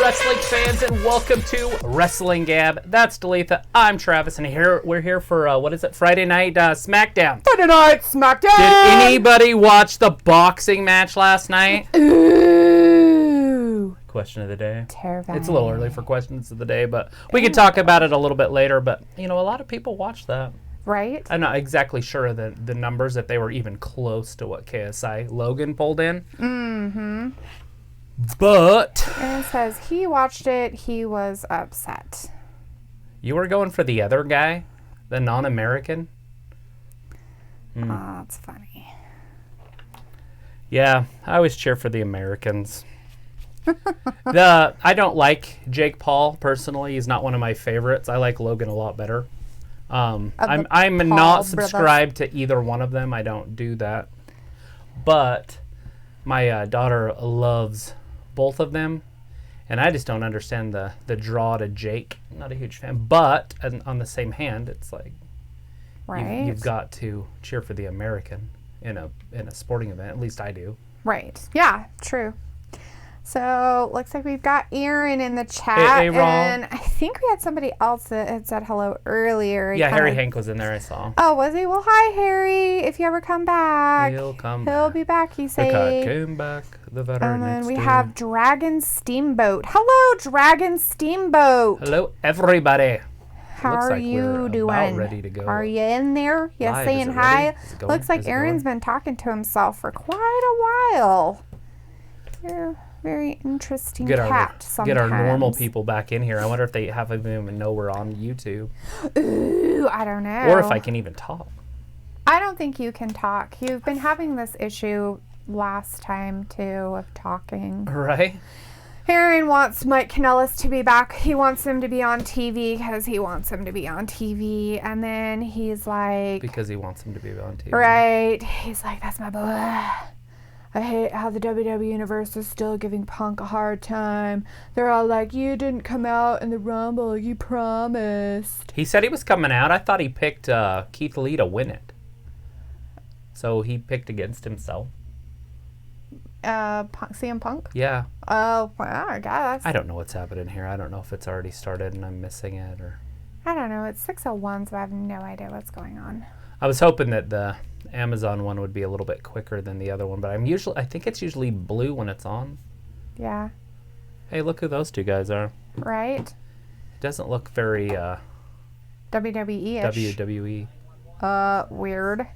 wrestling fans, and welcome to Wrestling Gab. That's Dalitha. I'm Travis, and we're here for, Friday night SmackDown. Friday night SmackDown! Did anybody watch the boxing match last night? Ooh. Question of the day. Terrifying. It's a little early for questions of the day, but we can talk about it a little bit later. But, a lot of people watched that. Right? I'm not exactly sure of the numbers, if they were even close to what KSI Logan pulled in. Mm-hmm. But And it says he watched it, he was upset. you were going for the other guy, the non-American? Oh, that's funny. Yeah, I always cheer for the Americans. I don't like Jake Paul personally. He's not one of my favorites. I like Logan a lot better. I'm not subscribed to either one of them. I don't do that. But my daughter loves both of them, and I just don't understand the draw to Jake. I'm not a huge fan. But on the same hand, it's like Right. you've got to cheer for the American in a sporting event. At least I do. Right. Yeah, true. So, looks like we've got Aaron in the chat. Hey, and I think we had somebody else that had said hello earlier. Yeah, Harry Hank was in there, I saw. Oh, was he? Well, hi, Harry. If you ever come back. He'll be back, he The said. cat came back the very And then next we day. have Dragon Steamboat. Hello, Dragon Steamboat. Hello, everybody. How Looks are like you we're doing? about ready to go. Are you in there? You Live. saying Is it hi? ready? Is it going? Looks like Is it Aaron's going? been talking to himself for quite a while. You're a very interesting cat sometimes. Get our normal people back in here. I wonder if they have even know we're on YouTube. Ooh, I don't know. Or if I can even talk. I don't think you can talk. You've been having this issue last time, too, of talking. Right? Aaron wants Mike Kanellis to be back. He wants him to be on TV because he wants him to be on TV. And then he's like... Because he wants him to be on TV. Right. He's like, that's my boy. I hate how the WWE Universe is still giving Punk a hard time. They're all like, you didn't come out in the Rumble. You promised. He said he was coming out. I thought he picked Keith Lee to win it. So he picked against himself. CM Punk? Yeah. Oh, well, I guess. I don't know what's happening here. I don't know if it's already started and I'm missing it or... I don't know. It's 6:01, so I have no idea what's going on. I was hoping that the Amazon one would be a little bit quicker than the other one, but I think it's usually blue when it's on. Yeah. Hey, look who those two guys are. Right? It doesn't look very WWE-ish. WWE. Weird.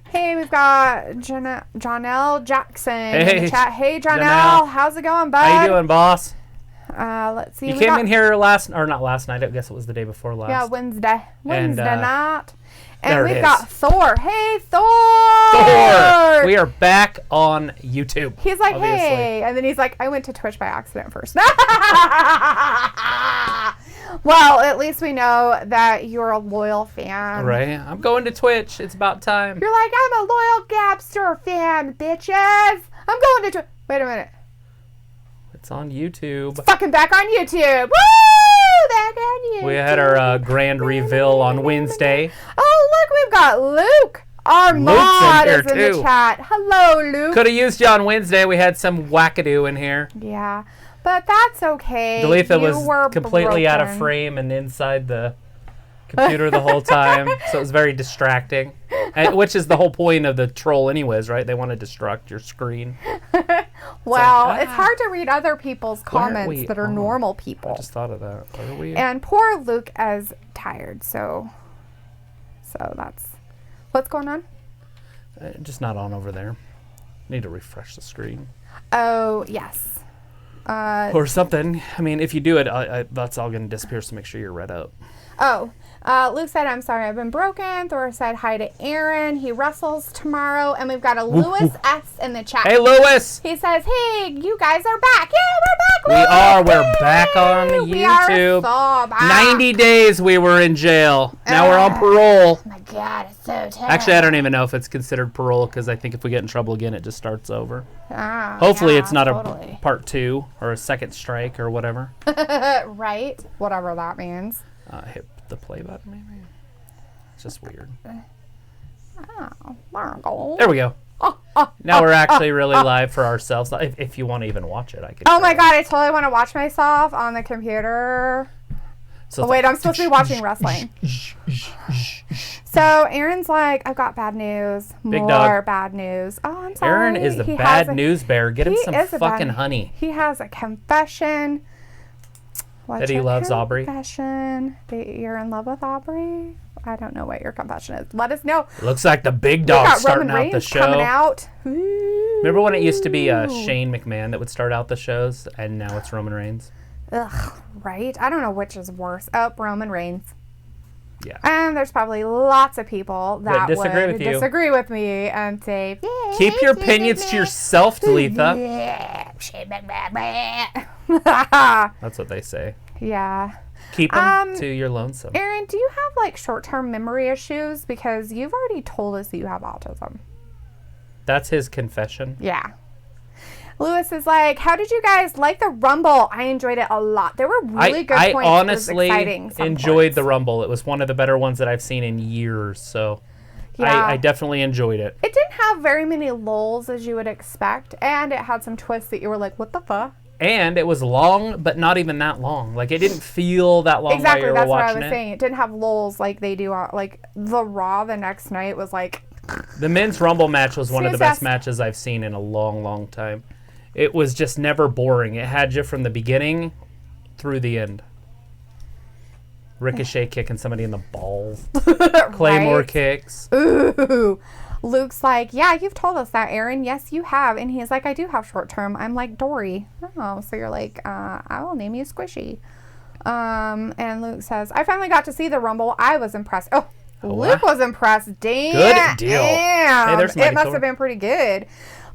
Hey, we've got Jonelle Jackson in Hey, the chat. Hey, Jonelle. Janelle. How's it going, bud? How you doing, boss? Let's see. You came in here not last night. I guess it was the day before last. Yeah, Wednesday night. And there it we've is. got Thor. Hey, Thor! Thor! We are back on YouTube. He's like, obviously. hey. And then he's like, I went to Twitch by accident first. Well, at least we know that you're a loyal fan. Right? I'm going to Twitch. It's about time. You're like, I'm a loyal Gabster fan, bitches. I'm going to Twitch. Wait a minute. It's on YouTube. Fucking back on YouTube. Woo! Back on YouTube. We had our grand reveal on Wednesday. Oh, look, we've got Luke. Our Luke's in mod here, is in the too. chat. Hello, Luke. Could have used you on Wednesday. We had some wackadoo in here. Yeah, but that's okay. Dalitha You were was completely out of broken. frame and inside the computer the whole time, so it was very distracting. Which is the whole point of the troll anyways, right? They want to distract your screen. Well, like, it's hard to read other people's Why aren't comments we that are on? normal I people. just thought of that. Are we? And poor Luke is tired, so that's... What's going on? Just not on over there. Need to refresh the screen. Oh, yes. Or something. I mean, if you do it, that's all going to disappear, so make sure you're read up. Oh, Luke said, I'm sorry I've been broken. Thor said hi to Aaron. He wrestles tomorrow. And we've got a Lewis S in the chat. Hey, Lewis! He says, hey, you guys are back. Yeah, we're back, We Lewis. are. We're back on Woo! We are YouTube. so back. 90 days we were in jail. Now we're on parole. Oh, my God, it's so terrible. Actually, I don't even know if it's considered parole because I think if we get in trouble again, it just starts over. Ah, Hopefully yeah, it's not totally. a part 2 or a second strike or whatever. Right? Whatever that means. Hit the play button maybe. It's just weird. Oh, there we go. There we go. Now we're actually really live for ourselves. If you want to even watch it, I can. Oh my God, I totally want to watch myself on the computer. So wait, I'm supposed to be watching wrestling. So Aaron's like, I've got bad news. More bad news. Oh, I'm sorry. Aaron is the bad news bear. Get him some fucking honey. He has a confession. That he loves Aubrey. Confession. That you're in love with Aubrey. I don't know what your confession is. Let us know. Looks like the big dog starting out the show. Coming out. Remember when it used to be Shane McMahon that would start out the shows, and now it's Roman Reigns? Ugh, right? I don't know which is worse. Oh, Roman Reigns. Yeah. And there's probably lots of people that would disagree with me and say, keep your opinions to yourself, Talitha. That's what they say. Yeah. Keep them to your lonesome. Aaron, do you have like short-term memory issues? Because you've already told us that you have autism. That's his confession? Yeah. Lewis is like, how did you guys like the Rumble? I enjoyed it a lot. There were really good points. I honestly enjoyed the Rumble. It was one of the better ones that I've seen in years. So yeah. I definitely enjoyed it. It didn't have very many lulls as you would expect. And it had some twists that you were like, what the fuck? And it was long, but not even that long. Like, it didn't feel that long exactly, while you were watching it. Exactly, that's what I was saying. It didn't have lulls like they do. Like, the Raw the next night was like... The men's Rumble match was one of the best matches I've seen in a long, long time. It was just never boring. It had you from the beginning through the end. Ricochet kicking somebody in the balls. Claymore kicks. Ooh. Luke's like, yeah, you've told us that, Aaron. Yes, you have. And he's like, I do have short term. I'm like Dory. Oh, so you're like, I will name you Squishy. And Luke says, I finally got to see the Rumble. I was impressed. Oh, Luke was impressed. Damn. Good deal. Damn. Hey, it must have been pretty good.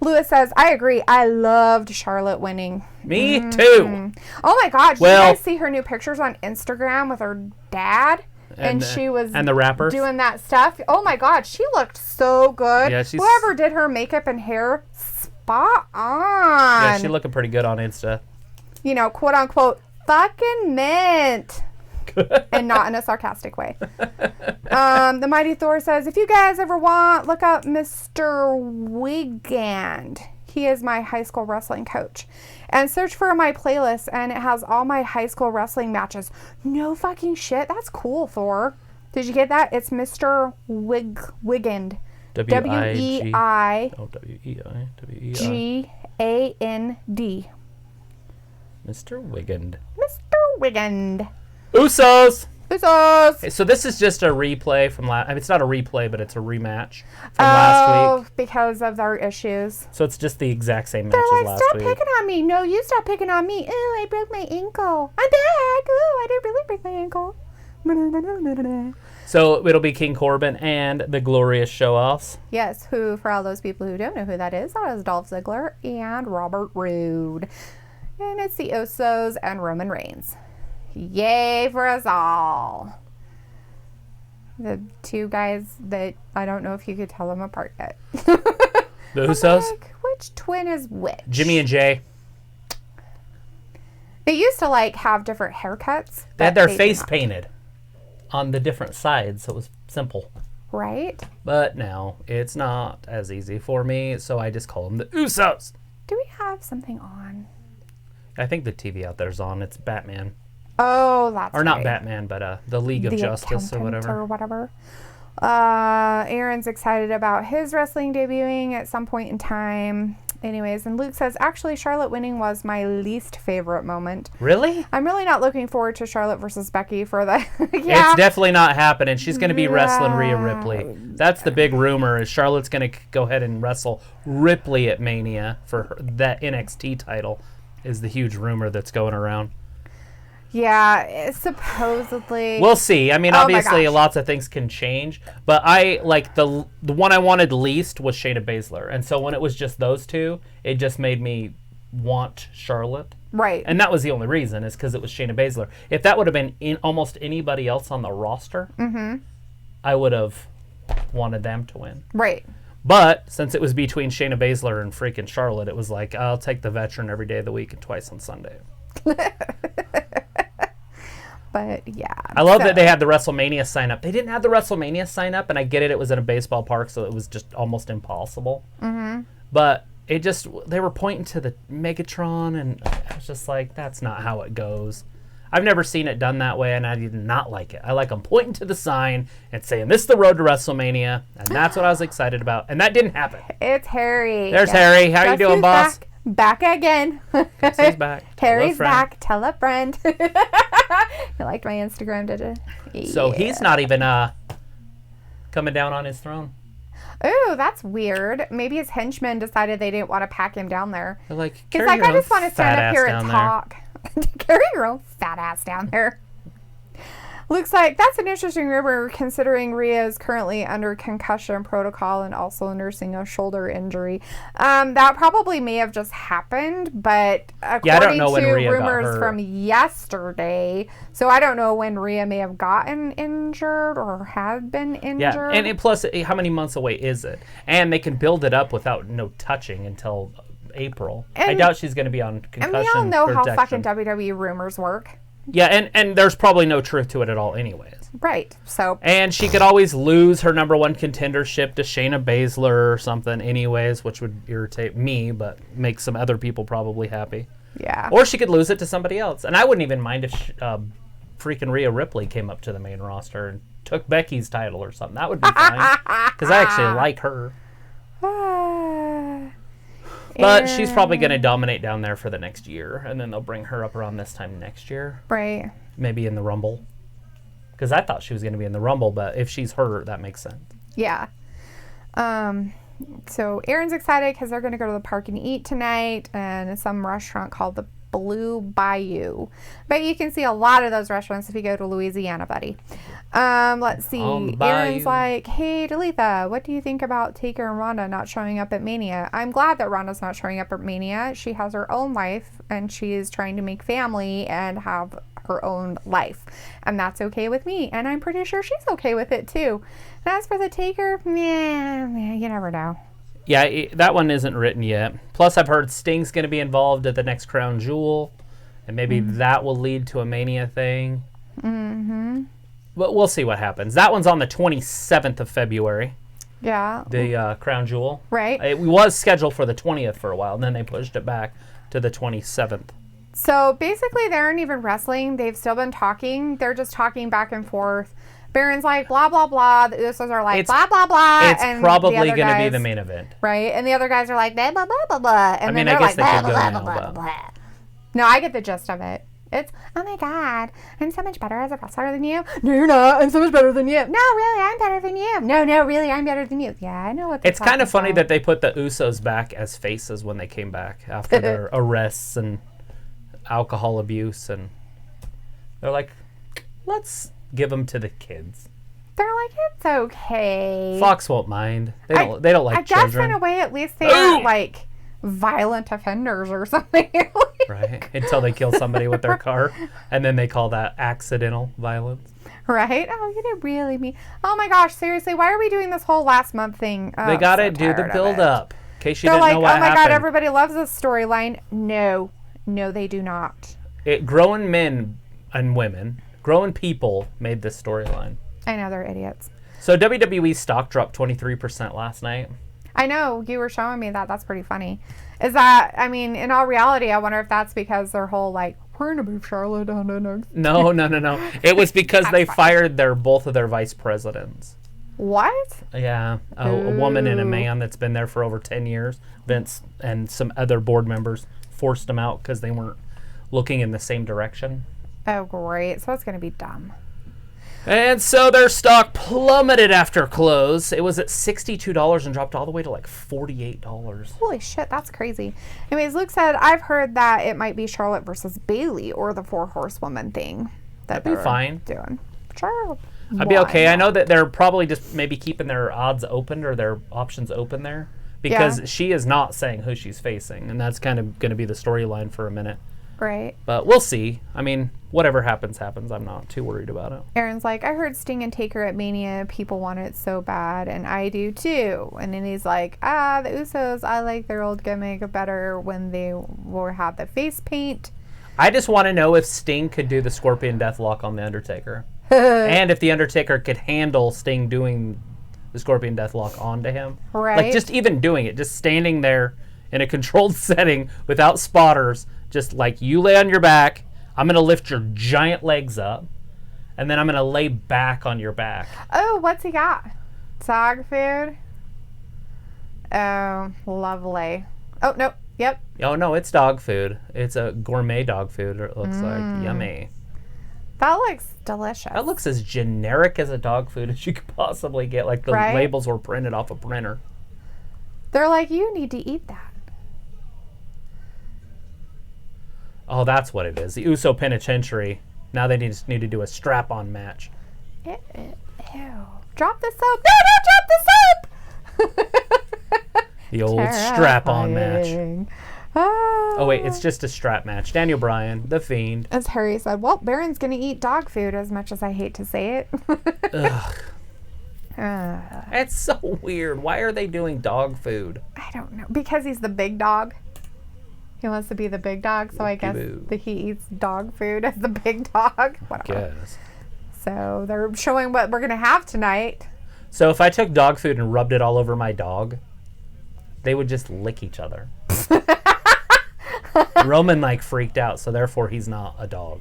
Lewis says, I agree. I loved Charlotte winning. Me too. Oh my God. Did you guys see her new pictures on Instagram with her dad? And she was the rappers doing that stuff. Oh my God, she looked so good. Yeah, whoever did her makeup and hair, spot on. Yeah, she's looking pretty good on Insta. You know, quote unquote, fucking mint. And not in a sarcastic way. The Mighty Thor says, if you guys ever want, look up Mr. Wigand. He is my high school wrestling coach. And search for my playlist, and it has all my high school wrestling matches. No fucking shit. That's cool, Thor. Did you get that? It's Mr. Wigand. W-I-G. G-A-N-D. Mr. Wigand. Mr. Wigand. Usos! Usos! So this is just a replay from last... I mean, it's not a replay, but it's a rematch from last week. Because of their issues. So it's just the exact same match as last stop week. Stop picking on me. No, you stop picking on me. Oh, I broke my ankle. I'm back. Oh, I didn't really break my ankle. So it'll be King Corbin and the Glorious Show-Offs. Yes, who, for all those people who don't know who that is Dolph Ziggler and Robert Roode. And it's the Usos and Roman Reigns. Yay for us all. The two guys that I don't know if you could tell them apart yet. The Usos? Like, which twin is which? Jimmy and Jay. They used to like have different haircuts. They had their face painted on the different sides, so it was simple. Right? But now it's not as easy for me, so I just call them the Usos. Do we have something on? I think the TV out there's on. It's Batman. Oh, that's Or not Batman, but the League of Justice or whatever. Aaron's excited about his wrestling debuting at some point in time. Anyways, and Luke says, actually, Charlotte winning was my least favorite moment. Really? I'm really not looking forward to Charlotte versus Becky for the... Yeah. It's definitely not happening. She's going to be wrestling Rhea Ripley. That's the big rumor, is Charlotte's going to go ahead and wrestle Ripley at Mania for that NXT title, is the huge rumor that's going around. Yeah, supposedly. We'll see. I mean, obviously, lots of things can change. But I, like, the one I wanted least was Shayna Baszler. And so when it was just those two, it just made me want Charlotte. Right. And that was the only reason, is because it was Shayna Baszler. If that would have been almost anybody else on the roster, I would have wanted them to win. Right. But since it was between Shayna Baszler and freaking Charlotte, it was like, I'll take the veteran every day of the week and twice on Sunday. But yeah. I love that they had the WrestleMania sign up. They didn't have the WrestleMania sign up, and I get it. It was in a baseball park, so it was just almost impossible. Mm-hmm. But they were pointing to the Megatron, and I was just like, that's not how it goes. I've never seen it done that way, and I did not like it. I like them pointing to the sign and saying, this is the road to WrestleMania, and that's what I was excited about. And that didn't happen. It's Harry. There's Harry. How you doing, boss? Back again. Guess who's back? Harry's back. Tell a friend. You liked my Instagram, did you? So he's not even coming down on his throne. Ooh, that's weird. Maybe his henchmen decided they didn't want to pack him down there. They're like, he's like, I just want to stand up here and talk. Carry your own fat ass down there. Looks like that's an interesting rumor considering Rhea is currently under concussion protocol and also nursing a shoulder injury. That probably may have just happened, but according to rumors from yesterday, so I don't know when Rhea may have gotten injured or had been injured. Yeah, and plus, how many months away is it? And they can build it up without no touching until April. I doubt she's going to be on concussion. And we all know how fucking WWE rumors work. Yeah, and there's probably no truth to it at all anyways. Right, so. And she could always lose her number one contendership to Shayna Baszler or something anyways, which would irritate me, but make some other people probably happy. Yeah. Or she could lose it to somebody else. And I wouldn't even mind if freaking Rhea Ripley came up to the main roster and took Becky's title or something. That would be fine. Because I actually like her. But she's probably going to dominate down there for the next year, and then they'll bring her up around this time next year. Right. Maybe in the Rumble. Because I thought she was going to be in the Rumble, but if she's hurt, that makes sense. Yeah. So Aaron's excited because they're going to go to the park and eat tonight, and some restaurant called the Blue Bayou. But you can see a lot of those restaurants if you go to Louisiana, buddy. Let's see. Aaron's like, hey, Dalitha, what do you think about Taker and Ronda not showing up at Mania? I'm glad that Ronda's not showing up at Mania. She has her own life, and she is trying to make family and have her own life. And that's okay with me. And I'm pretty sure she's okay with it, too. And as for the Taker, you never know. Yeah, that one isn't written yet. Plus, I've heard Sting's going to be involved at the next Crown Jewel, and maybe that will lead to a Mania thing. Mm-hmm. But we'll see what happens. That one's on the 27th of February. Yeah. The Crown Jewel. Right. It was scheduled for the 20th for a while, and then they pushed it back to the 27th. So, basically, they aren't even wrestling. They've still been talking. They're just talking back and forth. Baron's like, blah, blah, blah. The Usos are like, blah, blah, blah. It's probably going to be the main event. Right? And the other guys are like, blah, blah, blah, blah, blah. And then they're like, blah, blah, blah, blah, blah. No, I get the gist of it. It's, oh my God, I'm so much better as a wrestler than you. No, you're not. I'm so much better than you. No, really, I'm better than you. No, really, I'm better than you. Yeah, I know what they're It's kind of funny that they put the Usos back as faces when they came back after their arrests and alcohol abuse. And they're like, let's give them to the kids. They're like, it's okay. Fox won't mind. They don't like children. I guess in a way, at least they aren't like violent offenders or something. Right. Until they kill somebody with their car, and then they call that accidental violence. Right. Oh, you didn't really mean. Oh my gosh, seriously, why are we doing this whole last month thing? They gotta do the build up. In case you didn't know what happened. Oh my God, everybody loves this storyline. No, they do not. Grown men and women. Grown people made this storyline. I know, they're idiots. So WWE stock dropped 23% last night. I know, you were showing me that. That's pretty funny. Is that, I mean, in all reality, I wonder if that's because their whole, like, we're going to move Charlotte down to next. No. It was because they fired both of their vice presidents. What? Yeah, a woman and a man that's been there for over 10 years. Vince and some other board members forced them out because they weren't looking in the same direction. Oh, great. So it's going to be dumb. And so their stock plummeted after close. It was at $62 and dropped all the way to like $48. Holy shit, that's crazy. Anyways, Luke said, I've heard that it might be Charlotte versus Bayley or the 4 Horsewoman thing. That'd be fine. Doing. Sure. I'd be okay. I know that they're probably just maybe keeping their odds open or their options open there. Because she is not saying who she's facing. And that's kind of going to be the storyline for a minute. Right. But we'll see. I mean, whatever happens. I'm not too worried about it. Aaron's like, I heard Sting and Taker at Mania. People want it so bad, and I do too. And then he's like, the Usos, I like their old gimmick better when they had the face paint. I just want to know if Sting could do the Scorpion Deathlock on The Undertaker. And if The Undertaker could handle Sting doing the Scorpion Deathlock onto him. Right. Like, just even doing it. Just standing there in a controlled setting without spotters. Just like, you lay on your back. I'm going to lift your giant legs up. And then I'm going to lay back on your back. Oh, what's he got? Dog food? Oh, lovely. Oh, no. Yep. Oh, no, it's dog food. It's a gourmet dog food, it looks like. Yummy. That looks delicious. That looks as generic as a dog food as you could possibly get. Like, the labels were printed off a printer. They're like, you need to eat that. Oh, that's what it is. The Uso Penitentiary. Now they just need to do a strap-on match. Ew. Drop the soap. No, don't drop the soap! The old strap-on match. Oh, wait, it's just a strap match. Daniel Bryan, The Fiend. As Harry said, well, Baron's going to eat dog food, as much as I hate to say it. Ugh. It's so weird. Why are they doing dog food? I don't know. Because he's the big dog. He wants to be the big dog, so I guess that he eats dog food as the big dog. Whatever. Guess. So they're showing what we're going to have tonight. So if I took dog food and rubbed it all over my dog, they would just lick each other. Roman freaked out, so therefore he's not a dog.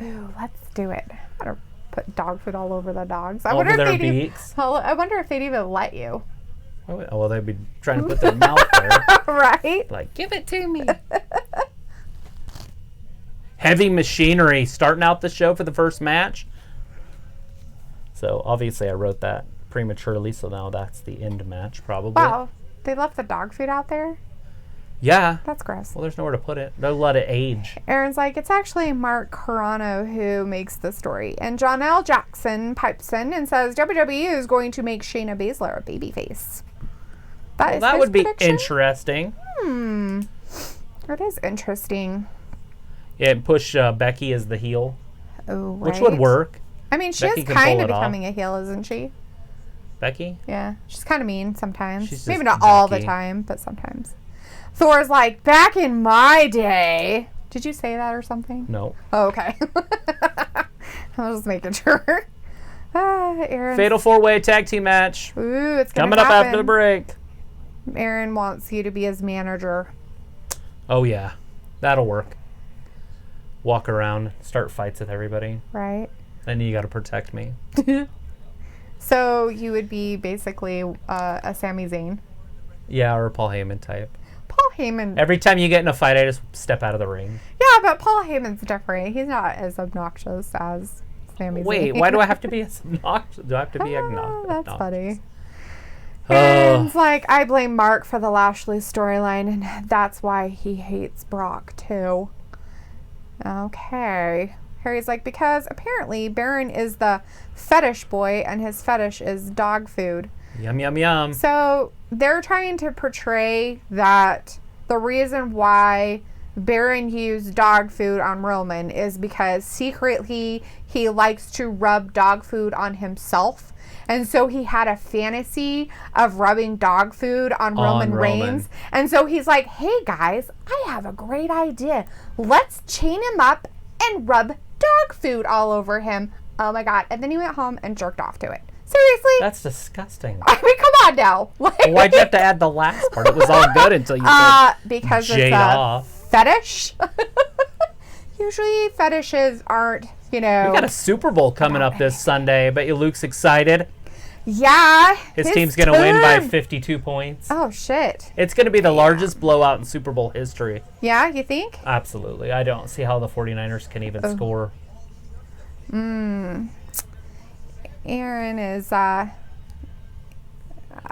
Ooh, let's do it. I gotta put dog food all over the dogs. I wonder their beaks. I wonder if they'd even let you. Oh, well, they'd be trying to put their mouth there. Right? Like, give it to me. Heavy Machinery starting out the show for the first match. So obviously I wrote that prematurely, so now that's the end match probably. Wow. They left the dog food out there? Yeah. That's gross. Well, there's nowhere to put it. They'll let it age. Aaron's like, it's actually Mark Carano who makes the story. And John L. Jackson pipes in and says WWE is going to make Shayna Baszler a babyface. That would be interesting. It is interesting. Yeah, push Becky as the heel. Oh, right. Which would work. I mean, she is kind of becoming a heel, isn't she? Becky? Yeah. She's kind of mean sometimes. Maybe not all the time, but sometimes. Thor's like, back in my day. Did you say that or something? No. Oh, okay. I was just making sure. Aaron. Fatal 4-way tag team match. Ooh, it's coming up after the break. Aaron wants you to be his manager. Oh, yeah. That'll work. Walk around, start fights with everybody. Right. Then you got to protect me. So you would be basically a Sami Zayn? Yeah, or a Paul Heyman type. Paul Heyman. Every time you get in a fight, I just step out of the ring. Yeah, but Paul Heyman's different. He's not as obnoxious as Sami Zayn. Wait, why do I have to be as obnoxious? Do I have to be obnoxious? That's funny. And it's like, I blame Mark for the Lashley storyline, and that's why he hates Brock, too. Okay. Harry's like, because apparently Baron is the fetish boy, and his fetish is dog food. Yum, yum, yum. So they're trying to portray that the reason why Baron used dog food on Roman is because secretly he likes to rub dog food on himself. And so he had a fantasy of rubbing dog food on Roman Reigns. And so he's like, hey guys, I have a great idea. Let's chain him up and rub dog food all over him. Oh my God. And then he went home and jerked off to it. Seriously? That's disgusting. I mean, come on now. Why'd you have to add the last part? It was all good until you said because it's a fetish. Usually fetishes aren't, We got a Super Bowl coming up this Sunday. I bet you Luke's excited. Yeah. His team's going to win by 52 points. Oh, shit. It's going to be the largest blowout in Super Bowl history. Yeah, you think? Absolutely. I don't see how the 49ers can even score. Aaron is,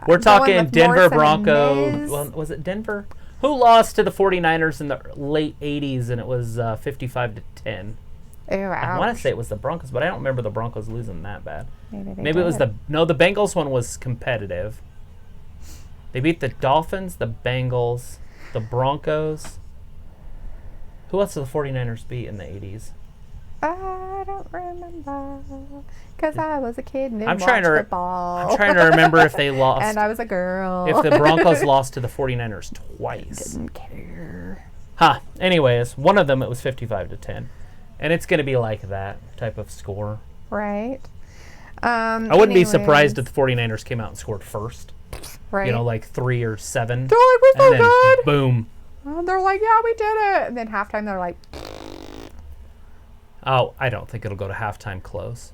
we're talking Denver Broncos. Well, was it Denver? Who lost to the 49ers in the late 80s, and it was 55-10. Ooh, I want to say it was the Broncos, but I don't remember the Broncos losing that bad. Maybe it was the Bengals one was competitive. They beat the Dolphins, the Bengals, the Broncos. Who else did the 49ers beat in the 80s? I don't remember because I was a kid and didn't watch football. I'm trying to remember if they lost. And I was a girl. If the Broncos lost to the 49ers twice. Didn't care. Anyways, one of them, it was 55-10. And it's going to be like that type of score. Right. I wouldn't be surprised if the 49ers came out and scored first. Right. You know, like 3 or 7. They're like, we're so good. Boom. And they're like, yeah, we did it. And then halftime, they're like... Oh, I don't think it'll go to halftime close.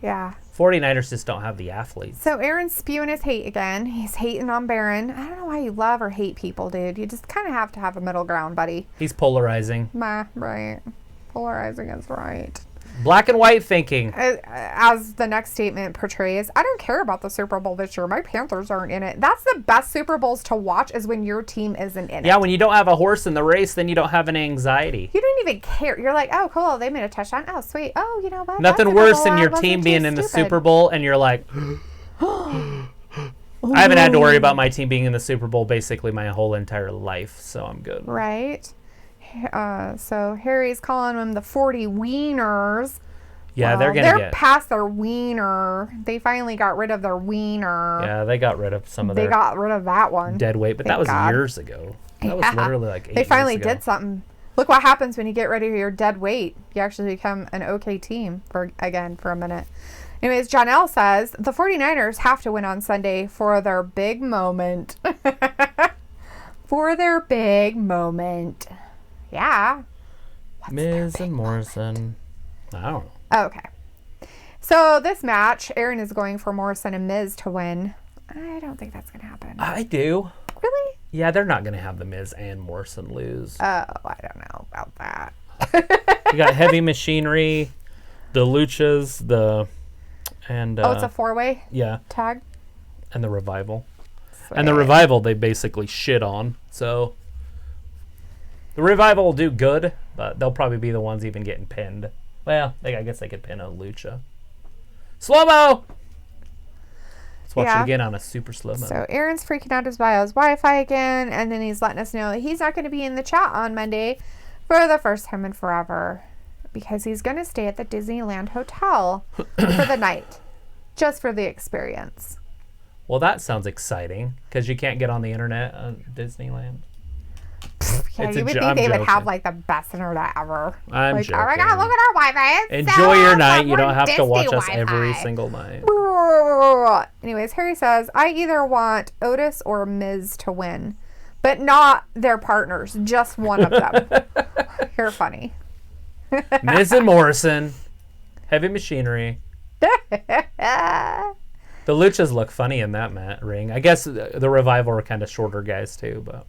Yeah. 49ers just don't have the athletes. So Aaron's spewing his hate again. He's hating on Barron. I don't know why you love or hate people, dude. You just kind of have to have a middle ground, buddy. He's polarizing. Right. Polarizing is right. Black and white thinking. As the next statement portrays, I don't care about the Super Bowl this year. My Panthers aren't in it. That's the best Super Bowls to watch is when your team isn't in it. Yeah, when you don't have a horse in the race, then you don't have any anxiety. You don't even care. You're like, oh, cool, they made a touchdown. Oh, sweet. Oh, you know what? Nothing worse than your team being in the Super Bowl and you're like, I haven't had to worry about my team being in the Super Bowl basically my whole entire life, so I'm good. Right. So Harry's calling them the 40 wieners. Yeah, they're past their wiener. They finally got rid of their wiener. Yeah, they got rid of some of their... They got rid of that one. Dead weight, but that was years ago. That was literally like 8 years ago. They finally did something. Look what happens when you get rid of your dead weight. You actually become an okay team for a minute. Anyways, John L. says, the 49ers have to win on Sunday for their big moment. For their big moment. Yeah. Miz and Morrison. I don't know. Okay. So this match, Aaron is going for Morrison and Miz to win. I don't think that's going to happen. I do. Really? Yeah, they're not going to have the Miz and Morrison lose. Oh, I don't know about that. You got Heavy Machinery, the Luchas, and it's a 4-way? Yeah. Tag? And the Revival. Sweet. And the Revival they basically shit on, so... The Revival will do good, but they'll probably be the ones even getting pinned. Well, I guess they could pin a Lucha. Slow-mo! Let's watch it again on a super slow-mo. So Aaron's freaking out his bio's Wi-Fi again, and then he's letting us know that he's not going to be in the chat on Monday for the first time in forever because he's going to stay at the Disneyland Hotel for the night, just for the experience. Well, that sounds exciting because you can't get on the internet on Disneyland. Yeah, you would think they would have like the best internet ever. I'm like, joking. oh my god, look at our Wi-Fi. Enjoy your night. You don't have to watch us every single night. Anyways, Harry says, I either want Otis or Miz to win, but not their partners, just one of them. You're funny. Miz and Morrison, Heavy Machinery. The Luchas look funny in that ring. I guess the Revival are kind of shorter guys too, but.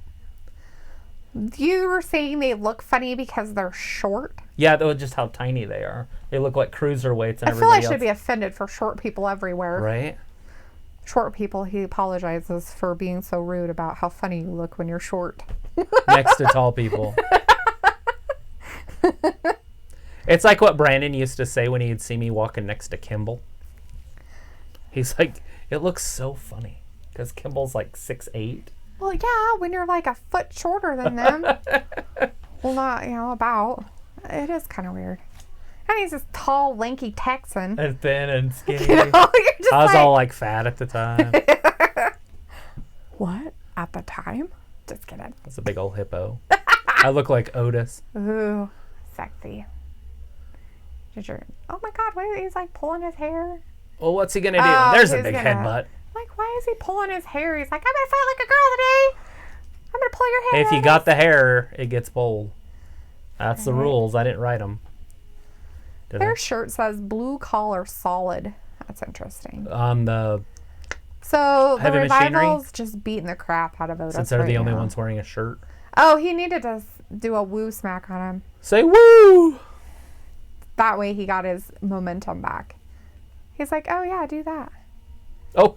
You were saying they look funny because they're short? Yeah, that was just how tiny they are. They look like cruiserweights and everybody else. I feel I should be offended for short people everywhere. Right? Short people, he apologizes for being so rude about how funny you look when you're short. Next to tall people. It's like what Brandon used to say when he'd see me walking next to Kimball. He's like, it looks so funny because Kimball's like 6'8". Well, yeah, when you're like a foot shorter than them. Well, not, about. It is kind of weird. And he's this tall, lanky Texan. And thin and skinny. You're just I was all like fat at the time. What? At the time? Just kidding. That's a big old hippo. I look like Otis. Ooh, sexy. Oh my god, what, he's like pulling his hair. Well, what's he going to do? There's a big headbutt. Like, why is he pulling his hair? He's like, I'm going to fight like a girl today. I'm going to pull your hair. If you got the hair, it gets pulled. That's the rules. I didn't write them. Their shirt says blue collar solid. That's interesting. On the So the Heavy Machinery? Revival's just beating the crap out of Otis. Since they're the only ones wearing a shirt. Oh, he needed to do a woo smack on him. Say woo! That way he got his momentum back. He's like, oh yeah, do that. Oh,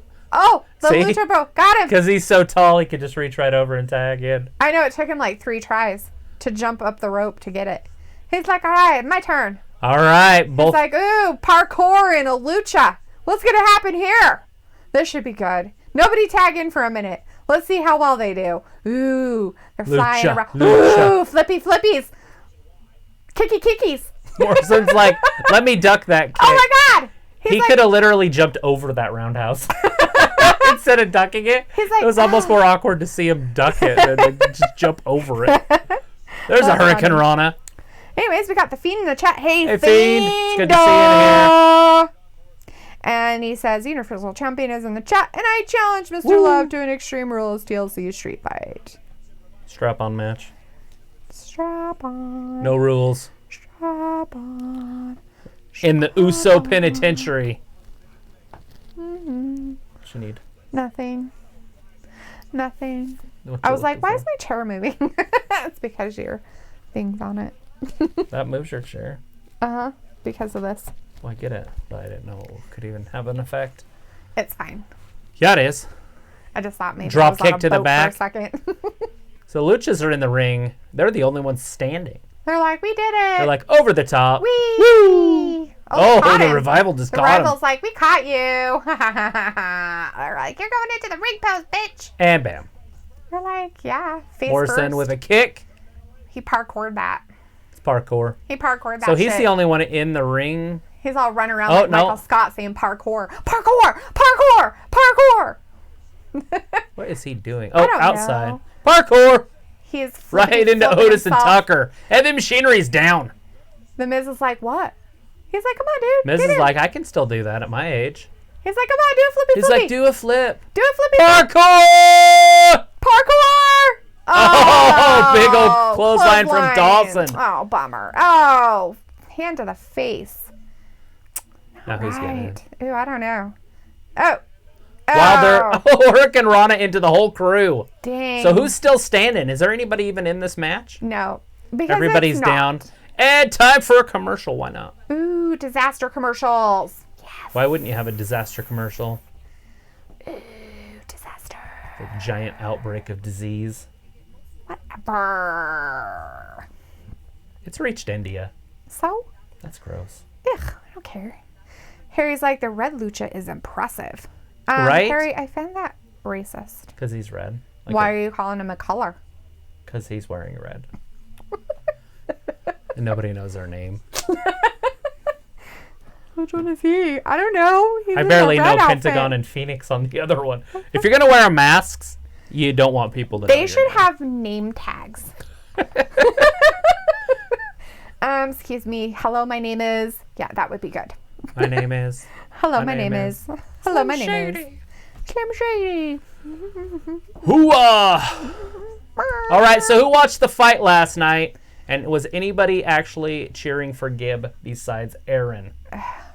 the Lucha Bro got him. Because he's so tall, he could just reach right over and tag in. I know, it took him like 3 tries to jump up the rope to get it. He's like, all right, my turn. All right. He's like, ooh, parkour and a lucha. What's going to happen here? This should be good. Nobody tag in for a minute. Let's see how well they do. Ooh, they're flying around. Lucha. Ooh, flippy flippies. Kicky kickies. Morrison's like, let me duck that kick. Oh my God. He could have literally jumped over that roundhouse. Instead of ducking it, he's like, it was almost more awkward to see him duck it than just jump over it. There's a Hurricane Rana. Anyways, we got the Fiend in the chat. Hey Fiend. It's good to see you in here. And he says, Universal Champion is in the chat. And I challenge Mr. Love to an Extreme Rules TLC street fight. Strap-on match. Strap on. No rules. Strap on. In the Uso Penitentiary. Mm-hmm. What you need? Nothing. I was like, why is my chair moving? It's because your thing's on it. That moves your chair. Uh-huh. Because of this. Well, I get it, but I didn't know it could even have an effect. It's fine. Yeah, it is. I just thought maybe drop I was on kick a to the boat back. for a second. So Luchas are in the ring. They're the only ones standing. They're like, we did it. They're like over the top. Wee. Woo! Oh, the Revival just the caught him. Revival's like, we caught you. They're like, you're going into the ring post, bitch. And bam. They're like, yeah, face Morrison first. with a kick. He parkoured that. It's parkour. He parkoured that. So he's shit. the only one in the ring. He's all running around like Michael Scott saying parkour. Parkour! Parkour! Parkour! What is he doing? Oh, outside. Know. Parkour! He's right into Otis and Tucker. And the machinery's down. The Miz is like, what? He's like, come on, dude. Miz is like, I can still do that at my age. He's like, come on, do a flippy He's like, do a flip. Do a flippy Parkour! Parkour! Oh, big old clothesline from Dawson. Oh, bummer. Oh, hand to the face. Now who's getting it? Ooh, I don't know. Oh. While they're Hurricane Rana into the whole crew. Dang. So who's still standing? Is there anybody even in this match? No. Because everybody's down. And time for a commercial. Why not? Ooh, disaster commercials. Yes. Why wouldn't you have a disaster commercial? Ooh, disaster. A giant outbreak of disease. Whatever. It's reached India. So? That's gross. Ugh, I don't care. Harry's like, the red lucha is impressive. Right? Harry, I find that racist. Because he's red. Like why are you calling him a color? Because he's wearing red. And nobody knows their name. Which one is he? I don't know. I barely know Pentagon and Phoenix on the other one. If you're going to wear masks, you don't want people to know. They should have name tags. Excuse me. Hello, my name is. Yeah, that would be good. My name is. Hello, my name is. Hello, my name is. Slim Shady. Hooah! All right, so who watched the fight last night? And was anybody actually cheering for Gib besides Aaron?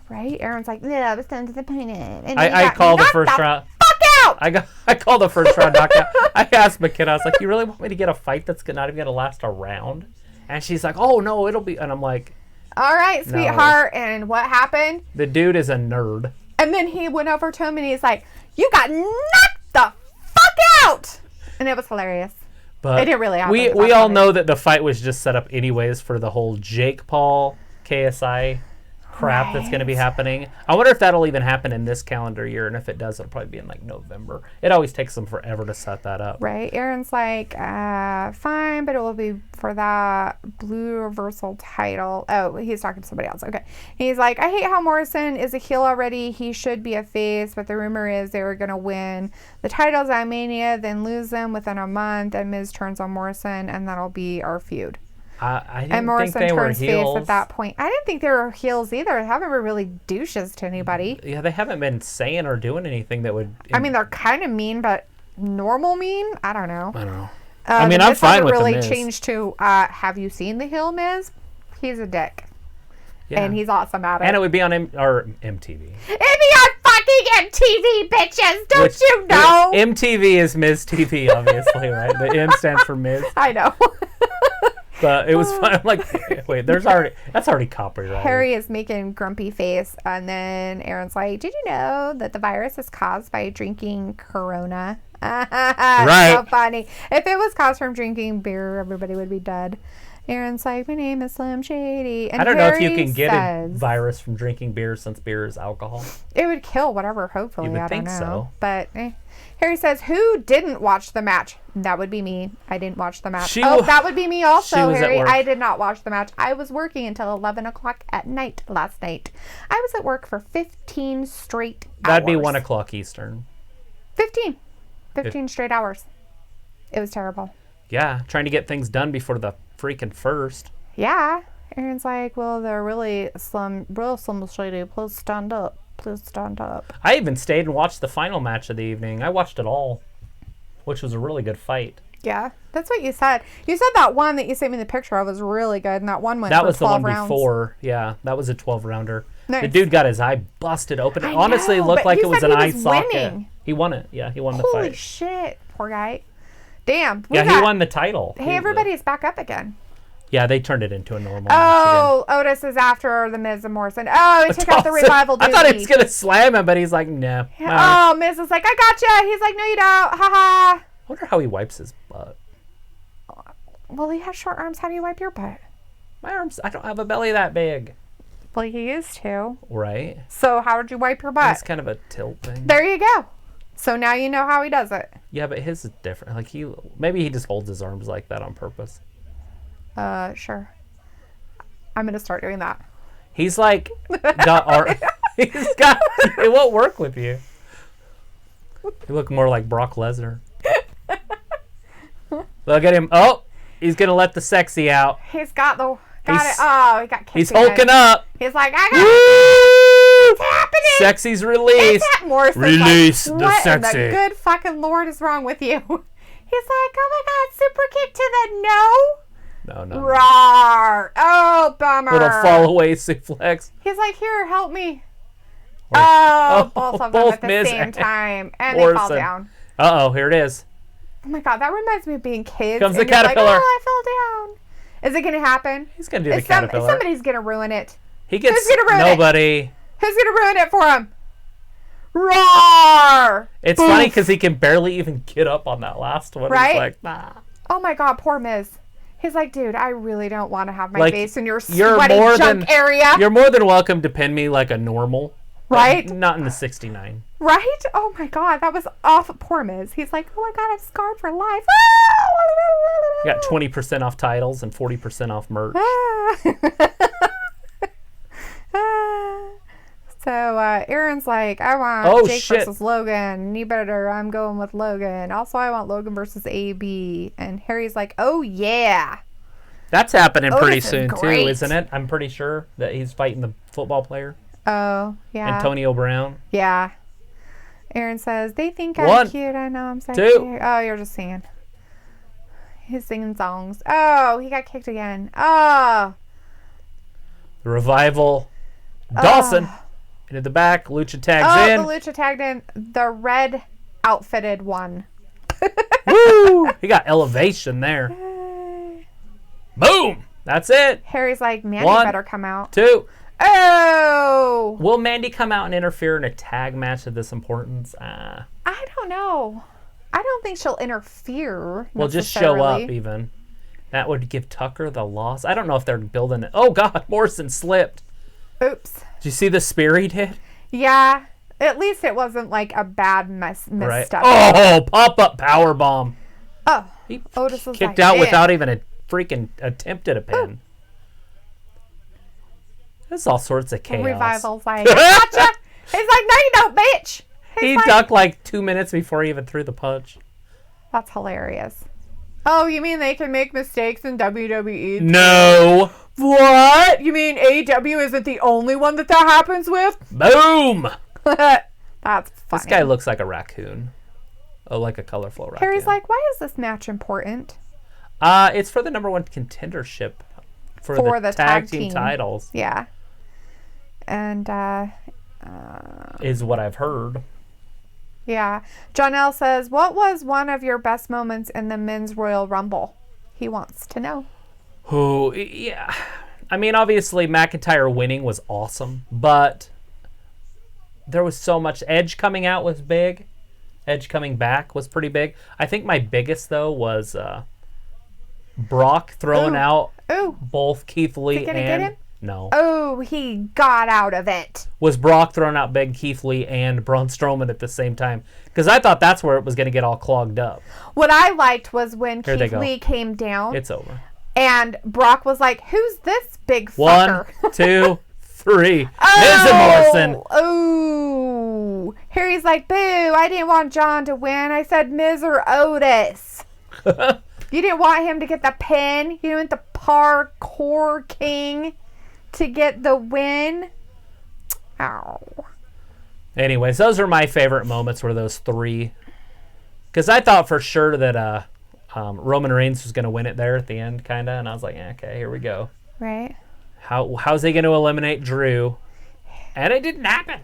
Right? Aaron's like, yeah, I was so disappointed. And I called the first round. Fuck out! I called the first round knockout. I asked McKenna, I was like, you really want me to get a fight that's not even going to last a round? And she's like, oh, no, it'll be... And I'm like... All right, sweetheart. No. And what happened? The dude is a nerd. And then he went over to him and he's like, you got knocked the fuck out! And it was hilarious. But it didn't really happen. We all know that the fight was just set up anyways for the whole Jake Paul KSI crap that's going to be happening. I wonder if that'll even happen in this calendar year, and if it does, it'll probably be in like November. It always takes them forever to set that up. Right. Aaron's like, fine, but it will be for that blue reversal title. Oh, he's talking to somebody else. Okay. He's like, I hate how Morrison is a heel already. He should be a face, but the rumor is they were going to win the titles at Mania, then lose them within a month, and Miz turns on Morrison, and that'll be our feud. I didn't think they were heels. Face at that point. I didn't think they were heels either. They haven't been really douches to anybody. Yeah, they haven't been saying or doing anything that would... I mean, they're kind of mean, but normal mean? I don't know. I don't know. I mean, I'm fine with the Miz. Really changed to, have you seen the heel Miz? He's a dick. Yeah. And he's awesome at it. And it would be on MTV. It'd be on fucking MTV, bitches! Don't you know? MTV is Miz TV, obviously, right? The M stands for Miz. I know. But it was fun. I'm like, wait, that's already copyrighted. Harry is making grumpy face, and then Aaron's like, did you know that the virus is caused by drinking Corona? Right. So funny. If it was caused from drinking beer, everybody would be dead. Aaron's like, my name is Slim Shady. And I don't know if you can get a virus from drinking beer since beer is alcohol. It would kill whatever, hopefully. You would think I don't know. so. But Harry says, who didn't watch the match? That would be me. I didn't watch the match. That would be me also, Harry. I did not watch the match. I was working until 11 o'clock at night last night. I was at work for 15 straight hours. That'd be 1 o'clock Eastern. 15 straight hours. It was terrible. Yeah, trying to get things done before the freaking first. Yeah. Aaron's like, well, they're really real Slim Shady. Please stand up. Please stand up. I even stayed and watched the final match of the evening. I watched it all, which was a really good fight. Yeah, that's what you said. You said that one that you sent me the picture of was really good, and that one went that for was 12 the one rounds. Before. Yeah, that was a 12-rounder. Nice. The dude got his eye busted open. It I honestly know, looked but like you it was said an he eye was socket. winning. He won it. Yeah, he won the Holy fight. shit, poor guy. Damn. Yeah, he won the title. Hey, everybody's back up again. Yeah, they turned it into a normal match Oh, Otis is after the Miz and Morrison. Oh, he took out the Revival dude. I thought he was gonna slam him, but he's like, no. Oh, Miz is like, I gotcha. He's like, no, you don't. Ha ha. I wonder how he wipes his butt. Well, he has short arms. How do you wipe your butt? My arms, I don't have a belly that big. Well, he used to. Right. So how did you wipe your butt? It's kind of a tilt thing. There you go. So now you know how he does it. Yeah, but his is different. Like maybe he just holds his arms like that on purpose. Sure. I'm gonna start doing that. He's like it won't work with you. You look more like Brock Lesnar. Look at him. Oh, he's gonna let the sexy out. He's got it. Oh, he got kicked. He's hulking up. He's like, I got it. It's happening. Sexy's released. Release like, the what sexy. What in the good fucking Lord is wrong with you? He's like, oh my God, super kick to the no. No. Rawr. Oh, bummer. Little fall away suplex. He's like, here, help me. Both of them at the same time. And they fall down. Uh-oh, here it is. Oh my God, that reminds me of being kids. Comes the and you're caterpillar. Like, oh, I fell down. Is it going to happen? He's going to do the caterpillar. Somebody's going to ruin it. He gets Who's gonna ruin nobody. It? Who's going to ruin it for him? Roar! It's funny because he can barely even get up on that last one. Right? He's like, nah. Oh my God, poor Miz. He's like, dude, I really don't want to have my like, face in your sweaty junk area. You're more than welcome to pin me like a normal. Right? Not in the 69. Right? Oh my God, that was off. Poor Miz. He's like, oh my God, I'm scarred for life. You got 20% off titles and 40% off merch. So Aaron's like, I want Jake versus Logan. You better, I'm going with Logan. Also, I want Logan versus AB. And Harry's like, oh yeah. That's happening pretty soon too, isn't it? I'm pretty sure that he's fighting the football player. Oh, yeah. Antonio Brown. Yeah. Aaron says, they think I'm cute. I know I'm so cute. Oh, you're just singing. He's singing songs. Oh, he got kicked again. Oh. The Revival. Dawson. Into the back. Lucha tags in. Oh, the Lucha tagged in. The red outfitted one. Woo! He got elevation there. Boom! That's it. Harry's like, Mandy better come out. 2. Oh! Will Mandy come out and interfere in a tag match of this importance? I don't know. I don't think she'll interfere. Well, just show up even. That would give Tucker the loss. I don't know if they're building it. Oh, God. Morrison slipped. Oops. Did you see the spear he did? Yeah. At least it wasn't like a bad misstep. Oh, pop-up powerbomb. Oh. He Otis was kicked out without even a freaking attempt at a pin. There's all sorts of chaos. Revival's like, I gotcha. He's like, no, you don't, bitch. He ducked like 2 minutes before he even threw the punch. That's hilarious. Oh, you mean they can make mistakes in WWE? No. What? You mean AEW isn't the only one that happens with? Boom. That's funny. This guy looks like a raccoon. Oh, like a colorful raccoon. Harry's like, why is this match important? It's for the #1 contendership for the tag team titles. Yeah. And is what I've heard. Yeah. John L says, what was one of your best moments in the Men's Royal Rumble? He wants to know. Oh, yeah. I mean, obviously, McIntyre winning was awesome, but there was so much. Edge coming out was big. Edge coming back was pretty big. I think my biggest, though, was Brock throwing out both Keith Lee and... Get him? No. Oh, he got out of it. Was Brock throwing out big Keith Lee and Braun Strowman at the same time? Because I thought that's where it was going to get all clogged up. What I liked was when Keith Lee came down. It's over. And Brock was like, who's this big fucker? 1, 2, 3. Miz and Morrison. Oh. Harry's like, boo, I didn't want John to win. I said Miz or Otis. You didn't want him to get the pin. You didn't want the parkour king to get the win. Ow. Anyways, those are my favorite moments, were those 3. Because I thought for sure that Roman Reigns was going to win it there at the end, kind of. And I was like, okay, here we go. Right. How's he going to eliminate Drew? And it didn't happen.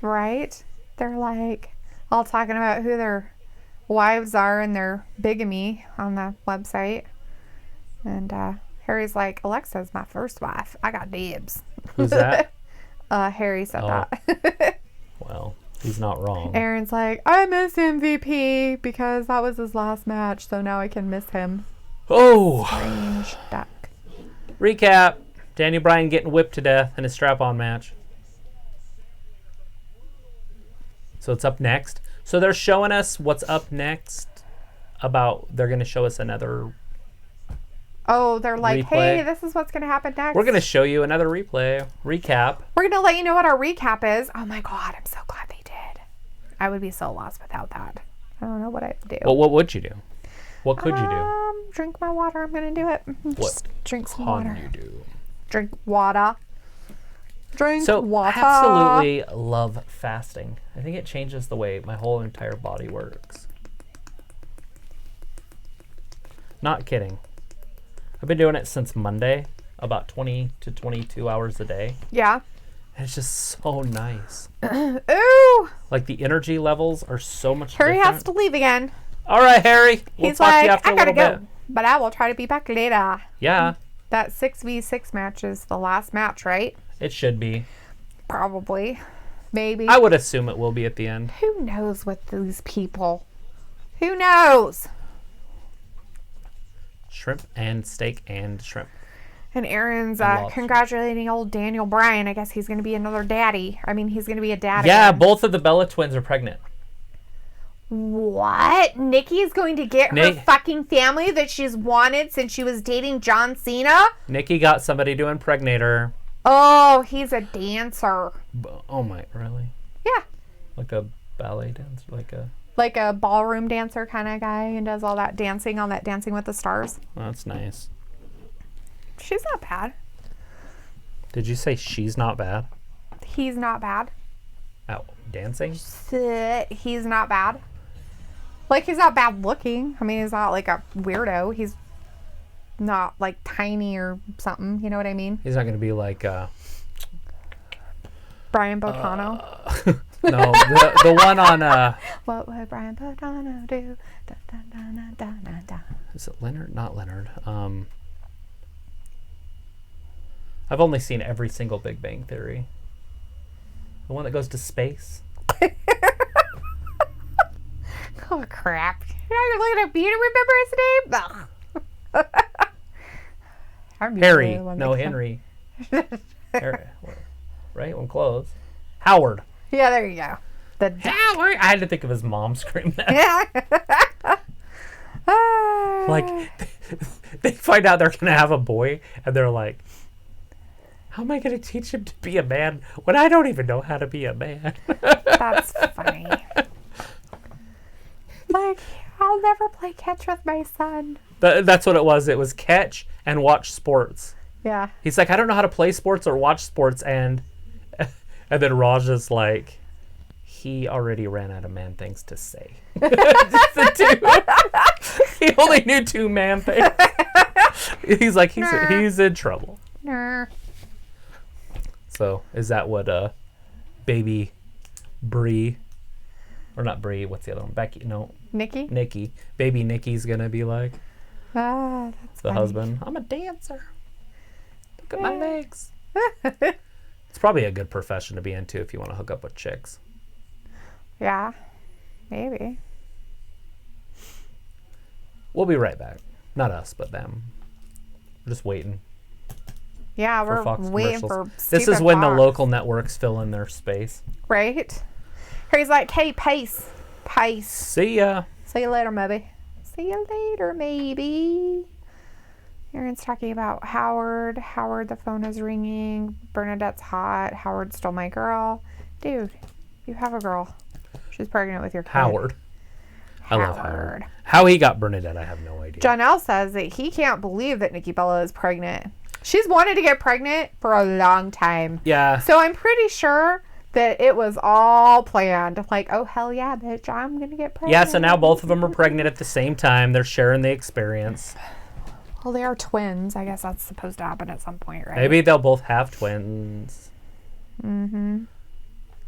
Right. They're like all talking about who their wives are and their bigamy on the website. And Harry's like, Alexa's my first wife. I got dibs. Who's that? Harry said that. Well, he's not wrong. Aaron's like, I miss MVP because that was his last match, so now I can miss him. Oh. Strange duck. Recap. Daniel Bryan getting whipped to death in a strap-on match. So it's up next. So they're showing us what's up next. They're going to show us another. Oh, they're like, replay. Hey, this is what's going to happen next. We're going to show you another recap. We're going to let you know what our recap is. Oh my God, I'm so glad they did. I would be so lost without that. I don't know what I'd do. Well, what would you do? What could you do? Drink my water. I'm going to do it. Just drink some water. What can you do? Drink water. Drink water. I absolutely love fasting. I think it changes the way my whole entire body works. Not kidding. I've been doing it since Monday, about 20 to 22 hours a day. Yeah. And it's just so nice. Ooh. Like the energy levels are so much Harry different. has to leave again. All right, Harry. We'll He's talk like, to you after I a gotta little go, bit. but I will try to be back later. Yeah. That 6v6 match is the last match, right? It should be. Probably. Maybe. I would assume it will be at the end. Who knows with these people? Who knows? Shrimp and steak and shrimp. And Aaron's lobster. congratulating old Daniel Bryan. I guess he's going to be another daddy. I mean, he's going to be a dad Yeah, again. both of the Bella twins are pregnant. What? Nikki is going to get her fucking family that she's wanted since she was dating John Cena? Nikki got somebody to impregnate her. Oh, he's a dancer. Oh my, really? Yeah. Like a ballet dancer? Like a ballroom dancer kind of guy and does all that dancing on that Dancing with the Stars. Oh, that's nice. She's not bad. Did you say she's not bad? He's not bad. Oh, dancing? He's not bad. Like, he's not bad looking. I mean, he's not like a weirdo. He's not like tiny or something. You know what I mean? He's not going to be like Brian Botano. No, the one on What would Brian Botano do? Da, da, da, da, da, da. Is it Leonard? Not Leonard. I've only seen every single Big Bang Theory. The one that goes to space. Oh crap! Now you're looking at me to remember his name. Harry. No, Henry. Harry. Right? When close. Howard. Yeah, there you go. Howard. I had to think of his mom scream that. Like, they find out they're going to have a boy, and they're like, how am I going to teach him to be a man when I don't even know how to be a man? That's funny. Like, I'll never play catch with my son. That's what it was. It was catch and watch sports. Yeah. He's like, I don't know how to play sports or watch sports, and then Raja's like, he already ran out of man things to say. Just the two. He only knew 2 man things. He's like, he's in trouble. Nah. So is that what baby Bree, or not Bree? What's the other one? Becky? No. Nikki. Baby Nikki's gonna be like. Ah, that's the funny. husband. I'm a dancer. Look at my legs. It's probably a good profession to be into if you want to hook up with chicks. Yeah, maybe. We'll be right back. Not us, but them. We're just waiting. Yeah, we're Fox waiting commercials. for This is when the local networks fill in their space. Right? Harry's like, hey, Pace. See ya. See you later, maybe. See you later, maybe. Aaron's talking about Howard. Howard, the phone is ringing. Bernadette's hot. Howard stole my girl. Dude, you have a girl. She's pregnant with your kid. Howard. I love Howard. How he got Bernadette, I have no idea. Jonelle says that he can't believe that Nikki Bella is pregnant. She's wanted to get pregnant for a long time. Yeah. So I'm pretty sure that it was all planned. Like, oh, hell yeah, bitch, I'm going to get pregnant. Yeah, so now both of them are pregnant at the same time. They're sharing the experience. Well, they are twins. I guess that's supposed to happen at some point, right? Maybe they'll both have twins. Mm-hmm.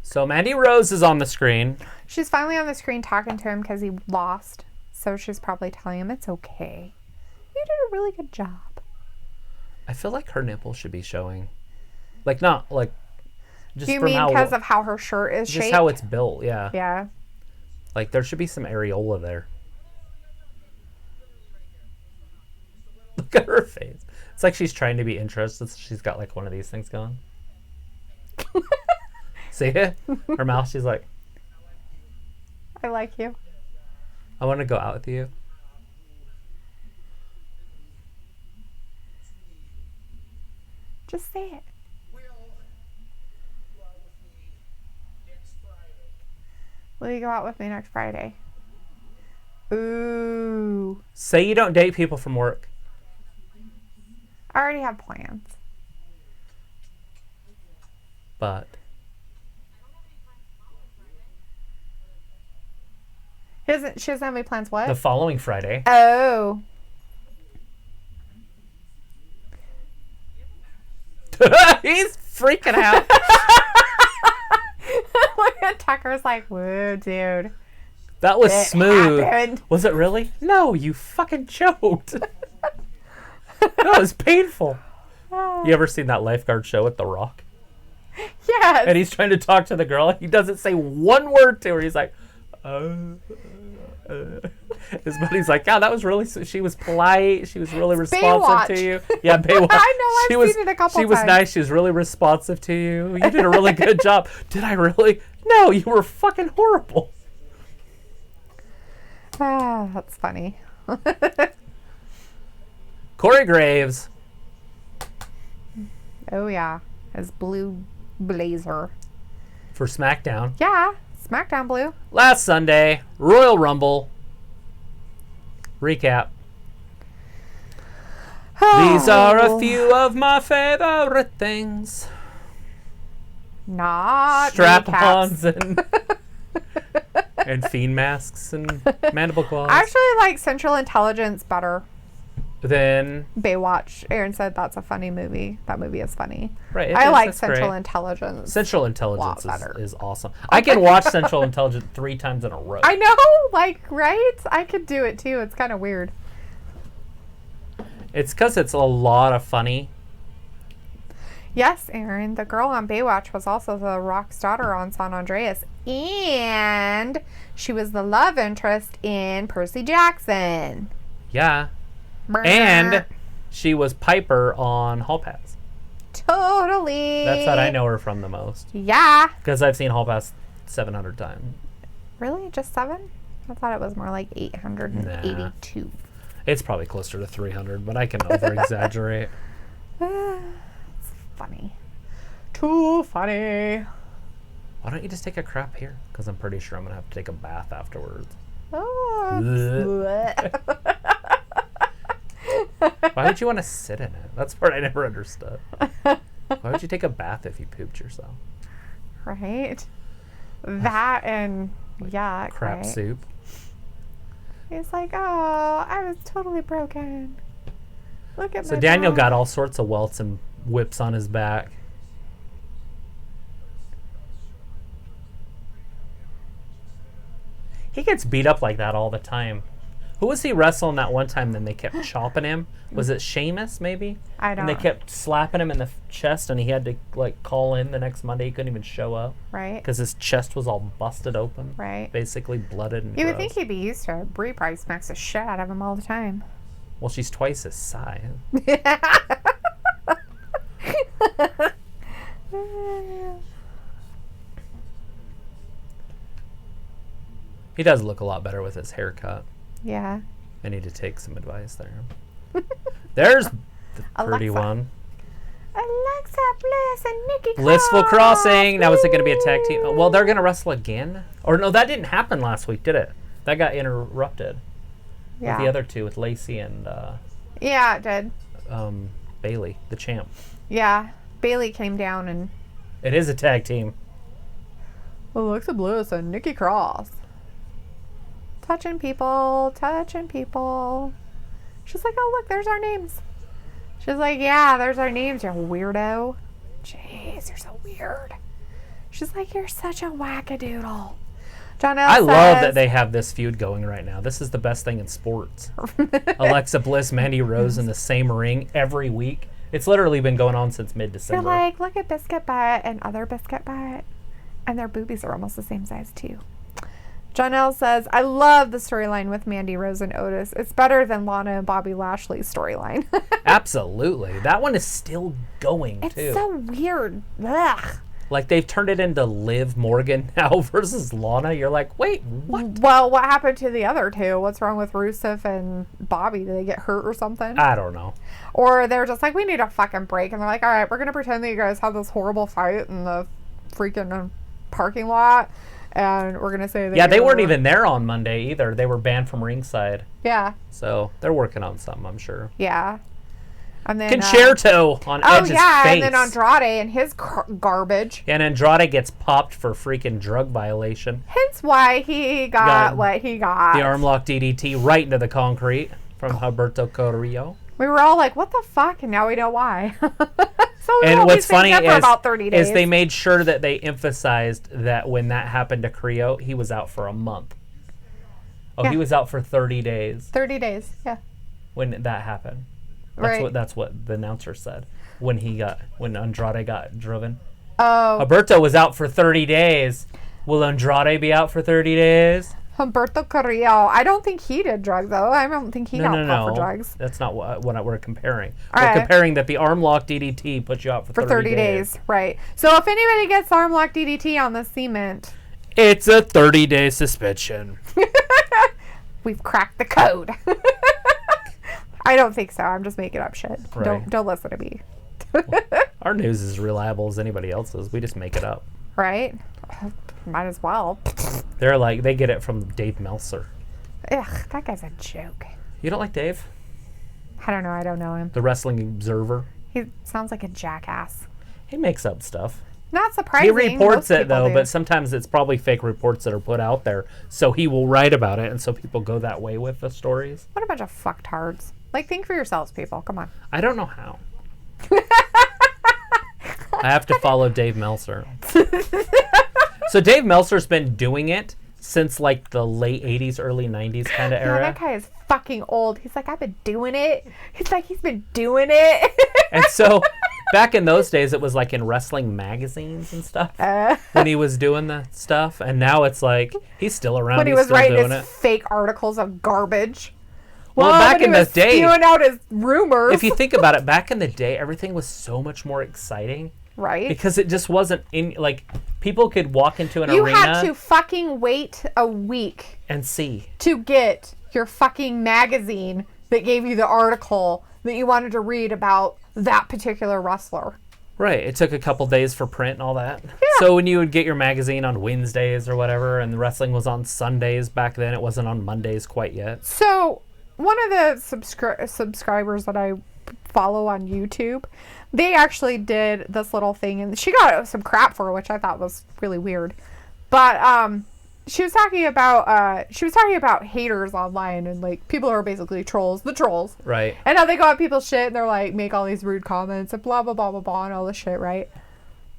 So Mandy Rose is on the screen. She's finally on the screen talking to him because he lost. So she's probably telling him it's okay. You did a really good job. I feel like her nipples should be showing. Like, not, like, just you from mean because of how her shirt is shaped? Just how it's built, yeah. Yeah. Like, there should be some areola there. Look at her face. It's like she's trying to be interested. She's got, like, one of these things going. See it? Her mouth, she's like, I like you. I want to go out with you. Just say it. Will you go out with me next Friday? Ooh. Say you don't date people from work. I already have plans. But She doesn't have any plans, what? the following Friday. Oh. He's freaking out. Look at Tucker's like, whoa, dude. That was smooth. Happened. Was it really? No, you fucking choked. That was painful. You ever seen that lifeguard show with The Rock? Yes. And he's trying to talk to the girl. He doesn't say one word to her. He's like, His buddy's like, yeah, that was really. She was polite. She was really responsive to you. Yeah, Baywatch. I know. I've seen it a couple times. She was nice. She was really responsive to you. You did a really good job. Did I really? No, you were fucking horrible. Ah, that's funny. Corey Graves. Oh yeah, his blue blazer For SmackDown. Yeah, SmackDown blue. Last Sunday, Royal Rumble. Recap. These are a few of my favorite things. Not strap-ons and fiend masks and mandible claws. I actually like Central Intelligence better than Baywatch. Aaron said that's a funny movie. That movie is funny. Right. I like Central Intelligence. Central Intelligence is awesome. I can watch Central Intelligence 3 times in a row. I know, like, right? I could do it too. It's kind of weird. It's because it's a lot of funny. Yes, Aaron. The girl on Baywatch was also the Rock's daughter on San Andreas. And she was the love interest in Percy Jackson. Yeah. And she was Piper on Hall Pass. Totally. That's what I know her from the most. Yeah. Because I've seen Hall Pass 700 times. Really? Just 7? I thought it was more like 882. Nah. It's probably closer to 300, but I can over-exaggerate. It's funny. Too funny. Why don't you just take a crap here? Because I'm pretty sure I'm going to have to take a bath afterwards. Oh. Why would you want to sit in it? That's part I never understood. Why would you take a bath if you pooped yourself? Right? That and yuck. Crap right? soup. It's like, oh, I was totally broken. Look at So my Daniel back. got all sorts of welts and whips on his back. He gets beat up like that all the time. Who was he wrestling that one time? Then they kept chopping him. Was it Sheamus, maybe? I don't And they kept slapping him in the chest, and he had to like call in the next Monday. He couldn't even show up. Right. Because his chest was all busted open. Right. Basically blooded and You would gross. think he'd be used to it. Brie probably smacks the shit out of him all the time. Well, she's twice his size. He does look a lot better with his haircut. Yeah. I need to take some advice there. There's the pretty Alexa. one. Alexa Bliss and Nikki Blissful Cross. Crossing. Now is it going to be a tag team? Well, they're going to wrestle again? Or no, that didn't happen last week, did it? That got interrupted. Yeah. With the other two, with Lacey and yeah, it did. Bailey, the champ. Yeah. Bailey came down and... It is a tag team. Alexa Bliss and Nikki Cross. Touching people. She's like, oh, look, there's our names. She's like, yeah, there's our names, you weirdo. Jeez, you're so weird. She's like, you're such a wackadoodle. I love that they have this feud going right now. This is the best thing in sports. Alexa Bliss, Mandy Rose in the same ring every week. It's literally been going on since mid-December. You're like, look at Biscuit Butt and other Biscuit Butt. And their boobies are almost the same size, too. Jonelle says, I love the storyline with Mandy Rose and Otis. It's better than Lana and Bobby Lashley's storyline. Absolutely. That one is still going, too. It's so weird. Ugh. Like, they've turned it into Liv Morgan now versus Lana. You're like, wait, what? Well, what happened to the other two? What's wrong with Rusev and Bobby? Did they get hurt or something? I don't know. Or they're just like, we need a fucking break. And they're like, all right, we're going to pretend that you guys had this horrible fight in the freaking parking lot. And we're going to say that... Yeah, they weren't even there on Monday either. They were banned from ringside. Yeah. So they're working on something, I'm sure. Yeah. And then Concerto on Edge's face. And then Andrade and his garbage. And Andrade gets popped for freaking drug violation. Hence why he got what he got. The arm lock DDT right into the concrete from Humberto Carrillo. We were all like, what the fuck? And now we know why. So and what's funny about 30 days. is they made sure that they emphasized that when that happened to Carrillo, he was out for a month. Oh, yeah. He was out for 30 days. 30 days, yeah. When that happened. That's what the announcer said when Andrade got driven. Oh. Humberto was out for 30 days. Will Andrade be out for 30 days? Humberto Carrillo. I don't think he did drugs, though. I don't think he got popped for drugs. That's not what we're comparing. All we're comparing that the arm lock DDT puts you out for 30 days. Right. So if anybody gets arm lock DDT on the cement, it's a 30-day suspension. We've cracked the code. I don't think so. I'm just making up shit. Right. Don't listen to me. Our news is as reliable as anybody else's. We just make it up. Right? Might as well. They're like, they get it from Dave Meltzer. Ugh, that guy's a joke. You don't like Dave? I don't know. I don't know him. The Wrestling Observer. He sounds like a jackass. He makes up stuff. Not surprising. He reports it, though, but sometimes it's probably fake reports that are put out there. So he will write about it, and so people go that way with the stories. What a bunch of fucktards. Like, think for yourselves, people. Come on. I don't know how. I have to follow Dave Meltzer. So Dave Meltzer's been doing it since, like, the late 80s, early 90s kind of era. Yeah, that guy is fucking old. He's like, I've been doing it. He's like, he's been doing it. And so... Back in those days, it was like in wrestling magazines and stuff when he was doing the stuff. And now it's like, he's still around. When he was writing his fake articles of garbage. Well, back in the day. Spewing out his rumors. If you think about it, back in the day, everything was so much more exciting. Right. Because it just wasn't in, like, people could walk into an arena. You had to fucking wait a week. And see. To get your fucking magazine that gave you the article that you wanted to read about that particular wrestler. Right. It took a couple days for print and all that. Yeah. So when you would get your magazine on Wednesdays or whatever, and the wrestling was on Sundays back then, it wasn't on Mondays quite yet. So one of the subscribers that I follow on YouTube, they actually did this little thing, and she got some crap for it, which I thought was really weird. But she was talking about haters online, and like people who are basically the trolls. Right. And how they go on people's shit and they're like make all these rude comments and blah blah blah blah blah and all this shit, right?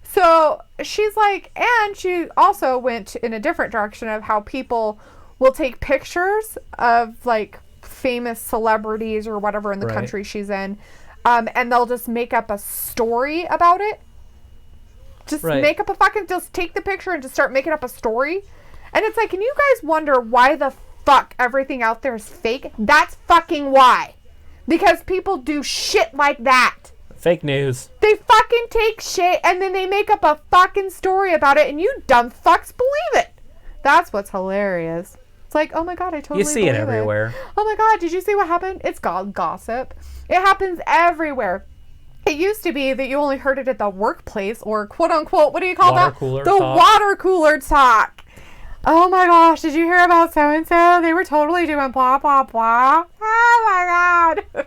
So she's like, and she also went in a different direction of how people will take pictures of like famous celebrities or whatever in the country she's in, and they'll just make up a story about it. Just just take the picture and just start making up a story. And it's like, can you guys wonder why the fuck everything out there is fake? That's fucking why. Because people do shit like that. Fake news. They fucking take shit and then they make up a fucking story about it and you dumb fucks believe it. That's what's hilarious. It's like, oh my god, I totally believe it. You see it everywhere. Oh my god, did you see what happened? It's gossip. It happens everywhere. It used to be that you only heard it at the workplace or quote unquote, what do you call that? Water cooler talk. Water cooler talk. Oh my gosh, did you hear about so-and-so? They were totally doing blah, blah, blah. Oh my God.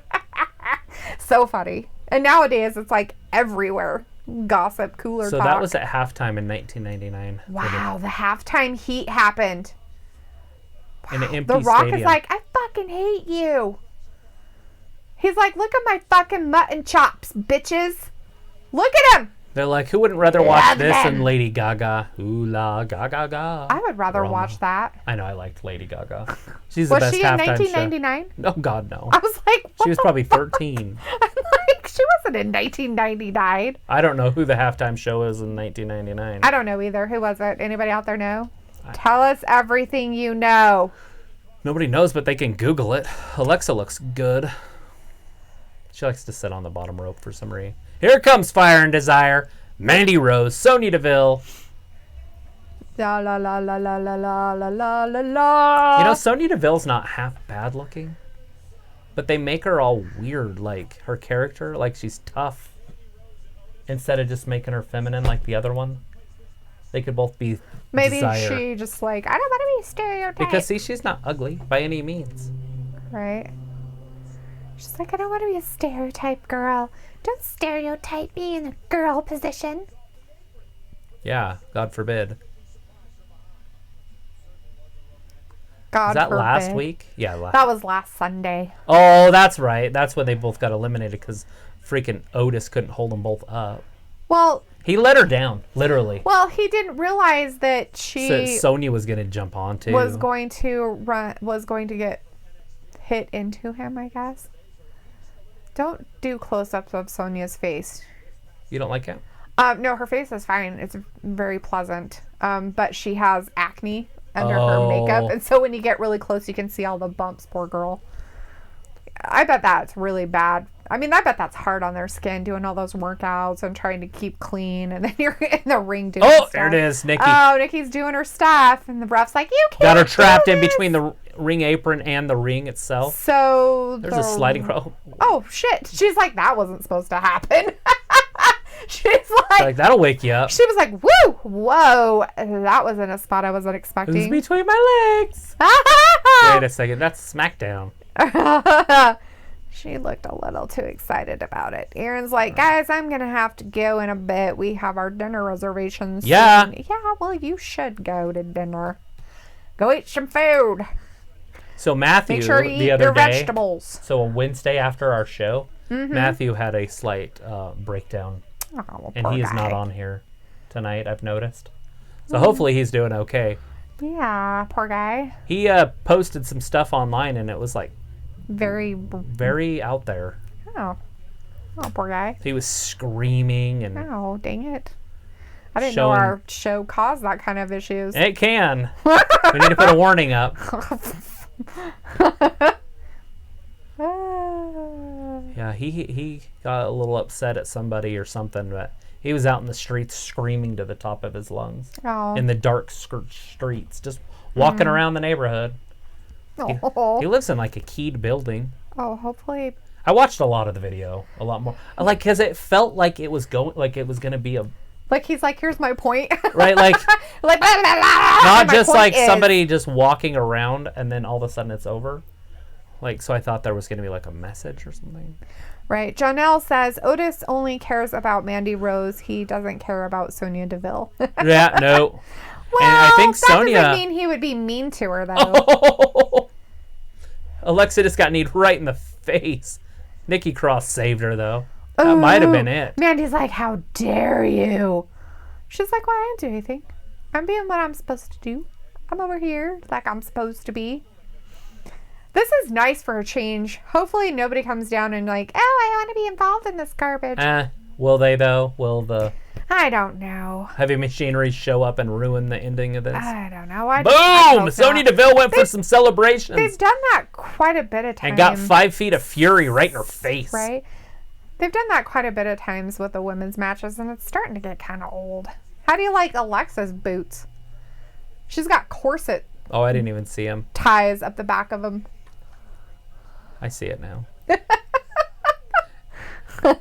So funny. And nowadays, it's like everywhere. Gossip, cooler so talk. that was at halftime in 1999. Wow, the halftime heat happened. In an empty The Rock stadium. is like, I fucking hate you. He's like, look at my fucking mutton chops, bitches. Look at him. They're like, who wouldn't rather watch Love this them. than Lady Gaga? Ooh la, ga ga ga. I would rather Roma. watch that. I know, I liked Lady Gaga. She's the Was best she in halftime 1999? show. No, God, no. I was like, what She was the probably fuck? 13. I'm like, she wasn't in 1999. I don't know who the halftime show is in 1999. I don't know either. Who was it? Anybody out there know? Tell us everything you know. Nobody knows, but they can Google it. Alexa looks good. She likes to sit on the bottom rope for some reason. Here comes Fire and Desire. Mandy Rose, Sonya Deville. La la la la la la la la la la la. You know, Sonya Deville's not half bad looking, but they make her all weird, like her character, like she's tough, instead of just making her feminine like the other one. They could both be maybe Desire. she just like, I don't want to be stereotyped. Because see, she's not ugly by any means. Right. She's like, I don't want to be a stereotype girl. Don't stereotype me in a girl position. Yeah, God forbid. God Was that forbid. last week? Yeah, last. That was last Sunday. Oh, that's right. That's when they both got eliminated because freaking Otis couldn't hold them both up. Well, He let her down, literally. he didn't realize that she So Sonya was gonna jump on too. was going to get hit into him, I guess. Don't do close-ups of Sonya's face. You don't like it? No, her face is fine. It's very pleasant. But she has acne under her makeup, and so when you get really close, you can see all the bumps. Poor girl. I bet that's really bad. I mean, I bet that's hard on their skin, doing all those workouts and trying to keep clean, and then you're in the ring doing stuff. There it is, Nikki. Oh, Nikki's doing her stuff, and the ref's like, you can't Got her do trapped in this." between the ring apron and the ring itself. So There's a sliding Oh shit! She's like, that wasn't supposed to happen. She's like, that'll wake you up. she was like, woo, whoa, that wasn't a spot I wasn't Who's expecting. between my legs? Wait a second, that's SmackDown. She looked a little too excited about it. Aaron's like, guys, I'm gonna have to go in a bit. We have our dinner reservations. Yeah. soon." Yeah, well, you should go to dinner. Go eat some food. So Matthew, Make sure you the eat other your day, vegetables. so a Wednesday after our show, Matthew had a slight breakdown, Oh, and poor he is guy. not on here tonight. I've noticed. So hopefully he's doing okay. Yeah, poor guy. He posted some stuff online, and it was like very out there. Oh, poor guy. He was screaming and Oh, dang it. I didn't Showing- know our show caused that kind of issues. it can. We need to put a warning up. Yeah, he got a little upset at somebody or something, but he was out in the streets screaming to the top of his lungs Oh. in the dark streets, just walking around the neighborhood. He lives in like a keyed building. Oh, hopefully. I watched a lot of the video, a lot more, like because it felt like it was gonna be a Like, he's like, here's my point. right, like like, blah, blah, blah, not my just point like is- somebody just walking around and then all of a sudden it's over. Like, so I thought there was gonna be like a message or something. Right. Janelle says, Otis only cares about Mandy Rose. He doesn't care about Sonya Deville. Yeah, no. Well, And I think that Sonya. doesn't mean he would be mean to her, though. Alexa just got kneed right in the face. Nikki Cross saved her though. That might have been it. Mandy's like, how dare you? She's like, well, I didn't do anything. I'm being what I'm supposed to do. I'm over here like I'm supposed to be. This is nice for a change. Hopefully nobody comes down and like, oh, I want to be involved in this garbage. Will they though? Will the I don't know. heavy machinery show up and ruin the ending of this? I don't know. I Boom! hope Sonya not. Deville went for some celebrations They've done that quite a bit of times. and got 5 feet of fury right in her face. Right? They've done that quite a bit of times with the women's matches, and it's starting to get kind of old. How do you like Alexa's boots? She's got corset Oh, I didn't even see him. ties up the back of them. I see it now.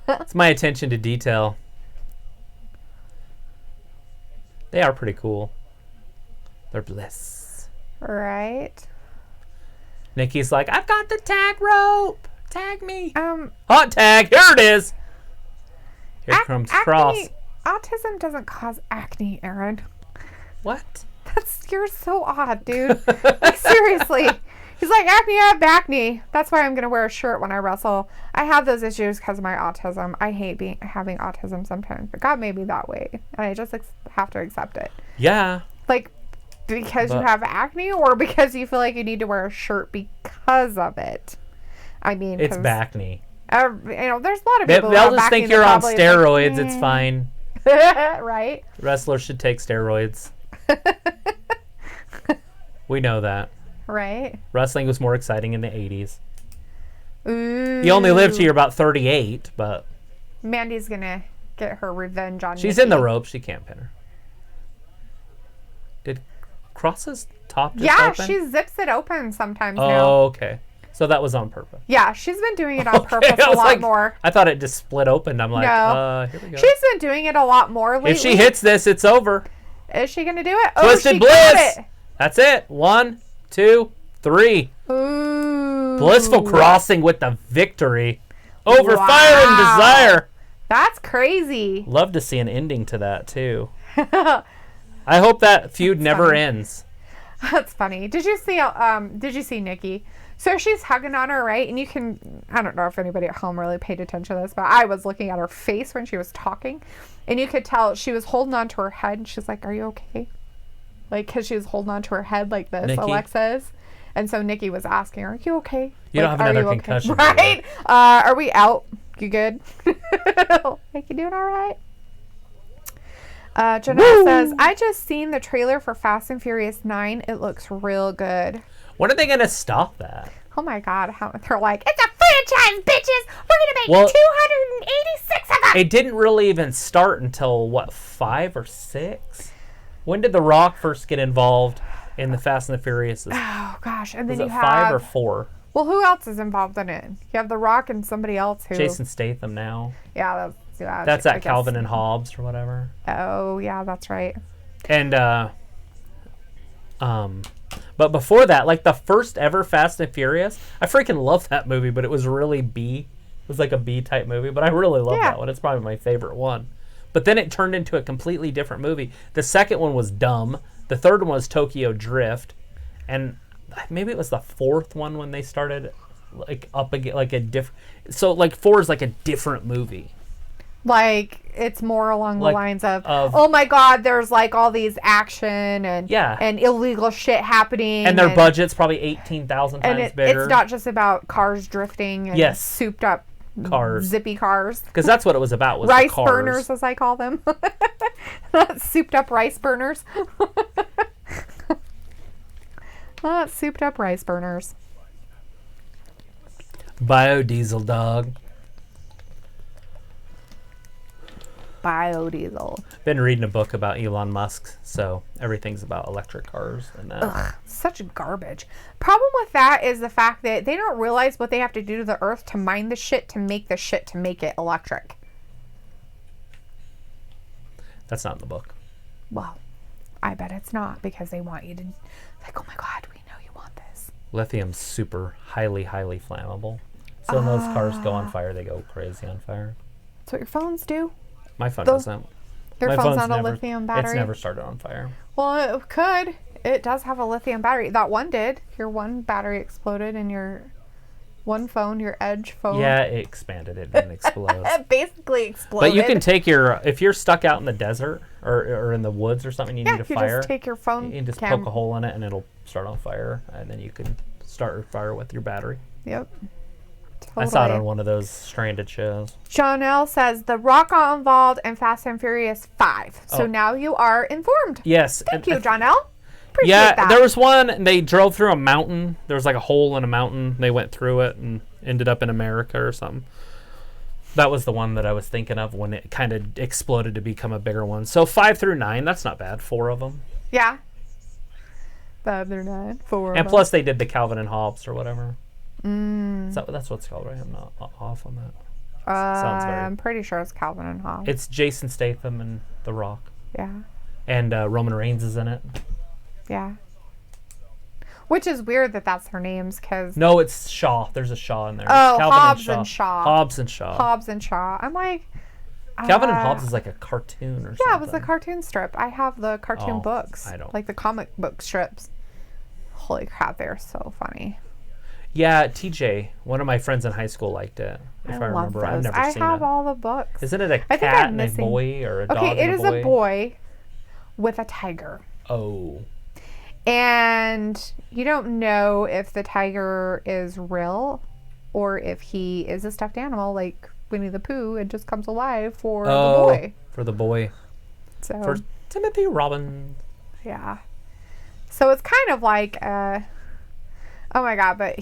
It's my attention to detail. They are pretty cool. Their bliss. Right. Nikki's like, I've got the tag rope. Tag me. Hot tag. Here it is. Here comes Cross. Autism doesn't cause acne, Aaron. What? You're so odd, dude. Like, seriously. He's like, acne, I have acne. That's why I'm going to wear a shirt when I wrestle. I have those issues because of my autism. I hate having autism sometimes. But God made me that way. And I just have to accept it. Yeah. Like, because you have acne or because you feel like you need to wear a shirt because of it? I mean, it's bacne. There's a lot of people they'll just think you're on steroids. It's fine. Right? Wrestlers should take steroids. We know that. Right? Wrestling was more exciting in the 80s. Ooh. You only lived till you're about 38, but... Mandy's going to get her revenge on She's Nikki. in the ropes. She can't pin her. Did Cross's top just open? She zips it open sometimes now. Oh, okay. So that was on purpose. Yeah, she's been doing it on purpose a lot more. I thought it just split open. I'm like, no. Here we go. She's been doing it a lot more lately. If she hits this, it's over. Is she going to do it? Twisted Bliss. That's it. 1, 2, 3. Ooh. Blissful Crossing with the victory over Fire and Desire. That's crazy. Love to see an ending to that, too. I hope that feud never ends. That's funny. Did you see Nikki? So she's hugging on her, right? And you can, I don't know if anybody at home really paid attention to this, but I was looking at her face when she was talking. And you could tell she was holding on to her head. And she's like, are you okay? Like, because she was holding on to her head like this, Nikki? Alexa's. And so Nikki was asking her, are you okay? You don't have another concussion. Right? Are we out? You good? Like, you doing all right? Janelle says, I just seen the trailer for Fast and Furious 9. It looks real good. When are they going to stop that? Oh my God. They're like, it's a franchise, bitches. We're going to make 286 of them. It didn't really even start until, what, 5 or 6? When did The Rock first get involved in the Fast and the Furious? Oh, gosh. And then you have 5 or 4? Well, who else is involved in it? You have The Rock and somebody else who... Jason Statham now. Yeah, that's at Calvin and Hobbes or whatever. Oh, yeah, that's right. And, but before that, like the first ever Fast and Furious, I freaking love that movie, but it was really B. It was like a B type movie, but I really love that one. It's probably my favorite one. But then it turned into a completely different movie. The second one was dumb. The third one was Tokyo Drift. And maybe it was the fourth one when they started like up again, like a different. So like 4 is like a different movie. Like it's more along the lines of oh my God, there's like all these action and illegal shit happening, and their budget's probably 18,000 times bigger. It's not just about cars drifting and souped up cars, zippy cars. Because that's what it was about. Was rice the cars. Burners, as I call them. Souped up rice burners. Souped up rice burners. Biodiesel dog. Biodiesel. Been reading a book about Elon Musk, so everything's about electric cars and that. Ugh, such garbage. Problem with that is the fact that they don't realize what they have to do to the earth to mine the shit to make the shit to make it electric. That's not in the book. Well, I bet it's not, because they want you to, like, oh my God, we know you want this. Lithium's super highly flammable. So when those cars go on fire, they go crazy on fire. That's what your phones do. My phone doesn't. Your phone's on a lithium battery? It's never started on fire. Well, it could. It does have a lithium battery. That one did. Your one battery exploded in your one phone, your Edge phone. Yeah, it expanded. It didn't explode. It basically exploded. But you can take if you're stuck out in the desert or in the woods or something, you need a fire. You just take your phone. You can just poke a hole in it and it'll start on fire. And then you can start a fire with your battery. Yep. Totally. I saw it on one of those stranded shows. Janelle says, The Rock got involved in Fast and Furious 5. So now you are informed. Yes. Thank you, Janelle. Appreciate that. There was one, and they drove through a mountain. There was like a hole in a mountain. They went through it and ended up in America or something. That was the one that I was thinking of when it kind of exploded to become a bigger one. So 5 through 9, that's not bad. 4 of them. Yeah. 5 through 9, 4 And plus they did the Calvin and Hobbes or whatever. That's what it's called, right? I'm not off on that. I'm pretty sure it's Calvin and Hobbes. It's Jason Statham and The Rock. Yeah. And Roman Reigns is in it. Yeah. Which is weird that that's their names, because... No, it's Shaw. There's a Shaw in there. Oh, Hobbs and Shaw. Hobbs and Shaw. Hobbs and Shaw. I'm like... Calvin and Hobbes is like a cartoon or something. Yeah, it was a cartoon strip. I have the cartoon books. I don't. Like the comic book strips. Holy crap, they're so funny. Yeah, TJ, one of my friends in high school liked it. If I remember, those. I've never seen it. I have all the books. Isn't it a cat and a boy or a dog and a boy? Okay, it is a boy with a tiger. Oh. And you don't know if the tiger is real or if he is a stuffed animal like Winnie the Pooh and just comes alive for the boy. For the boy. So for Timothy Robbins. Yeah. So it's kind of like, oh my God, but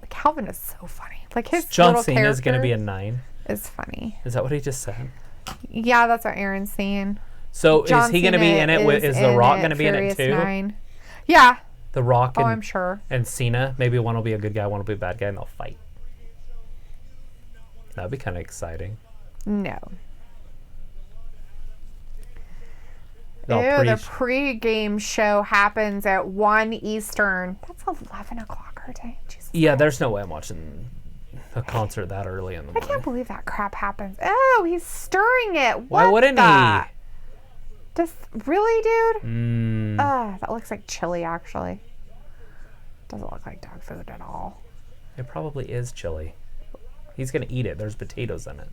Calvin is so funny. Like his John little Cena is going to be a 9. Is funny. Is that what he just said? Yeah, that's what Aaron's saying. So is he going to be in it? Is The Rock going to be in it too? 9. Yeah. The Rock and, I'm sure. And Cena. Maybe one will be a good guy, one will be a bad guy, and they'll fight. That'd be kind of exciting. No. The pre-game show happens at 1 Eastern. That's 11 o'clock our day. Jesus yeah, there's no way I'm watching a concert that early in the morning. I can't believe that crap happens. Oh, he's stirring it. Why wouldn't he? Just really, dude? That looks like chili, actually. Doesn't look like dog food at all. It probably is chili. He's going to eat it. There's potatoes in it.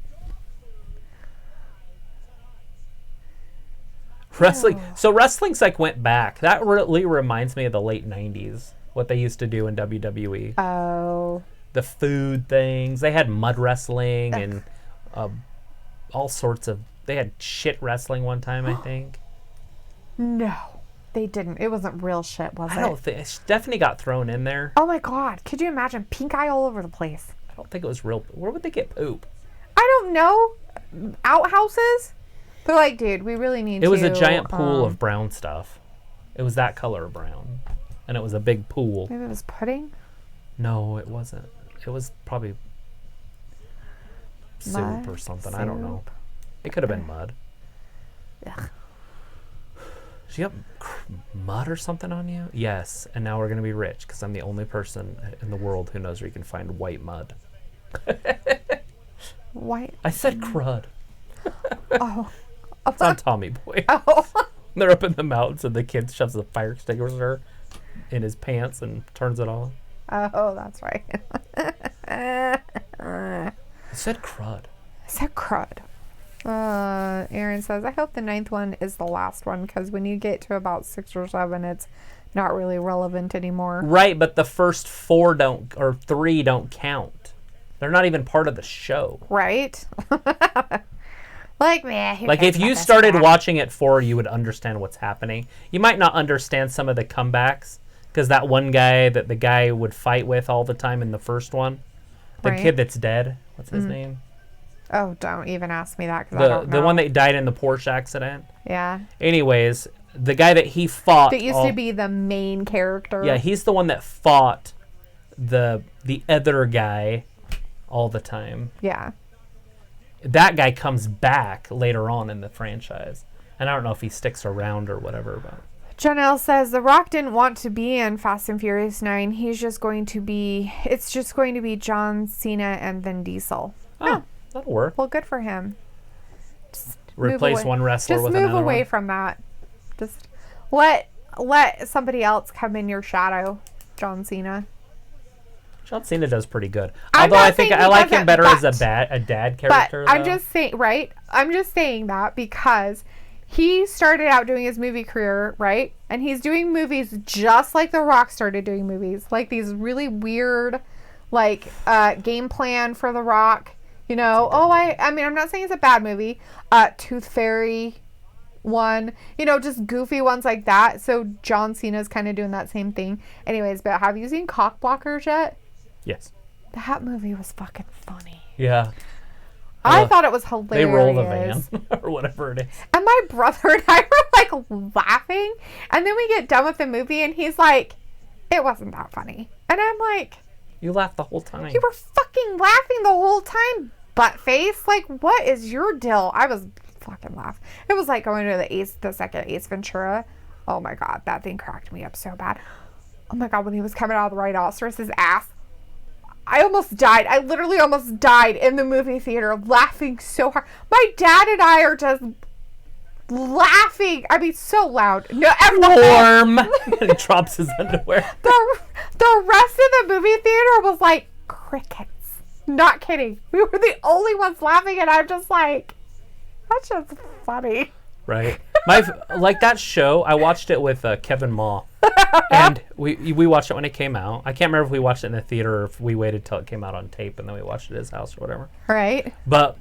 Wrestling. So wrestling's like went back. That really reminds me of the late 90s. What they used to do in WWE. Oh. The food things. They had mud wrestling and all sorts of... They had shit wrestling one time, I think. No. They didn't. It wasn't real shit, was it? I don't think... Stephanie got thrown in there. Oh my God. Could you imagine? Pink eye all over the place. I don't think it was real. Where would they get poop? I don't know. Outhouses? They're like, dude, we really need to... It was a giant pool of brown stuff. It was that color of brown. And it was a big pool. Maybe it was pudding? No, it wasn't. It was probably soup or something. I don't know. It could have been mud. Ugh. Do you have mud or something on you? Yes. And now we're going to be rich because I'm the only person in the world who knows where you can find white mud. White? I said crud. Oh. It's on Tommy Boy. Oh. They're up in the mountains and the kid shoves the fire extinguisher in his pants and turns it on. Oh, that's right. I said crud. I said crud. Aaron says, I hope the 9th one is the last one because when you get to about 6 or 7, it's not really relevant anymore. Right, but the first 3 don't count. They're not even part of the show. Right? Like, man. Like, if you started watching at 4, you would understand what's happening. You might not understand some of the comebacks because that one guy that the guy would fight with all the time in the first one, the kid that's dead, what's his name? Oh, don't even ask me that because I don't know. The one that died in the Porsche accident? Yeah. Anyways, the guy that he fought... That used to be the main character. Yeah, he's the one that fought the other guy all the time. Yeah. That guy comes back later on in the franchise. And I don't know if he sticks around or whatever. But Janelle says, The Rock didn't want to be in Fast and Furious 9. It's just going to be John Cena and Vin Diesel. Oh, that'll work. Well, good for him. Just replace one wrestler with another one. Just move away from that. Just let somebody else come in your shadow, John Cena. John Cena does pretty good. Although I think I like him better as a dad character. But I'm just saying, right? I'm just saying that because he started out doing his movie career, right? And he's doing movies just like The Rock started doing movies. Like these really weird, like, game plan for The Rock. You know, I mean, I'm not saying it's a bad movie. Tooth Fairy one. You know, just goofy ones like that. So John Cena's kind of doing that same thing. Anyways, but have you seen Cock Blockers yet? Yes. That movie was fucking funny. Yeah. I thought it was hilarious. They roll the van or whatever it is. And my brother and I were like laughing. And then we get done with the movie and he's like, it wasn't that funny. And I'm like, you laughed the whole time. You were fucking laughing the whole time, butt face. Like, what is your deal? I was fucking laughing. It was like going to the second Ace Ventura. Oh my God, that thing cracked me up so bad. Oh my God, when he was coming out of the rhinoceros's ass, I almost died. I literally almost died in the movie theater laughing so hard. My dad and I are just laughing. I mean, so loud. No, warm. He drops his underwear. The rest of the movie theater was like crickets. Not kidding. We were the only ones laughing, and I'm just like, that's just funny. Right. Like that show, I watched it with Kevin Ma. And we watched it when it came out. I can't remember if we watched it in the theater or if we waited till it came out on tape and then we watched it at his house or whatever. Right. But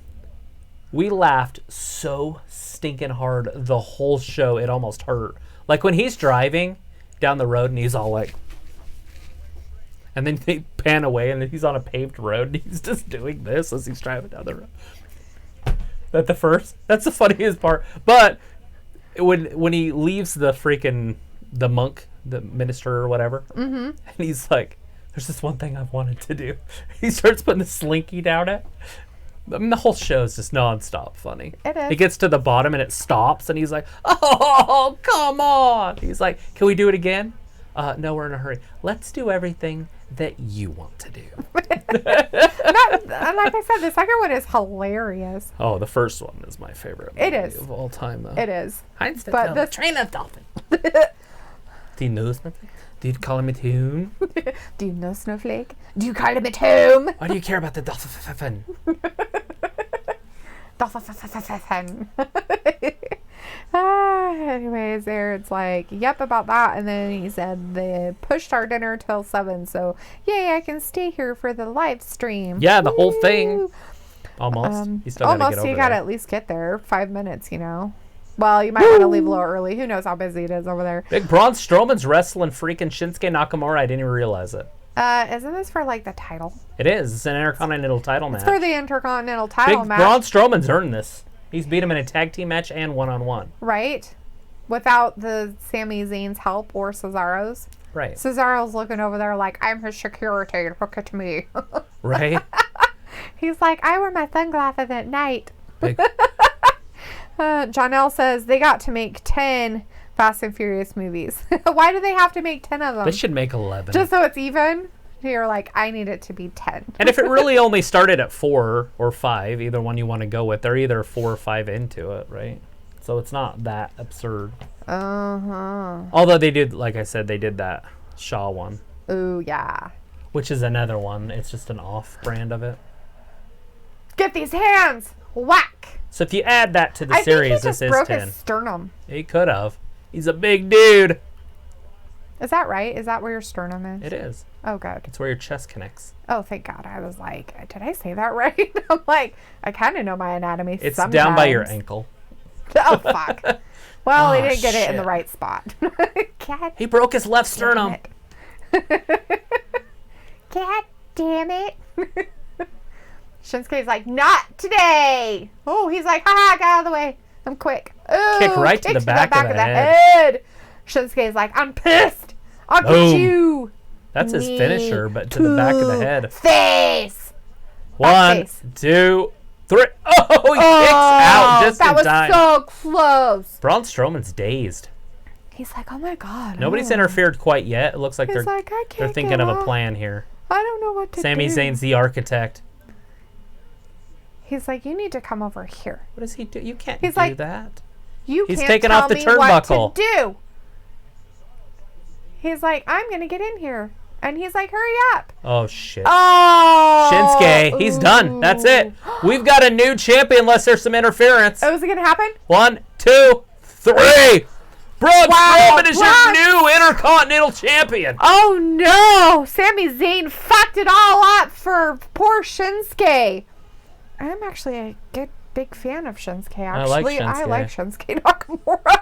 we laughed so stinking hard the whole show, it almost hurt. Like when he's driving down the road and he's all like... And then they pan away and he's on a paved road and he's just doing this as he's driving down the road. That's the funniest part. But when he leaves the monk, the minister or whatever, and he's like, there's this one thing I've wanted to do. He starts putting the slinky down it. I mean, the whole show is just nonstop funny. It is. It gets to the bottom and it stops and he's like, oh, come on. He's like, can we do it again? No, we're in a hurry. Let's do everything that you want to do. Like I said, the second one is hilarious. Oh, the first one is my favorite movie of all time, though. It is. Heinz But the train of dolphin. Do you know something? Do you call him a tune? Do you know Snowflake? Do you call him at home? Why do you care about the dolphin? Anyways, it's like, yep, about that. And then he said they pushed our dinner till 7, so yay, I can stay here for the live stream. Yeah, the whole thing. Almost. You still gotta get over you gotta there. at least get there 5 minutes, you know. Well, you might want to leave a little early. Who knows how busy it is over there. Big Braun Strowman's wrestling freaking Shinsuke Nakamura. I didn't even realize it. Isn't this for like the title? It is. It's an Intercontinental title match. It's for the Intercontinental title Big match. Braun Strowman's earned this. He's beat him in a tag team match and one-on-one. Right? Without the Sami Zayn's help or Cesaro's. Right. Cesaro's looking over there like, I'm his security. Look at me. Right? He's like, I wear my sunglasses at night. Big... Jonelle says they got to make 10 Fast and Furious movies. Why do they have to make 10 of them? They should make 11. Just so it's even? You're like, I need it to be 10. And if it really only started at 4 or 5, either one you want to go with, they're either 4 or 5 into it, right? So it's not that absurd. Uh-huh. Although they did, like I said, they did that Shaw one. Ooh, yeah. Which is another one. It's just an off-brand of it. Get these hands! Whack! So if you add that to the series, this is 10. I think he just broke his sternum. He could have. He's a big dude. Is that right? Is that where your sternum is? It is. Oh, good. It's where your chest connects. Oh, thank God. I was like, did I say that right? I'm like, I kind of know my anatomy It's sometimes. down by your ankle. Oh, fuck. Well, he Oh, didn't get it in shit. the right spot. God He broke his left sternum. God damn it. Shinsuke's like, not today. Oh, he's like, haha, get out of the way. I'm quick. Ooh, Kick right to kick the back of the head. head. Shinsuke's like, I'm pissed. I'll Boom. get you. That's his finisher, but to the back of the head. Face. 1, 2, 3. Oh, he kicks out just in time. That was so close. Braun Strowman's dazed. He's like, oh my God. Nobody's interfered quite yet. It looks like He's like, I can't they're thinking get of a off. plan here. I don't know what to Sami do. Zayn's the architect. He's like, you need to come over here. What does he do? You can't He's do like, that. You He's can't taking tell off the me what to turnbuckle. do. He's like, I'm going to get in here. And he's like, hurry up. Oh, shit. Oh. Shinsuke, he's done. That's it. We've got a new champion unless there's some interference. Oh, is it going to happen? 1, 2, 3. Braun Wow, Strowman is Braun. your new Intercontinental Champion. Oh, no. Sami Zayn fucked it all up for poor Shinsuke. I'm actually a big fan of Shinsuke, actually. I like Shinsuke. Shinsuke Nakamura.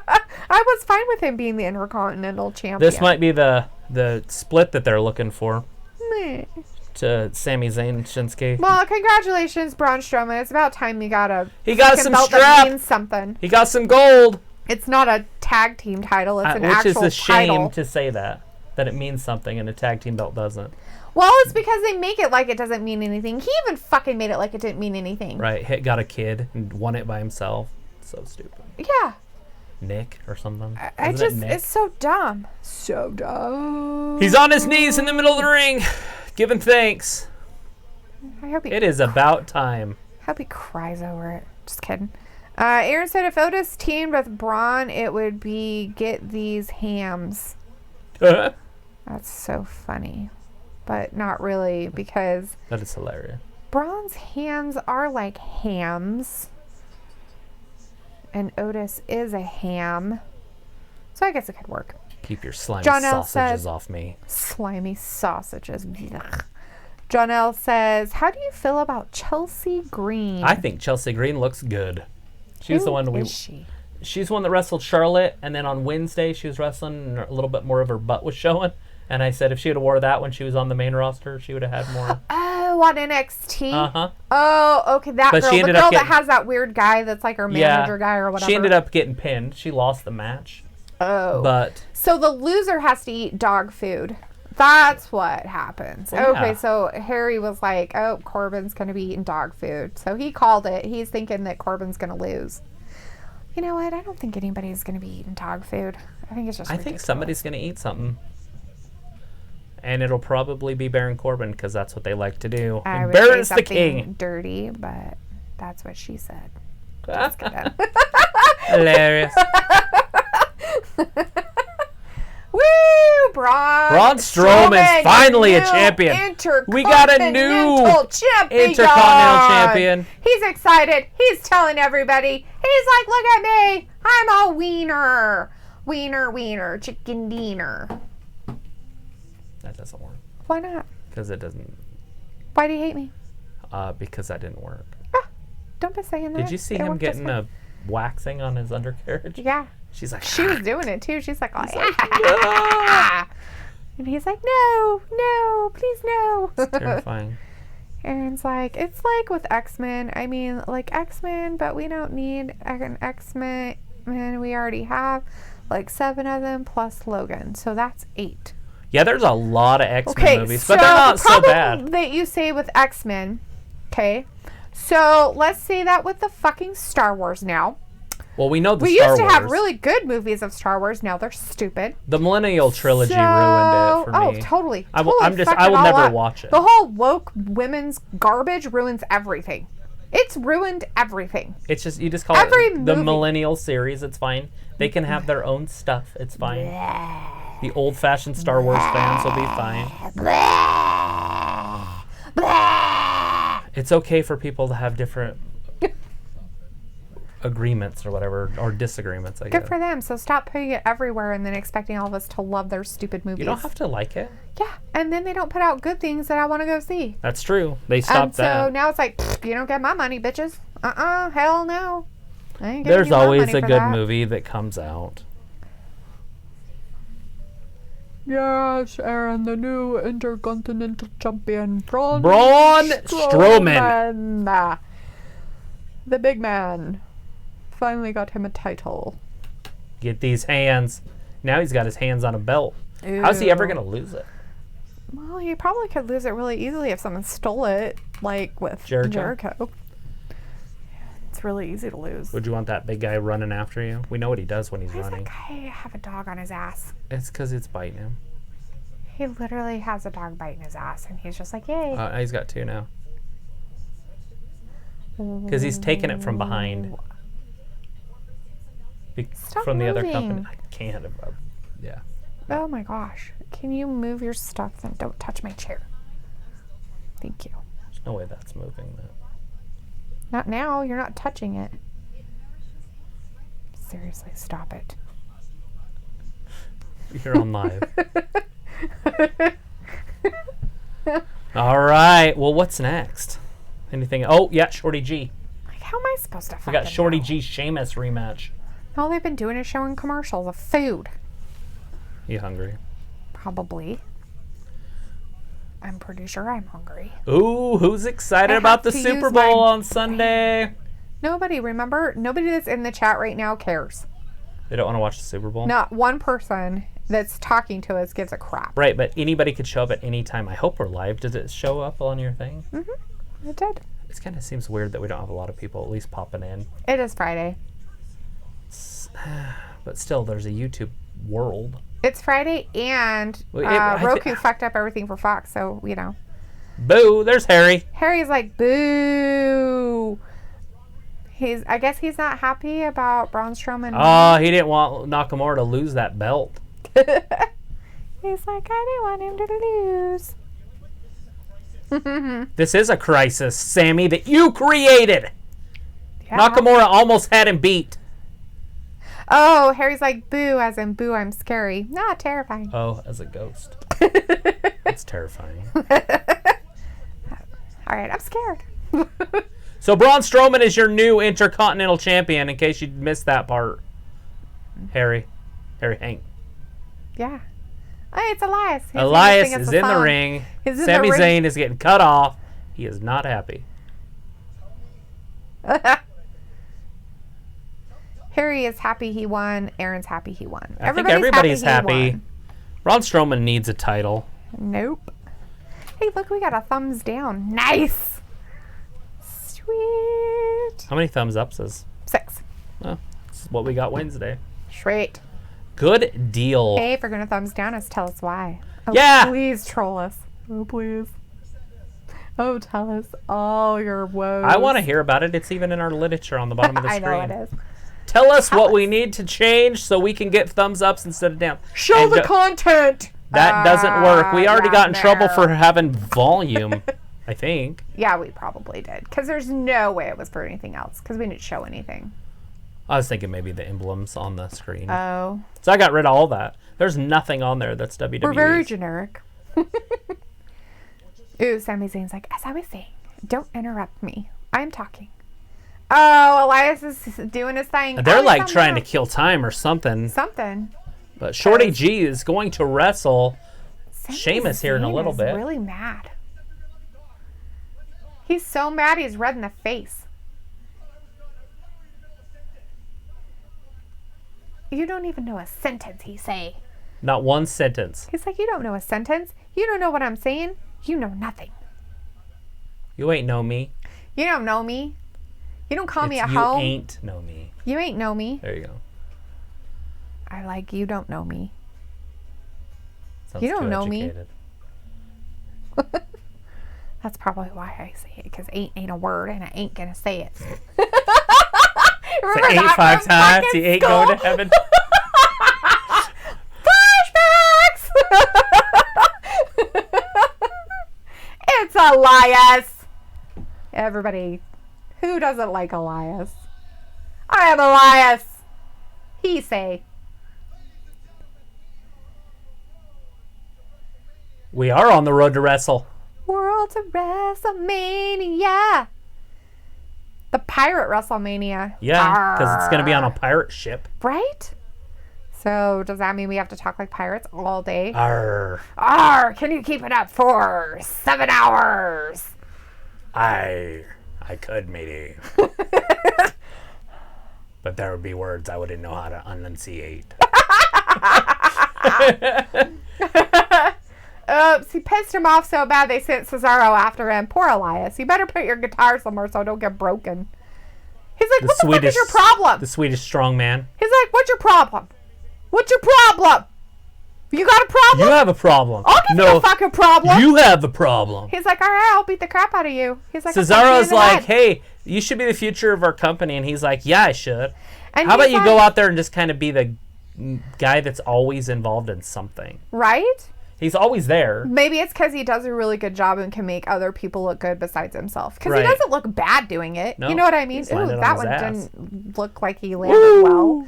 I was fine with him being the Intercontinental Champion. This might be the split that they're looking for Meh. to Sami Zayn and Shinsuke. Well, congratulations, Braun Strowman. It's about time you got a He got freaking some belt strap. that means something. He got some gold. It's not a tag team title. It's an Which actual is a shame title. to say that it means something and a tag team belt doesn't. Well, it's because they make it like it doesn't mean anything. He even fucking made it like it didn't mean anything. Right, Hit got a kid and won it by himself. So stupid. Yeah. Nick or something. It's so dumb. So dumb. He's on his knees in the middle of the ring, giving thanks. It is about time. I hope he cries over it. Just kidding. Aaron said if Otis teamed with Braun, it would be get these hams. That's so funny. But not really, because... That is hilarious. Braun's hands are like hams. And Otis is a ham. So I guess it could work. Keep your slimy sausages off me. Slimy sausages. John L. says, how do you feel about Chelsea Green? I think Chelsea Green looks good. She's the one She's one that wrestled Charlotte, and then on Wednesday she was wrestling and a little bit more of her butt was showing. And I said if she had wore that when she was on the main roster, she would have had more. Oh, on NXT? Uh-huh. Oh, okay, that girl. The girl that has that weird guy that's like her manager guy or whatever. She ended up getting pinned. She lost the match. Oh. But so the loser has to eat dog food. That's what happens. Well, okay, so Harry was like, oh, Corbin's going to be eating dog food. So he called it. He's thinking that Corbin's going to lose. You know what? I don't think anybody's going to be eating dog food. I think it's just ridiculous. I think somebody's going to eat something. And it'll probably be Baron Corbin because that's what they like to do. I would Baron's say the king. Dirty, but that's what she said. Just kidding. Hilarious. Woo! Braun Strowman's finally a champion. We got a new Intercontinental champion. He's excited. He's telling everybody. He's like, look at me. I'm a wiener. Wiener, chicken dinner. That doesn't work. Why not? Because it doesn't. Why do you hate me? Because that didn't work. Don't be saying that. Did you see him getting a waxing on his undercarriage? Yeah. She's like, she was doing it too. She's like, oh, and he's like, no, please no. It's terrifying. Aaron's like, it's like with X-Men. I mean, like X-Men, but we don't need an X-Men. We already have like 7 of them plus Logan, so that's 8. Yeah, there's a lot of X-Men movies, but they're not so bad. That you say with X-Men, okay? So let's say that with the fucking Star Wars now. Well, we know we used to have really good movies of Star Wars. Now they're stupid. The Millennial Trilogy ruined it for me. Oh, totally. I will never watch it. The whole woke women's garbage ruins everything. It's ruined everything. It's just, you just call it the Millennial series. It's fine. They can have their own stuff. It's fine. The old-fashioned Star Wars fans will be fine. It's okay for people to have different agreements or whatever, or disagreements, I guess. Good for them. So stop putting it everywhere and then expecting all of us to love their stupid movies. You don't have to like it. Yeah, and then they don't put out good things that I want to go see. That's true. They stopped that. So now it's like, you don't get my money, bitches. Hell no. I ain't There's always a good movie that comes out. Yes, Aaron, the new Intercontinental Champion, Braun Strowman. The big man. Finally got him a title. Get these hands. Now he's got his hands on a belt. Ew. How's he ever going to lose it? Well, he probably could lose it really easily if someone stole it, like with Jericho. It's really easy to lose. Would you want that big guy running after you? We know what he does when he's running. Why does that guy have a dog on his ass? It's because it's biting him. He literally has a dog biting his ass, and he's just like, yay. He's got 2 now. Because he's taking it from behind. From the other company. I can't. Yeah. Oh my gosh. Can you move your stuff and don't touch my chair? Thank you. There's no way that's moving that. Not now. You're not touching it. Seriously, stop it. You're on live. All right. Well, what's next? Anything? Oh, yeah, Shorty G. Like, how am I supposed to fucking We got Shorty G Sheamus rematch. All they've been doing is showing commercials of food. You hungry? Probably. I'm pretty sure I'm hungry. Ooh, who's excited about the Super Bowl on Sunday? Nobody, remember? Nobody that's in the chat right now cares. They don't want to watch the Super Bowl? Not one person that's talking to us gives a crap. Right, but anybody could show up at any time. I hope we're live. Does it show up on your thing? Mm-hmm. It did. It kind of seems weird that we don't have a lot of people at least popping in. It is Friday. But still, there's a YouTube world. It's Friday, and Roku fucked up everything for Fox, so, you know. Boo, there's Harry. Harry's like, boo. I guess he's not happy about Braun Strowman. Oh, he didn't want Nakamura to lose that belt. He's like, I didn't want him to lose. This is a crisis, Sammy, that you created. Yeah. Nakamura almost had him beat. Oh, Harry's like, boo, as in boo, I'm scary. Nah, terrifying. Oh, as a ghost. That's terrifying. All right, I'm scared. So Braun Strowman is your new Intercontinental Champion, in case you missed that part. Harry Hank. Yeah. Hey, it's Elias. Elias is in the ring. Sami Zayn is getting cut off. He is not happy. Harry is happy he won. Aaron's happy he won. I think everybody's happy. Braun Strowman needs a title. Nope. Hey, look, we got a thumbs down. Nice. Sweet. How many thumbs ups is? 6. Oh, this is what we got Wednesday. Sweet. Good deal. Hey, if you're going to thumbs down us, tell us why. Oh, yeah. Please troll us. Oh, please. Oh, tell us all your woes. I want to hear about it. It's even in our literature on the bottom of the screen. I know it is. Tell us what we need to change so we can get thumbs ups instead of down. Show the content. That doesn't work. We already got in trouble for having volume, I think. Yeah, we probably did. Because there's no way it was for anything else. Because we didn't show anything. I was thinking maybe the emblems on the screen. Oh. So I got rid of all that. There's nothing on there that's WWE. We're very generic. Ooh, Sami Zayn's like, as I was saying, don't interrupt me. I'm talking. Oh, Elias is doing his thing. They're like trying to kill time or something. But Shorty G is going to wrestle Sheamus here in a little bit. He's really mad. He's so mad he's red in the face. You don't even know a sentence he say. Not one sentence. He's like, you don't know a sentence. You don't know what I'm saying. You know nothing. You ain't know me. You don't know me. You don't call me a hoe. You ain't know me. You ain't know me. There you go. I like you don't know me. Sounds you don't know educated. Me. That's probably why I say it, because ain't a word and I ain't gonna say it. Remember ain't 5 times, he ain't going to heaven. Flashbacks! It's Elias. Everybody, who doesn't like Elias? I am Elias. He say. We are on the road to wrestle. World to WrestleMania. The pirate WrestleMania. Yeah, because it's going to be on a pirate ship. Right? So does that mean we have to talk like pirates all day? Arr. Arr, can you keep it up for 7 hours? I could, matey. But there would be words I wouldn't know how to enunciate. Oops, he pissed him off so bad they sent Cesaro after him. Poor Elias. You better put your guitar somewhere so it don't get broken. He's like, what the fuck is your problem? The Swedish strong man. He's like, what's your problem? What's your problem? You got a problem? You have a problem. I'll give you a fucking problem. You have a problem. He's like, all right, I'll beat the crap out of you. He's like, Cesaro's like, hey, you should be the future of our company. And he's like, yeah, I should. And how about you go out there and just kind of be the guy that's always involved in something? Right? He's always there. Maybe it's because he does a really good job and can make other people look good besides himself. Because he doesn't look bad doing it. No, you know what I mean? Ooh, that one didn't look like he landed well.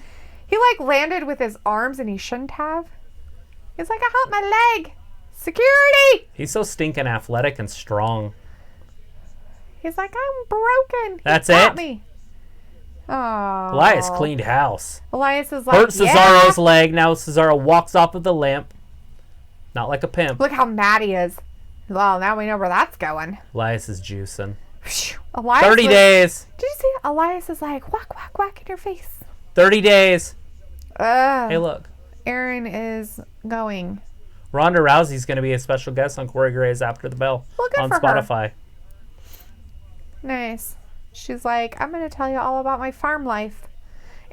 He like landed with his arms and he shouldn't have. He's like, I hurt my leg. Security! He's so stinking athletic and strong. He's like, I'm broken. That's it? Me. Oh. Elias cleaned house. Elias is like, hurt Cesaro's leg. Now Cesaro walks off of the lamp. Not like a pimp. Look how mad he is. Well, now we know where that's going. Elias is juicing. Elias 30 days. Did you see? Elias is like, whack, whack, whack in your face. 30 days. Hey, look. Aaron is going. Ronda Rousey's going to be a special guest on Corey Gray's After the Bell on Spotify. Nice. She's like, I'm going to tell you all about my farm life.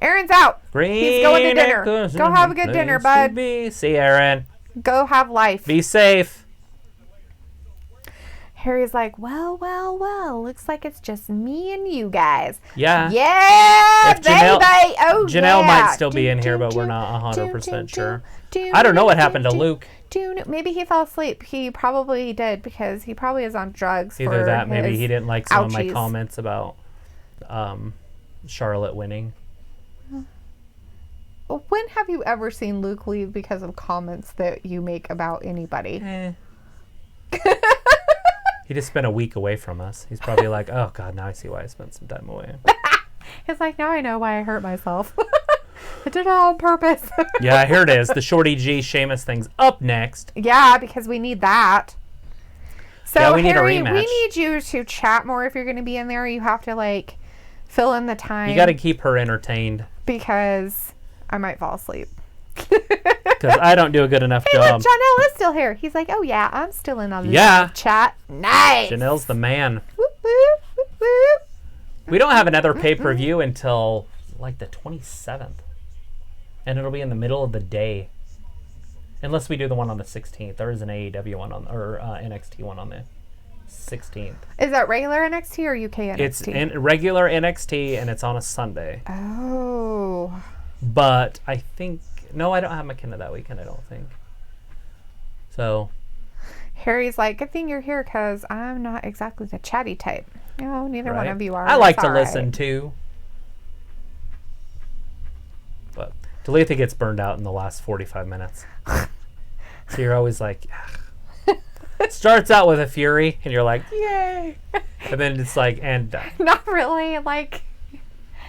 Aaron's out. He's going to dinner. Go have a good dinner, bud. See you, Aaron. Go have life. Be safe. Harry's like, well, looks like it's just me and you guys. Yeah. Yeah, baby. Oh, Janelle might still be in here, but we're not 100% sure. I don't know what happened to Luke. Maybe he fell asleep. He probably did because he probably is on drugs. Either that, maybe he didn't like some of my comments about Charlotte winning. When have you ever seen Luke leave because of comments that you make about anybody? He just spent a week away from us. He's probably like, oh, God, now I see why I spent some time away. He's like, now I know why I hurt myself. I did it all on purpose. Yeah, here it is. The Shorty G Sheamus thing's up next. Yeah, because we need that. So, yeah, we need Harry, a rematch. We need you to chat more if you're going to be in there. You have to, like, fill in the time. You got to keep her entertained. Because I might fall asleep. Because I don't do a good enough job. Look, Janelle is still here. He's like, oh, yeah, I'm still in on the chat. Nice. Janelle's the man. Whoop, whoop, whoop, whoop. We don't have another pay-per-view until, like, the 27th. And it'll be in the middle of the day. Unless we do the one on the 16th. There is an AEW one or NXT one on the 16th. Is that regular NXT or UK NXT? It's regular NXT, and it's on a Sunday. Oh. But I think... No, I don't have McKenna that weekend, I don't think. So... Harry's like, good thing you're here because I'm not exactly the chatty type. No, neither one of you are. I like to listen, too. But Talitha gets burned out in the last 45 minutes. So you're always like... Starts out with a fury, and you're like, yay! And then it's like, and done. Not really, like...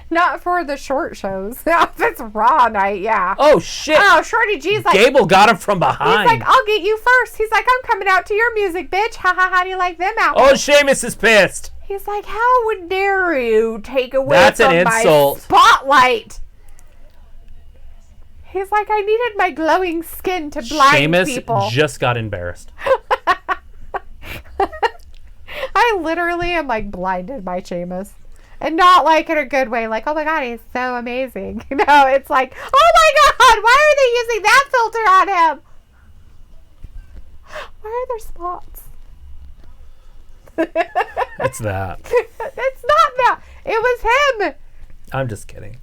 Not for the short shows. If it's Raw night, yeah. Oh, shit. Oh, Shorty G's like... Gable got him from behind. He's like, I'll get you first. He's like, I'm coming out to your music, bitch. Ha ha, how do you like them out? Oh, Sheamus is pissed. He's like, how would dare you take away That's from an insult. My spotlight? He's like, I needed my glowing skin to blind people. Sheamus just got embarrassed. I literally am like blinded by Sheamus. And not like in a good way, like, oh my God, he's so amazing. No, it's like, oh my God, why are they using that filter on him? Why are there spots? It's that. It's not that. It was him. I'm just kidding.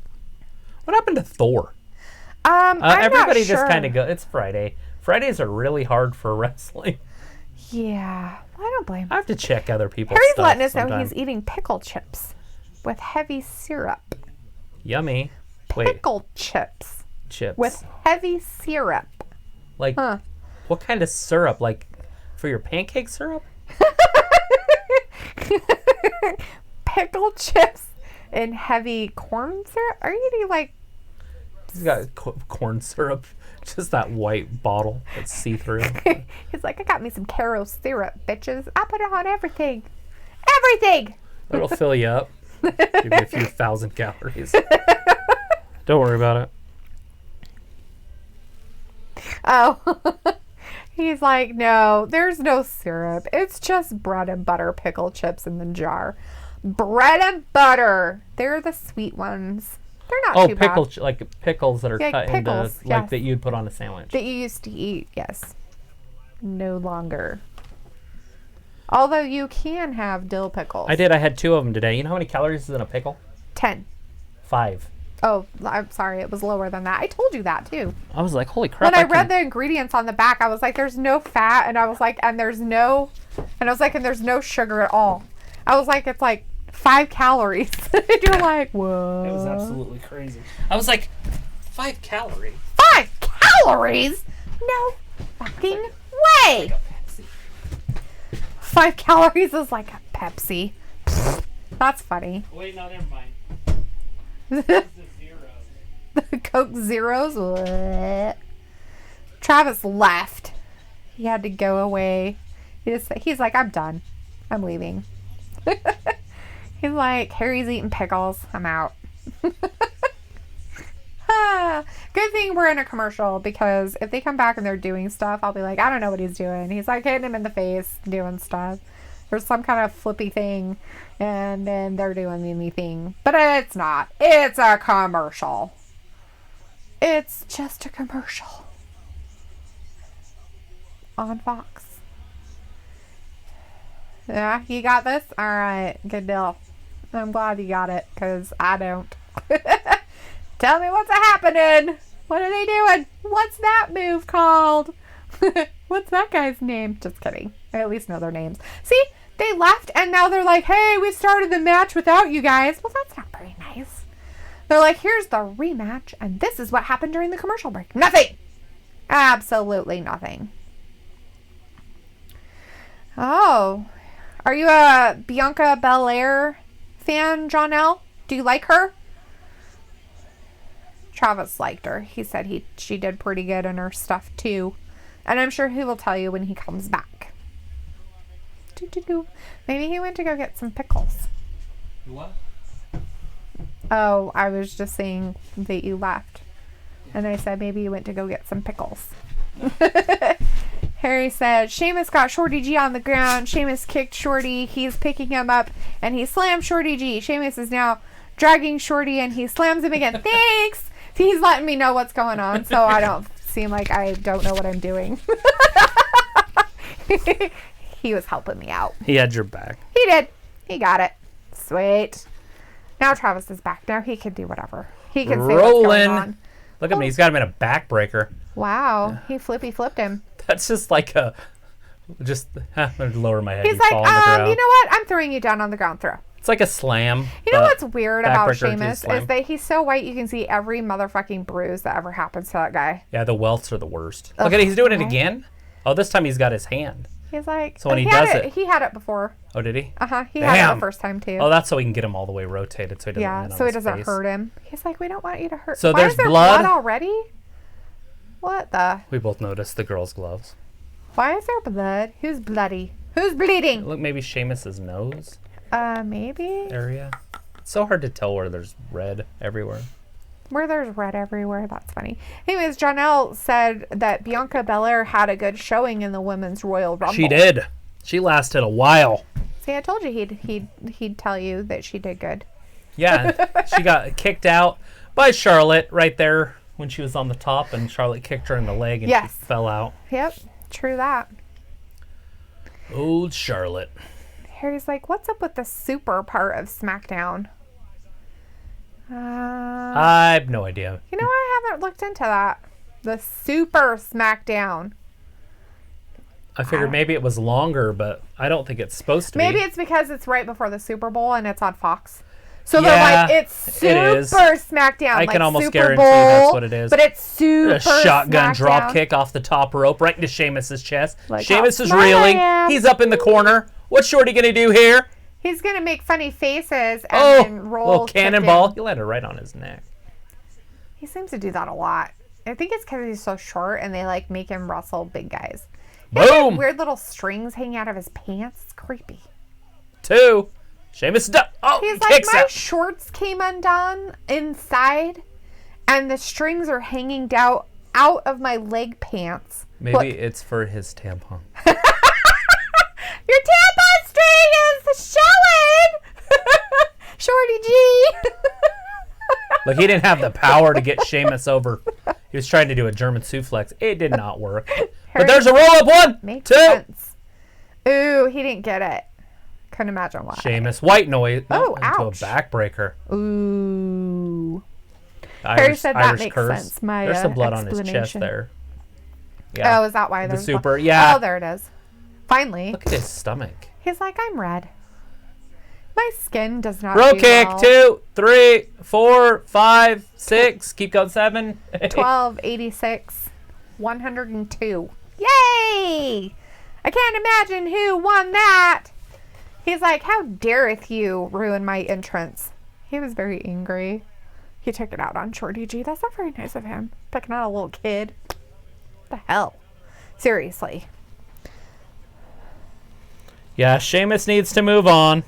What happened to Thor? Everybody just kind of go. It's Friday. Fridays are really hard for wrestling. Yeah, I don't blame him. I have to check other people's Harry's stuff letting us know sometime. he's eating pickle chips with heavy syrup. Yummy. Pickle chips. Chips. With heavy syrup. Like, what kind of syrup? Like, for your pancake syrup? Pickle chips and heavy corn syrup? Are you eating like... He's got corn syrup. Just that white bottle that's see-through. He's like, I got me some Caro syrup, bitches. I put it on everything. Everything! It'll fill you up. Give you a few thousand calories. Don't worry about it. Oh. He's like, no, there's no syrup. It's just bread and butter pickle chips in the jar. Bread and butter. They're the sweet ones. They're not too bad. Like pickles that are cut pickles, into, like that you'd put on a sandwich. That you used to eat, yes. No longer. Although you can have dill pickles. I did. I had 2 of them today. You know how many calories is in a pickle? 10. 5. Oh, I'm sorry. It was lower than that. I told you that, too. I was like, holy crap. When I read the ingredients on the back, I was like, there's no fat. And I was like, and there's no sugar at all. I was like, it's like 5 calories. And you're like, whoa. It was absolutely crazy. I was like, 5 calories? 5 calories? No fucking way. 5 calories is like a Pepsi. That's funny. Wait, no, never mind. The Coke Zeros. Bleh. Travis left. He had to go away. He's like, I'm done. I'm leaving. He's like, Harry's eating pickles. I'm out. Good thing we're in a commercial, because if they come back and they're doing stuff, I'll be like, I don't know what he's doing. He's like hitting him in the face, doing stuff. or some kind of flippy thing, and then they're doing anything. But it's not. It's a commercial. It's just a commercial on Fox. Yeah, you got this? All right, good deal. I'm glad you got it, because I don't. Tell me what's happening. What are they doing? What's that move called? What's that guy's name? Just kidding. I at least know their names. See, they left, and now they're like, hey, we started the match without you guys. Well, that's not very nice. They're like, here's the rematch, and this is what happened during the commercial break. Nothing. Absolutely nothing. Oh. Are you a Bianca Belair fan, Jonelle? Do you like her? Travis liked her. He said she did pretty good in her stuff too. And I'm sure he will tell you when he comes back. Maybe he went to go get some pickles. What? Oh, I was just saying that you left. And I said maybe you went to go get some pickles. Harry said, Sheamus got Shorty G on the ground. Sheamus kicked Shorty. He's picking him up. And he slammed Shorty G. Sheamus is now dragging Shorty. And he slams him again. Thanks! He's letting me know what's going on. So I don't seem like I don't know what I'm doing. He was helping me out. He had your back. He did. He got it. Sweet. Now Travis is back. Now he can do whatever. He can say what's going on. Look at me. He's got him in a backbreaker. Wow. He flipped him. That's just like a... I'm going to lower my head. He's like, you know what? I'm throwing you down on the ground. Throw. It's like a slam. You know what's weird about Sheamus is that he's so white you can see every motherfucking bruise that ever happens to that guy. Yeah, the welts are the worst. Look at it. He's doing it again. Oh, this time he's got his hand. He's like... So when he does it... He had it before. Oh, did he? Uh-huh. He had it the first time, too. Oh, that's so he can get him all the way rotated so he doesn't hurt him. He's like, we don't want you to hurt. So Why there's is there blood already? What the... We both noticed the girl's gloves. Why is there blood? Who's bloody? Who's bleeding? Look, maybe Sheamus's nose. Maybe. Area. It's so hard to tell where there's red everywhere. Where there's red everywhere. That's funny. Anyways, Jonelle said that Bianca Belair had a good showing in the Women's Royal Rumble. She did. She lasted a while. See, I told you he'd tell you that she did good. Yeah, she got kicked out by Charlotte right there when she was on the top, and Charlotte kicked her in the leg, and she fell out. Yep, true that. Old Charlotte. Harry's like, what's up with the super part of SmackDown? I have no idea. You know, I haven't looked into that. The super SmackDown. I figured maybe it was longer, but I don't think it's supposed to be. Maybe it's because it's right before the Super Bowl and it's on Fox. So they're like, it's super SmackDown. I can like almost Super guarantee Bowl, that's what it is. But it's super a shotgun SmackDown. drop kick off the top rope right into Sheamus's chest. Like Sheamus is reeling. He's up in the corner. What's Shorty going to do here? He's going to make funny faces and then roll. Little cannonball. He let her right on his neck. He seems to do that a lot. I think it's because he's so short and they like make him wrestle big guys. Boom! Weird little strings hanging out of his pants. It's creepy. 2. Sheamus he's like, my shorts came undone inside and the strings are hanging down out of my leg pants. Maybe it's for his tampon. Your tampon string is showing! Shorty G! Look, he didn't have the power to get Sheamus over. He was trying to do a German suplex. It did not work. But there's a roll-up 1, Makes 2. Sense. Ooh, he didn't get it. Couldn't imagine why. Sheamus, white noise. Oh, into ouch. a backbreaker. Ooh. Harry said that makes sense. There's some blood on his chest there. Yeah. Oh, is that why there's super? Yeah. Oh, there it is. Finally. Look at his stomach. He's like, I'm red. My skin does not Row do kick, well. 2, 3, 4, 5, 6. Keep going, 7. 12, 86, 102. Yay! I can't imagine who won that. He's like, how dareth you ruin my entrance? He was very angry. He took it out on Shorty G. That's not very nice of him. Picking on a little kid. What the hell? Seriously. Yeah, Sheamus needs to move on.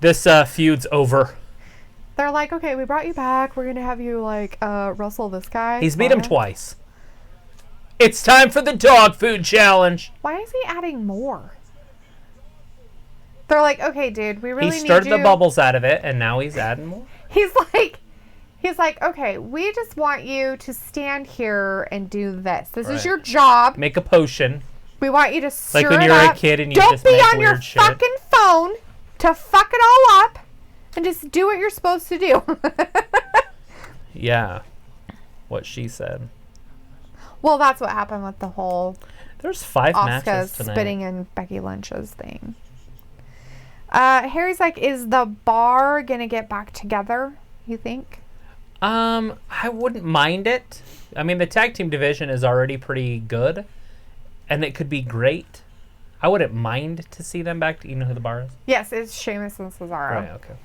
This feud's over. They're like, okay, we brought you back. We're going to have you, like, wrestle this guy. He's beat him twice. It's time for the dog food challenge. Why is he adding more? They're like, okay, dude, we really need you. He stirred the bubbles out of it, and now he's adding more. He's like, okay, we just want you to stand here and do this. This is your job. Make a potion. We want you to stir it up. Like when you were a kid and you just make weird shit. Don't be on your fucking phone to fuck it all up and just do what you're supposed to do. Yeah. What she said. Well, that's what happened with the whole... There's 5 matches tonight. Spitting in Becky Lynch's thing. Harry's like, is the bar gonna get back together, you think? I wouldn't mind it. I mean, the tag team division is already pretty good, and it could be great. I wouldn't mind to see them back. You know who the bar is? Yes, it's Sheamus and Cesaro. Right, okay.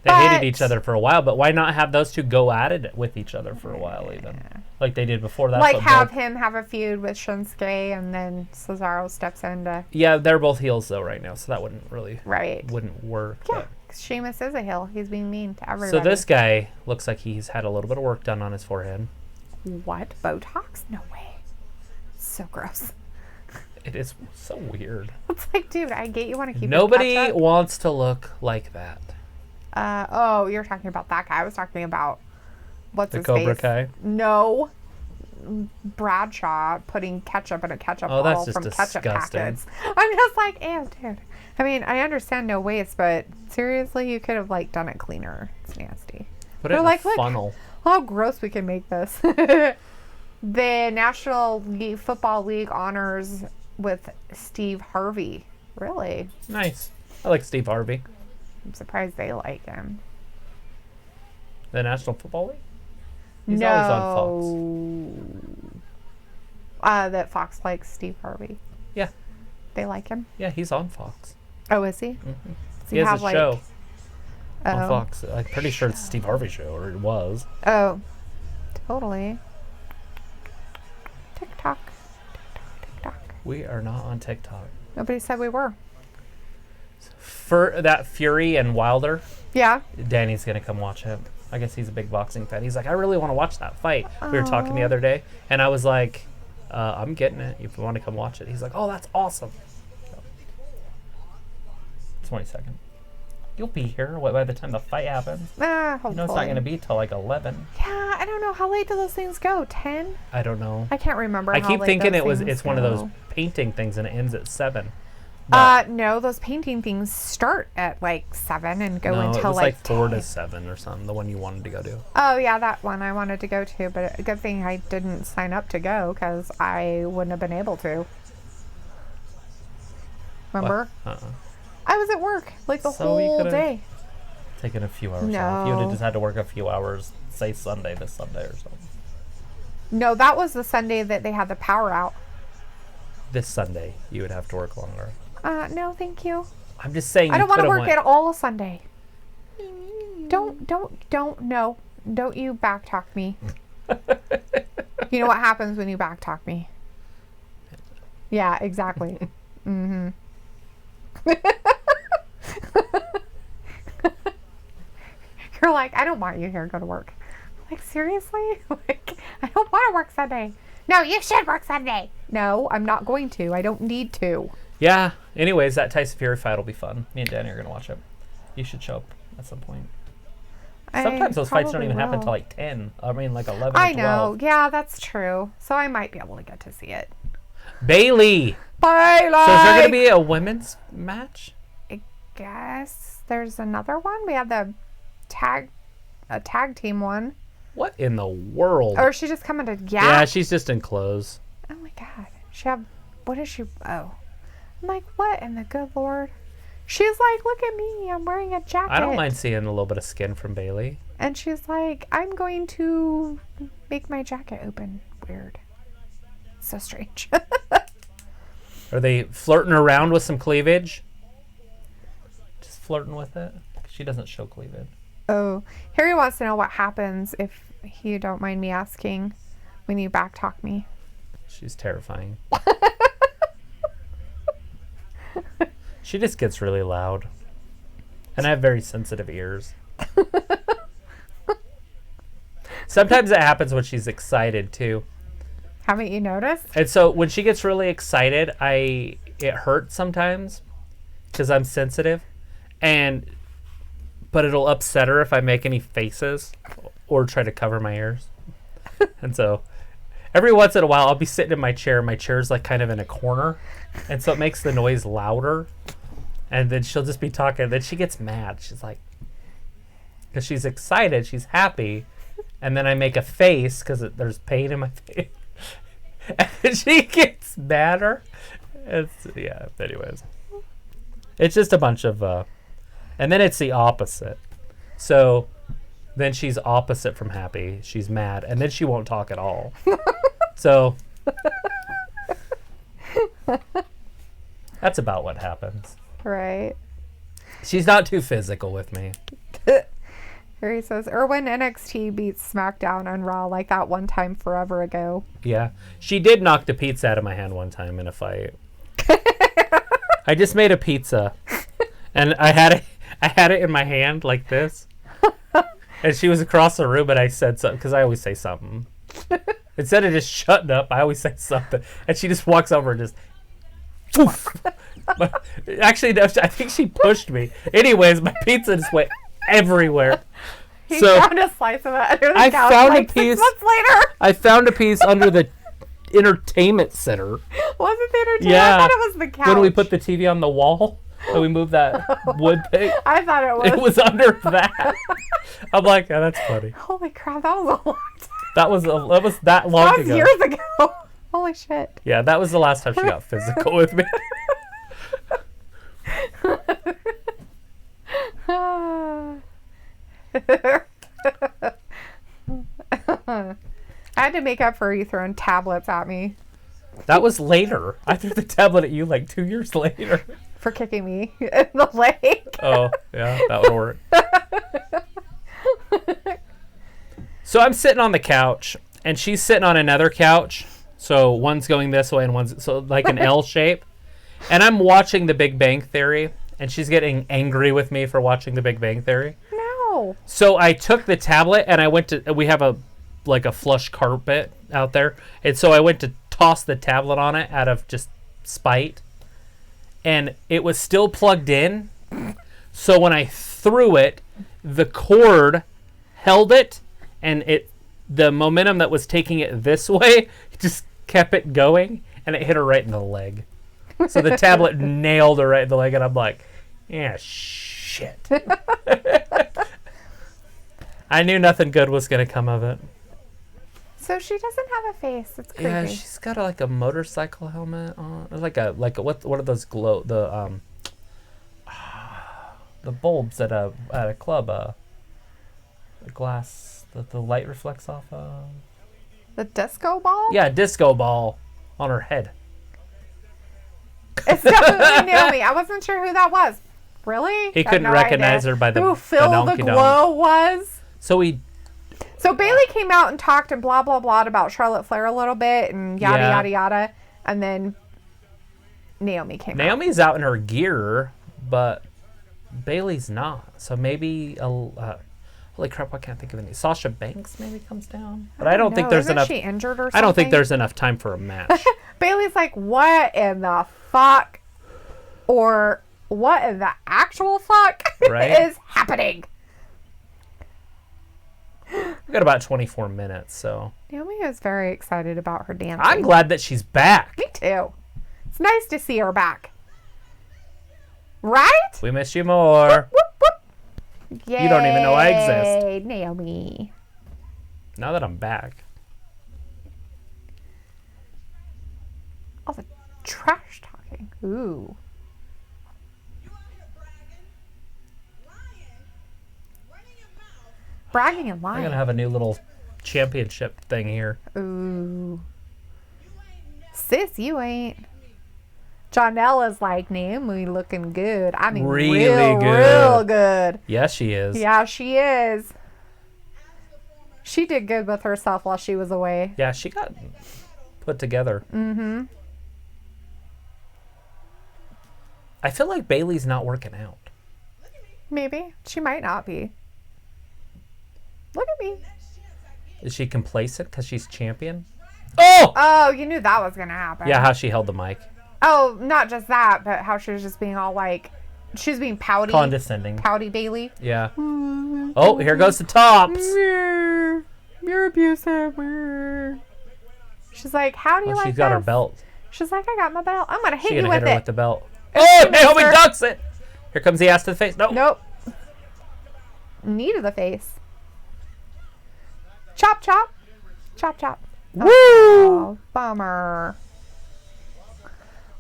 They hated each other for a while, but why not have those two go at it with each other for a while even? Like they did before that. Like have him have a feud with Shinsuke and then Cesaro steps in to... Yeah, they're both heels though right now, so that wouldn't really... Right. Wouldn't work. Yeah, Sheamus is a heel. He's being mean to everybody. So this guy looks like he's had a little bit of work done on his forehead. What? Botox? No way. So gross. It is so weird. It's like, dude, I get you want to keep Nobody wants to look like that. Oh, you're talking about that guy. I was talking about what's his Cobra face? Kai? No. Bradshaw putting ketchup in a ketchup bottle from disgusting. Ketchup packets. I'm just like, ew, dude. I mean, I understand no waste, but seriously, you could have like done it cleaner. It's nasty. Put it in a funnel. Look how gross we can make this. The National Football League honors with Steve Harvey. Really? Nice. I like Steve Harvey. I'm surprised they like him. The National Football League? He's always on Fox. That Fox likes Steve Harvey. Yeah. They like him? Yeah, he's on Fox. Oh, is he? Mm-hmm. Does he has a show on Oh. Fox. I'm pretty sure it's Steve Harvey's show, or it was. Oh, totally. TikTok. We are not on TikTok. Nobody said we were. For that Fury and Wilder, Yeah. Danny's going to come watch him. I guess he's a big boxing fan. He's like, I really want to watch that fight. We were talking the other day, and I was like, I'm getting it if you want to come watch it. He's like, oh, that's awesome. 22nd. You'll be here by the time the fight happens. Hopefully. You know it's not going to be till like 11. Yeah, I don't know. How late do those things go? 10? I don't know. I can't remember. I keep thinking it's one of those painting things and it ends at 7. No, those painting things start at like 7 and go until it was like 4 10. to 7 or something, the one you wanted to go to. Oh, yeah, that one I wanted to go to, but a good thing I didn't sign up to go because I wouldn't have been able to. Remember? I was at work like the whole day. Taken a few hours off. You would have just had to work a few hours, say this Sunday or something. No, that was the Sunday that they had the power out. This Sunday, you would have to work longer. No, thank you. I'm just saying. I don't want to work at all Sunday. Don't you backtalk me. You know what happens when you backtalk me? Yeah, exactly. Mm-hmm. You're like, I don't want you here. Go to work. Like, seriously? Like, I don't want to work Sunday. No, you should work Sunday. No, I'm not going to. I don't need to. Yeah. Anyways, that Tyson Fury fight will be fun. Me and Danny are going to watch it. You should show up at some point. Sometimes those fights don't even happen until like 10. I mean, like 11 or 12. I know. Yeah, that's true. So I might be able to get to see it. Bailey! So is there going to be a women's match? I guess there's another one. We have the tag team one. What in the world? Or is she just coming to Yeah, she's just in clothes. Oh my god. What is she? Oh. I'm like, what in the good Lord? She's like, look at me. I'm wearing a jacket. I don't mind seeing a little bit of skin from Bailey. And she's like, I'm going to make my jacket open. Weird. So strange. Are they flirting around with some cleavage? Just flirting with it? She doesn't show cleavage. Oh, Harry wants to know what happens if you don't mind me asking when you backtalk me. She's terrifying. She just gets really loud. And I have very sensitive ears. Sometimes it happens when she's excited too. Haven't you noticed? And so when she gets really excited, it hurts sometimes. because I'm sensitive, but it'll upset her if I make any faces or try to cover my ears. And so every once in a while, I'll be sitting in my chair. My chair's like kind of in a corner, and so it makes the noise louder. And then she'll just be talking. Then she gets mad. She's like, because she's excited, she's happy, and then I make a face because there's pain in my face, and then she gets madder. Anyways, it's just a bunch of, and then it's the opposite. So then she's opposite from happy. She's mad, and then she won't talk at all. So that's about what happens. Right. She's not too physical with me. Here he says, Erwin NXT beats SmackDown on Raw like that one time forever ago. Yeah. She did knock the pizza out of my hand one time in a fight. I just made a pizza, and I had it in my hand like this. And she was across the room, and I said something, because I always say something. Instead of just shutting up, I always say something. And she just walks over and just, poof. Actually, no, I think she pushed me. Anyways, my pizza just went everywhere. He found a slice of it under the couch found like a piece, 6 months later. I found a piece under the entertainment center. Was it the entertainment? Yeah. I thought it was the couch. When we put the TV on the wall and we moved that wood thing. I thought it was. It was under that. I'm like, oh, that's funny. Holy crap, that was a long time. That was that long That was ago. years ago. Holy shit. Yeah, that was the last time she got physical with me. I had to make up for you throwing tablets at me. That was later. I threw the tablet at you like 2 years later. For kicking me in the leg. Oh, yeah, that would work. So I'm sitting on the couch, and she's sitting on another couch. So one's going this way, and one's so like an L shape. And I'm watching The Big Bang Theory, and she's getting angry with me for watching The Big Bang Theory. No. So I took the tablet, and I went to. We have a flush carpet out there, and so I went to toss the tablet on it out of just spite, and it was still plugged in. So when I threw it, the cord held it, and the momentum that was taking it this way just kept it going, and it hit her right in the leg. So the tablet nailed her right in the leg, and I'm like, yeah, shit. I knew nothing good was going to come of it. So she doesn't have a face. It's creepy. Yeah, she's got a motorcycle helmet on. Like a what are those the bulbs at a club, the glass that the light reflects off of. The disco ball? Yeah, disco ball on her head. It's definitely Naomi. I wasn't sure who that was. Really? He couldn't recognize her by the who Phil the Glow was. So Bailey came out and talked and blah blah blah about Charlotte Flair a little bit and yada yada yada, and then Naomi came out. Naomi's out in her gear, but Bailey's not. So maybe holy crap, I can't think of any. Sasha Banks maybe comes down, but I don't think there's enough. Isn't she injured or something? I don't think there's enough time for a match. Bailey's like, what in the fuck, or what in the actual fuck is happening? We got about 24 minutes, so. Naomi is very excited about her dancing. I'm glad that she's back. Me too. It's nice to see her back. Right? We miss you more. Whoop, whoop, whoop. Yay, you don't even know I exist. Naomi. Now that I'm back. All the trash talking. Ooh. Bragging and lying. I'm going to have a new little championship thing here. Ooh. Sis, you ain't. Jonella's like, Naomi looking good. I mean, really real good. Yeah, she is. Yeah, she is. She did good with herself while she was away. Yeah, she got put together. Mm-hmm. I feel like Bailey's not working out. Maybe. She might not be. Look at me. Is she complacent because she's champion? Oh! Oh, you knew that was going to happen. Yeah, how she held the mic. Oh, not just that, but how she was just being all like, She's being pouty. Condescending. Pouty Bailey. Yeah. Oh, here goes the tops. You're abusive. She's like, how do you like She's got this? her belt. She's like, I got my belt. I'm going to hit you She's with gonna hit her it. with the belt. Oh, Naomi ducks it. Here comes the ass to the face. Nope. Knee to the face. Chop, chop. Chop, chop. Woo! Oh, bummer.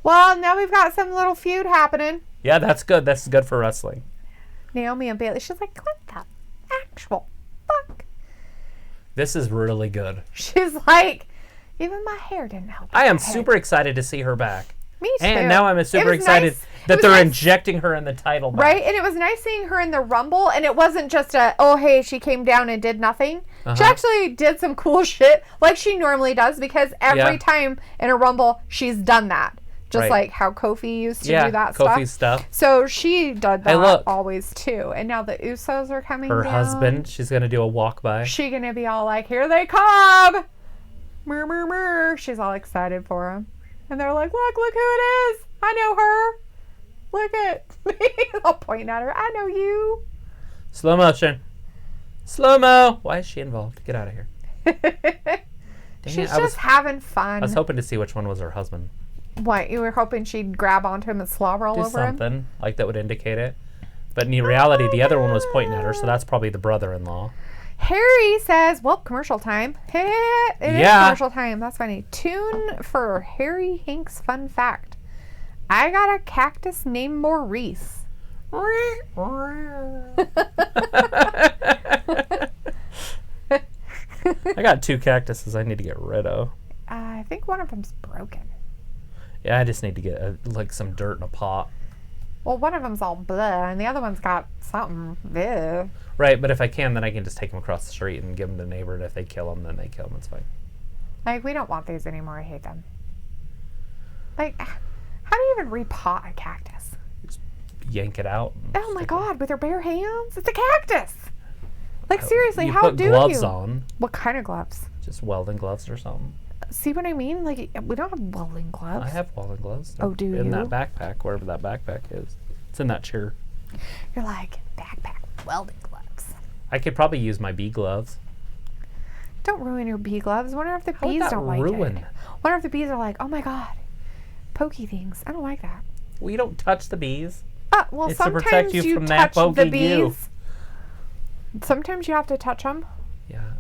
Well, now we've got some little feud happening. Yeah, that's good. That's good for wrestling. Naomi and Bailey. She's like, what the actual fuck? This is really good. She's like, even my hair didn't help. I am super excited to see her back. Me too. And now I'm super excited that they're injecting her in the title match. Right? And it was nice seeing her in the Rumble, and it wasn't just a, oh, hey, she came down and did nothing. She actually did some cool shit like she normally does, because every time in a Rumble, she's done that. Just like how Kofi used to do that Kofi's stuff. So she did that always too. And now the Usos are coming down. Her husband, she's going to do a walk by. She's going to be all like, here they come. Murr, murr, murr. She's all excited for him. And they're like, look who it is. I know her. Look at me. I'll point at her. I know you. Slow motion. Slow-mo. Why is she involved? Get out of here. She's just having fun. I was hoping to see which one was her husband. What, you were hoping she'd grab onto him and slobber all over him? Do something like that would indicate it. But in reality, the other one was pointing at her, so that's probably the brother-in-law. Harry says, well, commercial time. It is commercial time. That's funny. Tune for Harry Hanks' fun fact. I got a cactus named Maurice. I got 2 cactuses I need to get rid of. I think one of them's broken. Yeah, I just need to get like some dirt in a pot. Well, one of them's all blah, and the other one's got something. Bleh. Right, but if I can, then I can just take them across the street and give them to the neighbor, and if they kill them, then they kill them. It's fine. Like, we don't want these anymore. I hate them. Like, how do you even repot a cactus? Just yank it out. Oh my God, with your bare hands? It's a cactus! Like, seriously, you how put do you? gloves on. What kind of gloves? Just welding gloves or something. See what I mean? Like, we don't have welding gloves. I have welding gloves. Oh, do you? In that backpack, wherever that backpack is. It's in that chair. You're like, backpack, welding gloves. I could probably use my bee gloves. Don't ruin your bee gloves. Wonder if the How would bees that don't like ruin? it. Wonder if the bees are like, oh my God, pokey things. I don't like that. We don't touch the bees. Well, It's to sometimes protect you from that touch the pokey bees. goo. Sometimes you have to touch them. Yeah.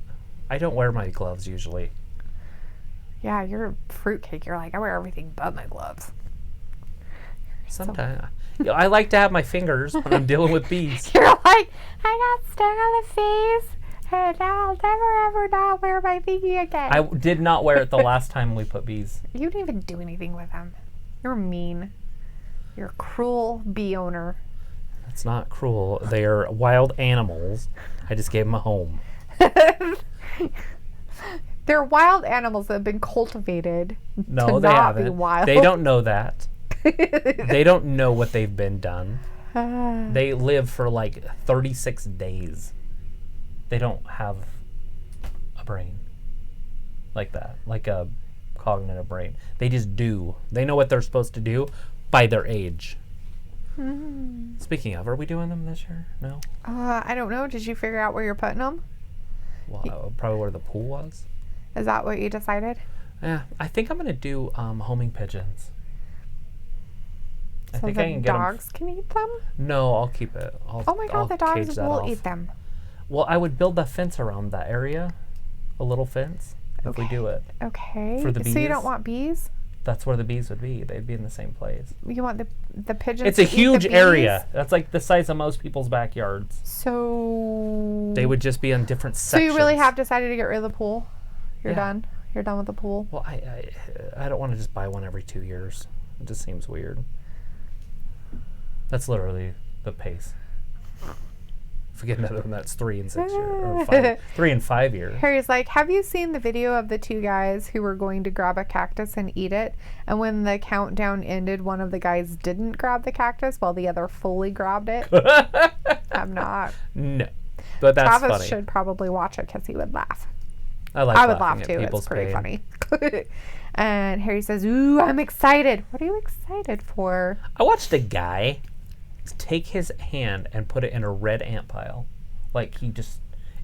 I don't wear my gloves usually. Yeah, you're a fruitcake. You're like, I wear everything but my gloves. Sometimes. I like to have my fingers when I'm dealing with bees. You're like, I got stung on the face, and now I'll never ever not wear my thingy again. I did not wear it the last time we put bees. You didn't even do anything with them. You're mean. You're a cruel bee owner. It's not cruel. They are wild animals. I just gave them a home. They're wild animals that have been cultivated No, to they not be haven't. wild. They don't know that. They don't know what they've been done. They live for like 36 days. They don't have a brain like that, like a cognitive brain. They just do. They know what they're supposed to do by their age. Speaking of, are we doing them this year? No? I don't know. Did you figure out where you're putting them? Well, probably where the pool was. Is that what you decided? Yeah, I think I'm going to do homing pigeons. So the dogs can eat them? No, I'll keep it. Oh my God, the dogs will eat them. Well, I would build a fence around that area. A little fence. If we do it. Okay. For the bees. So you don't want bees? That's where the bees would be. They'd be in the same place. You want the pigeons It's a to eat huge the bees? area. That's like the size of most people's backyards. So... They would just be in different So sections. you really have decided to get rid of the pool? You're done? You're done with the pool? Well, I don't want to just buy one every 2 years. It just seems weird. That's literally the pace. Forget another one that's 3 and 6 years. Or 3 and 5 years. Harry's like, have you seen the video of the 2 guys who were going to grab a cactus and eat it? And when the countdown ended, one of the guys didn't grab the cactus while the other fully grabbed it? I'm not. No. But that's Travis funny. should probably watch it because he would laugh. I would laugh too. It's pretty funny. And Harry says, ooh, I'm excited. What are you excited for? I watched a guy take his hand and put it in a red ant pile. Like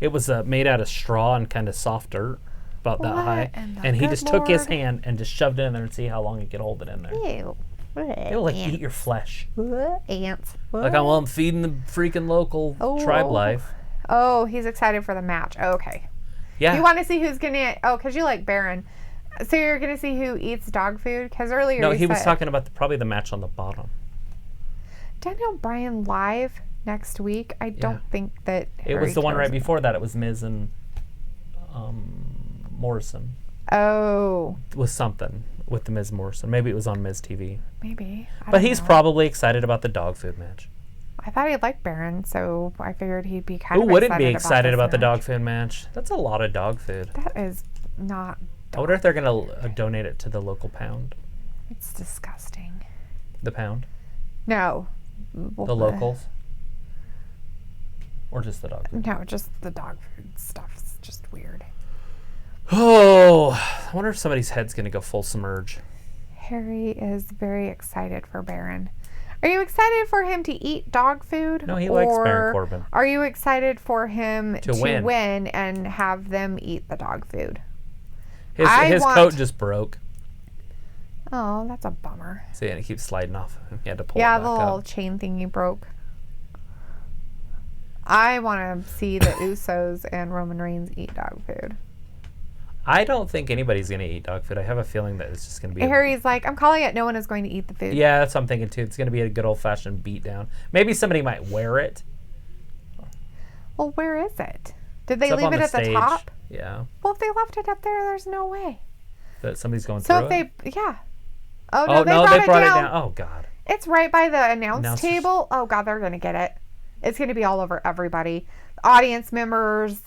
it was made out of straw and kind of soft dirt, about that high. And he just took his hand and just shoved it in there and see how long he could hold it in there. Ew. It will like eat your flesh. Ants. Like I'm feeding the freaking local tribe life. Oh, he's excited for the match. Okay. Yeah. You want to see who's gonna? Oh, because you like Baron. So you're gonna see who eats dog food? Because earlier no, he was talking about probably the match on the bottom. Daniel Bryan live next week. I don't think that it was the one right before that. It was Miz and Morrison. Oh. It was something with the Miz Morrison. Maybe it was on Miz TV. Maybe. But he's probably excited about the dog food match. I thought he'd like Baron, so I figured he'd be kind of. Who wouldn't be excited about the dog food match? That's a lot of dog food. That is not. I wonder if they're going to donate it to the local pound. It's disgusting. The pound? No. The locals? Or just the dog food? No, just the dog food stuff. It's just weird. Oh, I wonder if somebody's head's going to go full submerge. Harry is very excited for Baron. Are you excited for him to eat dog food? No, he likes Baron Corbin. Are you excited for him to win and have them eat the dog food? His coat just broke. Oh, that's a bummer. See, and it keeps sliding off. He had to pull it back back the little up. chain thingy broke. I want to see the Usos and Roman Reigns eat dog food. I don't think anybody's going to eat dog food. I have a feeling that it's just going to be... Harry's like, I'm calling it, no one is going to eat the food. Yeah, that's what I'm thinking too. It's going to be a good old-fashioned beatdown. Maybe somebody might wear it. Well, where is it? Did they leave it at the top? Yeah. Well, if they left it up there, there's no way. That somebody's going through it? Yeah. Oh, no, they brought it down. Oh, God. It's right by the announce table. Oh, God, they're going to get it. It's going to be all over everybody. Audience members.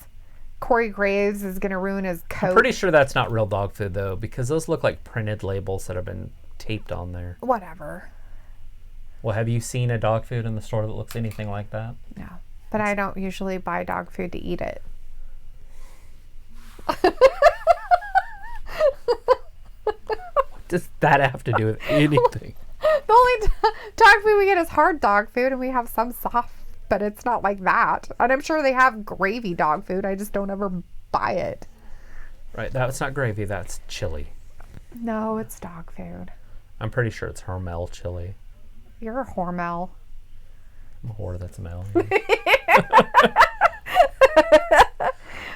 Corey Graves is going to ruin his coat. I'm pretty sure that's not real dog food, though, because those look like printed labels that have been taped on there. Whatever. Well, have you seen a dog food in the store that looks anything like that? No. But I don't usually buy dog food to eat it. What does that have to do with anything? The only dog food we get is hard dog food, and we have some soft, but it's not like that. And I'm sure they have gravy dog food. I just don't ever buy it. Right, that's not gravy. That's chili. No, it's dog food. I'm pretty sure it's Hormel chili. You're a Hormel. I'm a whore. That's a male.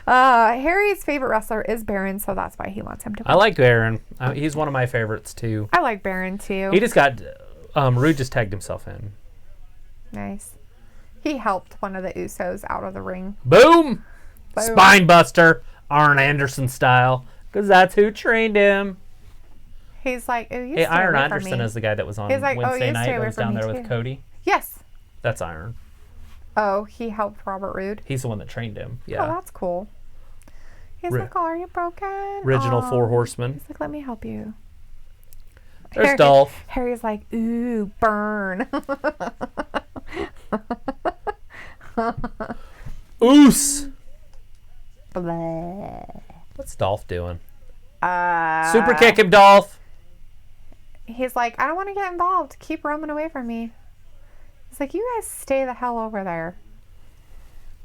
Harry's favorite wrestler is Baron, so that's why he wants him to win. I like Baron. He's one of my favorites, too. I like Baron, too. He just got... Rude just tagged himself in. Nice. He helped one of the Usos out of the ring. Boom! Spine buster. Arn Anderson style. Because that's who trained him. He's like, oh, you Hey, Iron Anderson is the guy that was on Wednesday night that was down there with Cody. Yes. That's Iron. Oh, he helped Robert Roode? He's the one that trained him. Yeah. Oh, that's cool. He's like, oh, are you broken? Original Four Horsemen. He's like, let me help you. There's Dolph. Harry's like, ooh, burn. Oos. Bleh. What's Dolph doing? Super kick him, Dolph. He's like, I don't want to get involved. Keep Roman away from me. He's like, you guys stay the hell over there.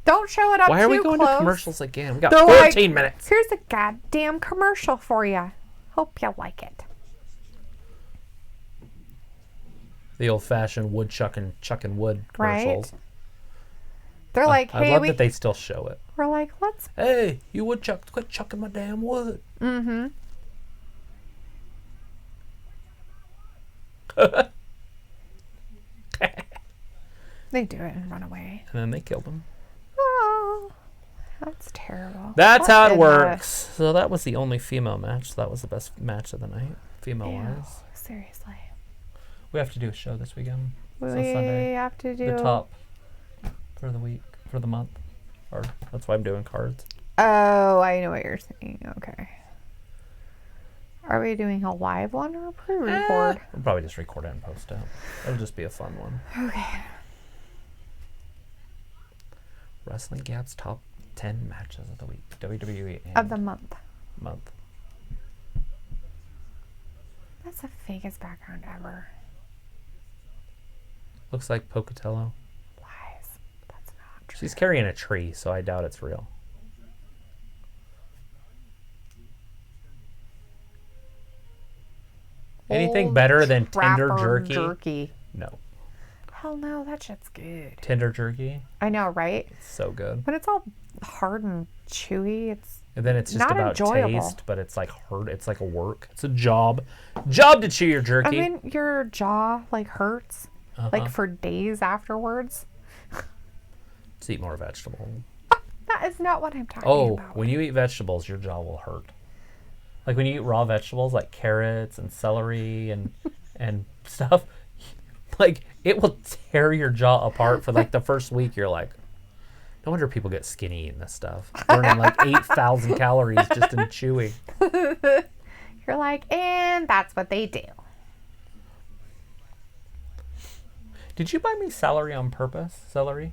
Don't show it up too close. Why are we going to commercials again? We got 14 minutes. Here's a goddamn commercial for you. Hope you like it. The old-fashioned wood chucking wood commercials. Right? They're like, hey, I love that they still show it. We're like, let's... Hey, you woodchuck, quit chucking my damn wood. Mm-hmm. They do it and run away. And then they killed him. Oh, that's terrible. That's how it works. So that was the only female match. So that was the best match of the night, female-wise. Seriously. We have to do a show this weekend. We Sunday. have to do... The top for the week, for the month. Or that's why I'm doing cards. Oh, I know what you're saying. Okay. Are we doing a live one or a pre-record? We'll probably just record it and post it. It'll just be a fun one. Okay. Wrestling Gab's top 10 matches of the week. WWE and of the month. That's the fakest background ever. Looks like Pocatello. Lies. That's not true. She's carrying a tree, so I doubt it's real. Anything better than tender jerky? No. Hell no, that shit's good. Tender jerky? I know, right? It's so good. But it's all hard and chewy. And then it's just not about enjoyable. taste, but it's like hard. It's like a work. It's a job. Job to chew your jerky. I mean, your jaw like hurts like for days afterwards. Let's eat more vegetables. That is not what I'm talking about. When you eat vegetables, your jaw will hurt. Like when you eat raw vegetables like carrots and celery and stuff, like it will tear your jaw apart for like the first week. You're like, no wonder people get skinny eating this stuff. Burning like 8,000 calories just in chewing. You're like, and that's what they do. Did you buy me celery on purpose? Celery?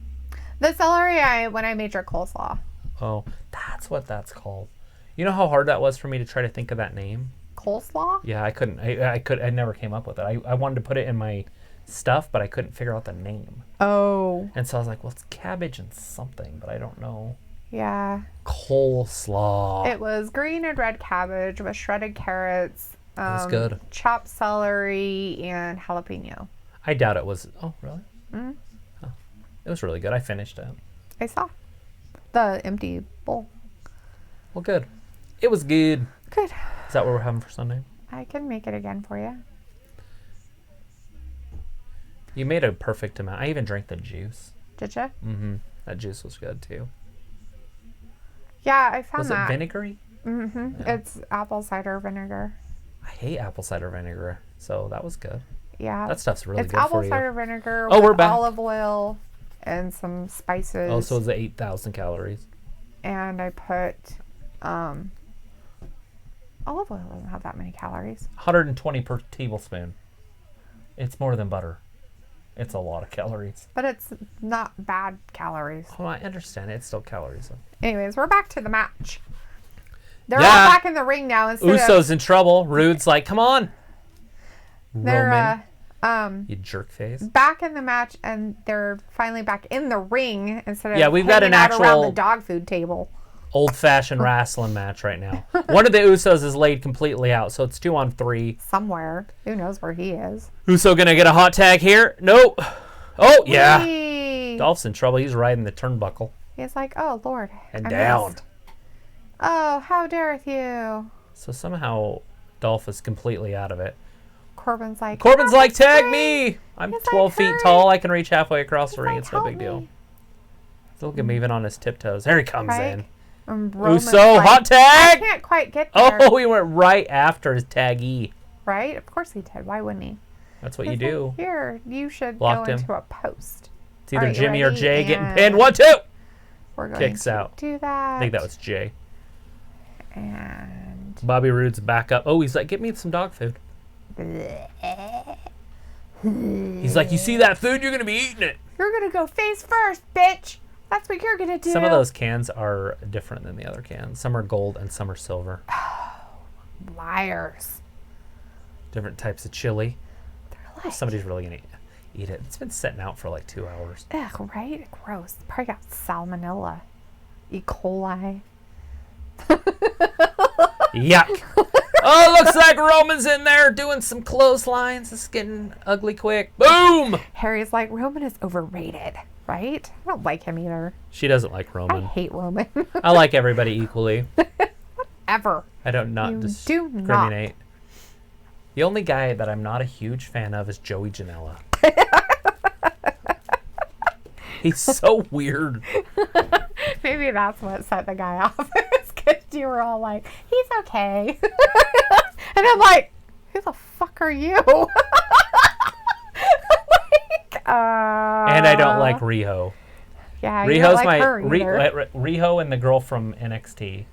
The celery when I made your coleslaw. Oh, that's what that's called. You know how hard that was for me to try to think of that name? Coleslaw? Yeah, I couldn't. I never came up with it. I wanted to put it in my stuff, but I couldn't figure out the name. Oh. And so I was like, well, it's cabbage and something, but I don't know. Yeah. Coleslaw. It was green and red cabbage with shredded carrots. That's good. Chopped celery and jalapeno. I doubt it was. Oh, really? Mm-hmm. Oh, it was really good. I finished it. I saw the empty bowl. Well, good. It was good. Good. Is that what we're having for Sunday? I can make it again for you. You made a perfect amount. I even drank the juice. Did you? Mm-hmm. That juice was good, too. Yeah, I found that. Was it vinegary? Mm-hmm. Yeah. It's apple cider vinegar. I hate apple cider vinegar, so that was good. Yeah. That stuff's really it's good for you. It's apple cider vinegar Oh, with we're back. olive oil and some spices. Oh, so it's 8,000 calories. And I put olive oil doesn't have that many calories. 120 per tablespoon. It's more than butter. It's a lot of calories. But it's not bad calories. Oh, I understand. It's still calories. Anyways, we're back to the match. They're Yeah. all back in the ring now. Uso's in trouble. Rude's like, come on. They're you jerk face. back in the match, and they're finally back in the ring instead of we've got an hanging out around actual the dog food table. old-fashioned wrestling match right now. One of the Usos is laid completely out, so it's 2-on-3. Somewhere. Who knows where he is? Uso gonna get a hot tag here? Nope. Oh, yeah. Whee! Dolph's in trouble. He's riding the turnbuckle. He's like, oh, Lord. And I down. missed. Oh, how dareth you? So somehow Dolph is completely out of it. Corbin's like, tag me! I'm He's 12 like, feet hurry. tall. I can reach halfway across the He's ring. like, It's no help big deal. me. So look at him even on his tiptoes. There he comes Right? in. Roman's Uso, like, hot tag! I can't quite get there. Oh, he went right after his taggy. Right? Of course he did. Why wouldn't he? That's what you He's do. like, here, you should Blocked go him. into a post. It's either Are you Jimmy or ready? Jay getting And pinned. 1, 2! We're going Kicks to out. do that. I think that was Jay. And Bobby Roode's back up. Oh, he's like, get me some dog food. He's like, you see that food? You're going to be eating it. you're going to go face first, bitch. That's what you're going to do. Some of those cans are different than the other cans. Some are gold and some are silver. Liars. Different types of chili. They're like, Somebody's really going to eat it. It's been sitting out for like 2 hours. ugh, right? Gross. Probably got salmonella. E. coli. Yuck. Oh, looks like Roman's in there doing some clotheslines. It's getting ugly quick. Boom! Harry's like, Roman is overrated, right? I don't like him either. She doesn't like I Roman. hate Roman. I like everybody equally. Ever. I don't You do discriminate. The only guy that I'm not a huge fan of is Joey Janela. He's so weird. Maybe that's what set the guy off. Because you were all like, he's okay. And I'm like, who the fuck are you? And I don't like Riho. Yeah, you don't Riho's like my her either. Riho and the girl from NXT.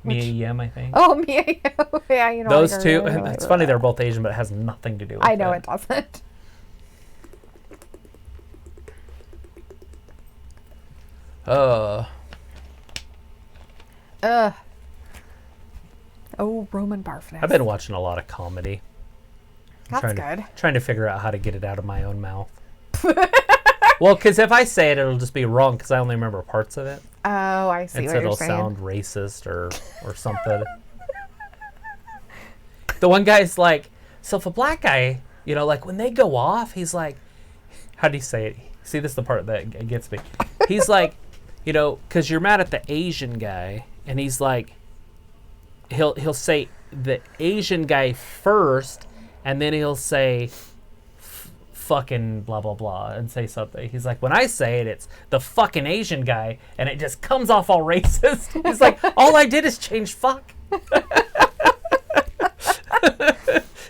Mia Yim, I think. Oh, Mia. Yeah, you know. Those like two. her. It's funny they're both Asian, but it has nothing to do with I know it. it doesn't. Ugh. Oh, Roman barf next. I've been watching a lot of comedy. That's good. Trying to figure out how to get it out of my own mouth. Well, because if I say it, it'll just be wrong because I only remember parts of it. Oh, I see what you're saying. It'll sound racist or something. The one guy's like, so if a black guy, you know, like when they go off, he's like, how do you say it? See, this is the part that gets me. He's like, you know, because you're mad at the Asian guy, and he's like, he'll say the Asian guy first, and then he'll say fucking blah blah blah and say something. He's like, when I say it, it's the fucking Asian guy, and it just comes off all racist. He's like, all I did is change fuck.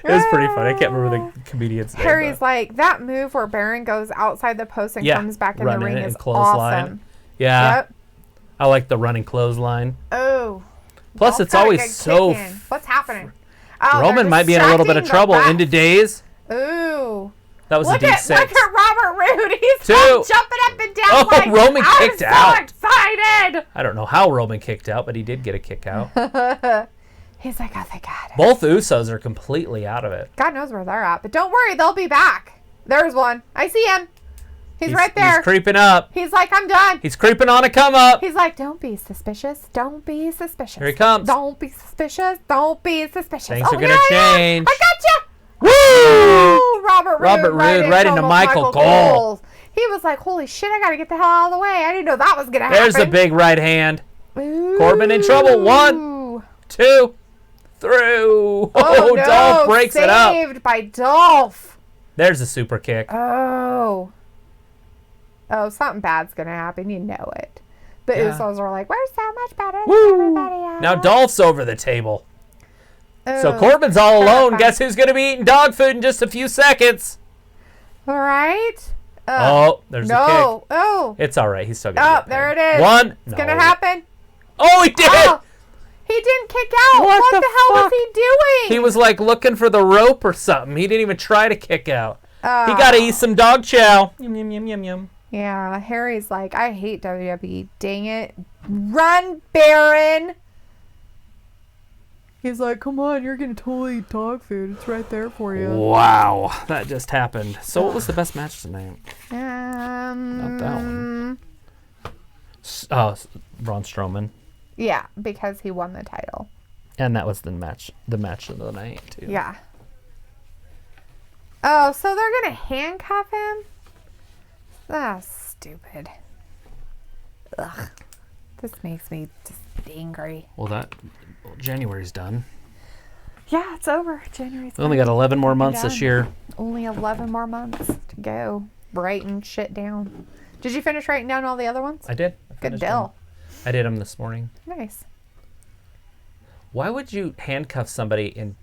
It was pretty funny. I can't remember the comedian's name. Harry's like, that move where Baron goes outside the post and comes back in the ring is awesome. Yeah. Yep. I like the running clothesline. Oh. Plus, it's always so... What's happening? Roman might be in a little bit of trouble. Into days. Ooh. That was a D6. Look at Robert Roode. He's jumping up and down. Oh, like, Roman kicked out. I'm so excited. I don't know how Roman kicked out, but he did get a kick out. He's like, oh, thank God. Both Usos are completely out of it. God knows where they're at. But don't worry, they'll be back. There's one. I see him. He's right there. He's creeping up. He's like, I'm done. He's creeping on a come up. He's like, don't be suspicious. Don't be suspicious. Here he comes. Don't be suspicious. Don't be suspicious. Things are going to change. I gotcha. Woo! Robert Roode right into Michael Cole. He was like, holy shit, I got to get the hell out of the way. I didn't know that was going to happen. There's the big right hand. Ooh. Corbin in trouble. 1, 2, 3. Oh, no. Dolph breaks it up. Saved by Dolph. There's a super kick. Oh, something bad's going to happen. You know it. The Usos are like, we're so much better than everybody else. Now Dolph's over the table. So Corbin's all alone. Guess who's going to be eating dog food in just a few seconds? All right. There's a kick. Oh. It's all right. He's still going to get paid. There it is. 1. It's going to happen. Oh, he did. Oh, he didn't kick out. What the hell was he doing? He was like looking for the rope or something. He didn't even try to kick out. He got to eat some dog chow. Yum, yum, yum, yum, yum. Yeah, Harry's like, I hate WWE. Dang it. Run, Baron. He's like, come on, you're going to totally eat dog food. It's right there for you. Wow, that just happened. So what was the best match tonight? Not that one. Braun Strowman. Yeah, because he won the title. And that was the match of the night, too. Yeah. Oh, so they're going to handcuff him? That's stupid. Ugh. This makes me just angry. Well, January's done. Yeah, it's over. January's We only got 11 more months this year. Only 11 more months to go. Writing shit down. Did you finish writing down all the other ones? I did. Good deal. I did them this morning. Nice. Why would you handcuff somebody in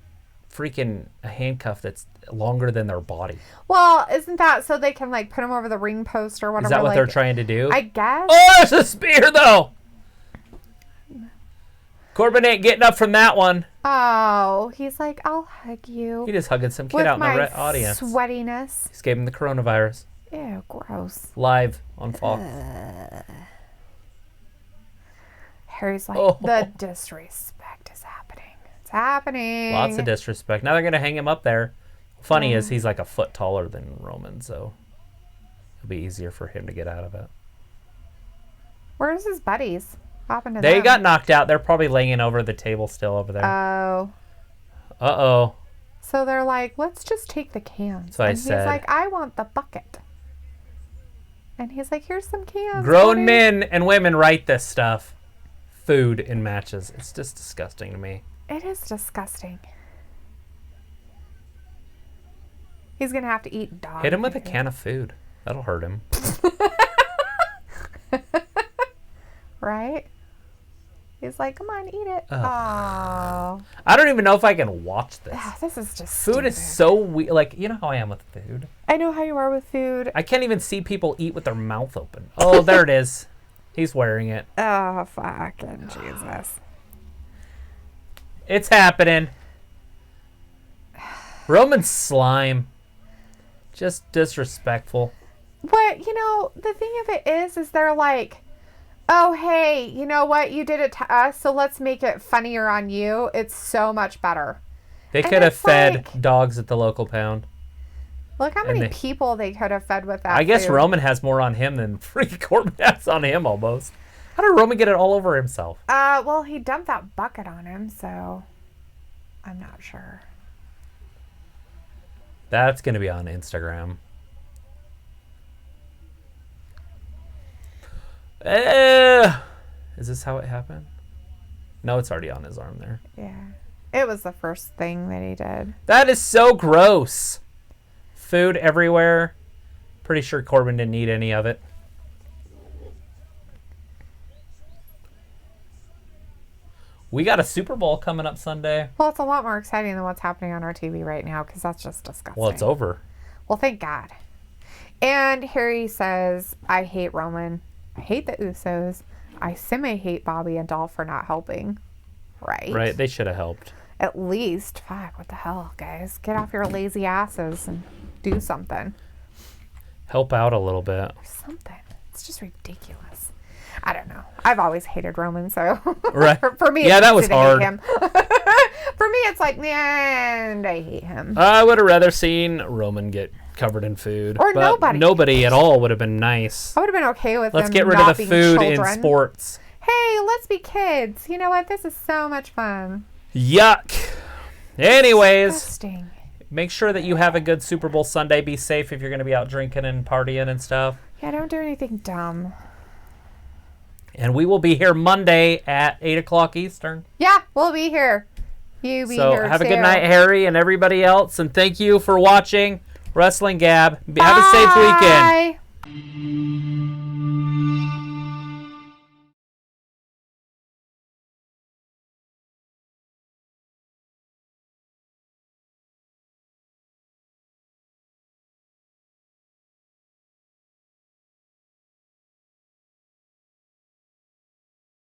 freaking a handcuff that's longer than their body? Well, isn't that so they can like put them over the ring post or whatever? Is that what they're trying to do? I guess. Oh, there's a spear though. Corbin ain't getting up from that one. Oh, he's like, I'll hug you. He just hugging some kid out in the audience. Sweatiness. He's gave him the coronavirus. Ew, gross. Live on Fox. Harry's like, the disrespect is happening. It's happening. Lots of disrespect. Now they're going to hang him up there. Funny is he's like a foot taller than Roman, so it'll be easier for him to get out of it. Where's his buddies? They got knocked out. They're probably laying over the table still over there. Oh. Uh-oh. So they're like, let's just take the cans. So he's like, I want the bucket. And he's like, here's some cans. Grown men and women write this stuff. Food in matches. It's just disgusting to me. It is disgusting. He's going to have to eat dog. Hit him with a can of food. That'll hurt him. Right? He's like, come on, eat it. Oh. I don't even know if I can watch this. This is just food stupid. is so weird. Like, you know how I am with food. I know how you are with food. I can't even see people eat with their mouth open. Oh, there it is. He's wearing it. Oh, fucking Jesus. It's happening. Roman slime. Just disrespectful. What, the thing of it is they're like, oh, hey, you know what? You did it to us, so let's make it funnier on you. It's so much better. They could have fed dogs at the local pound. Look how many people they could have fed with that I guess food. Roman has more on him than freaking Corbin has on him almost. How did Roman get it all over himself? Well, he dumped that bucket on him, so I'm not sure. That's going to be on Instagram. Is this how it happened? No, it's already on his arm there. Yeah. It was the first thing that he did. That is so gross. Food everywhere. Pretty sure Corbin didn't eat any of it. We got a Super Bowl coming up Sunday. Well, it's a lot more exciting than what's happening on our TV right now because that's just disgusting. Well, it's over. Well, thank God. And Harry says, I hate Roman. I hate the Usos. I semi-hate Bobby and Dolph for not helping. Right? Right. They should have helped. At least. Fuck, what the hell, guys? Get off your lazy asses and do something. Help out a little bit. Something. It's just ridiculous. I don't know. I've always hated Roman, so right. for me, yeah, that was hard. Hate him. For me, it's like, and I hate him. I would have rather seen Roman get covered in food, or but nobody at all would have been nice. I would have been okay with. Let's them get rid not of the being food children. in sports. Hey, let's be kids. You know what? This is so much fun. Yuck. Anyways, disgusting. Make sure that you have a good Super Bowl Sunday. Be safe if you're going to be out drinking and partying and stuff. Yeah, don't do anything dumb. And we will be here Monday at 8 o'clock Eastern. Yeah, we'll be here. You be so here have too. a good night, Harry, and everybody else. And thank you for watching Wrestling Gab. Have a safe weekend. Bye.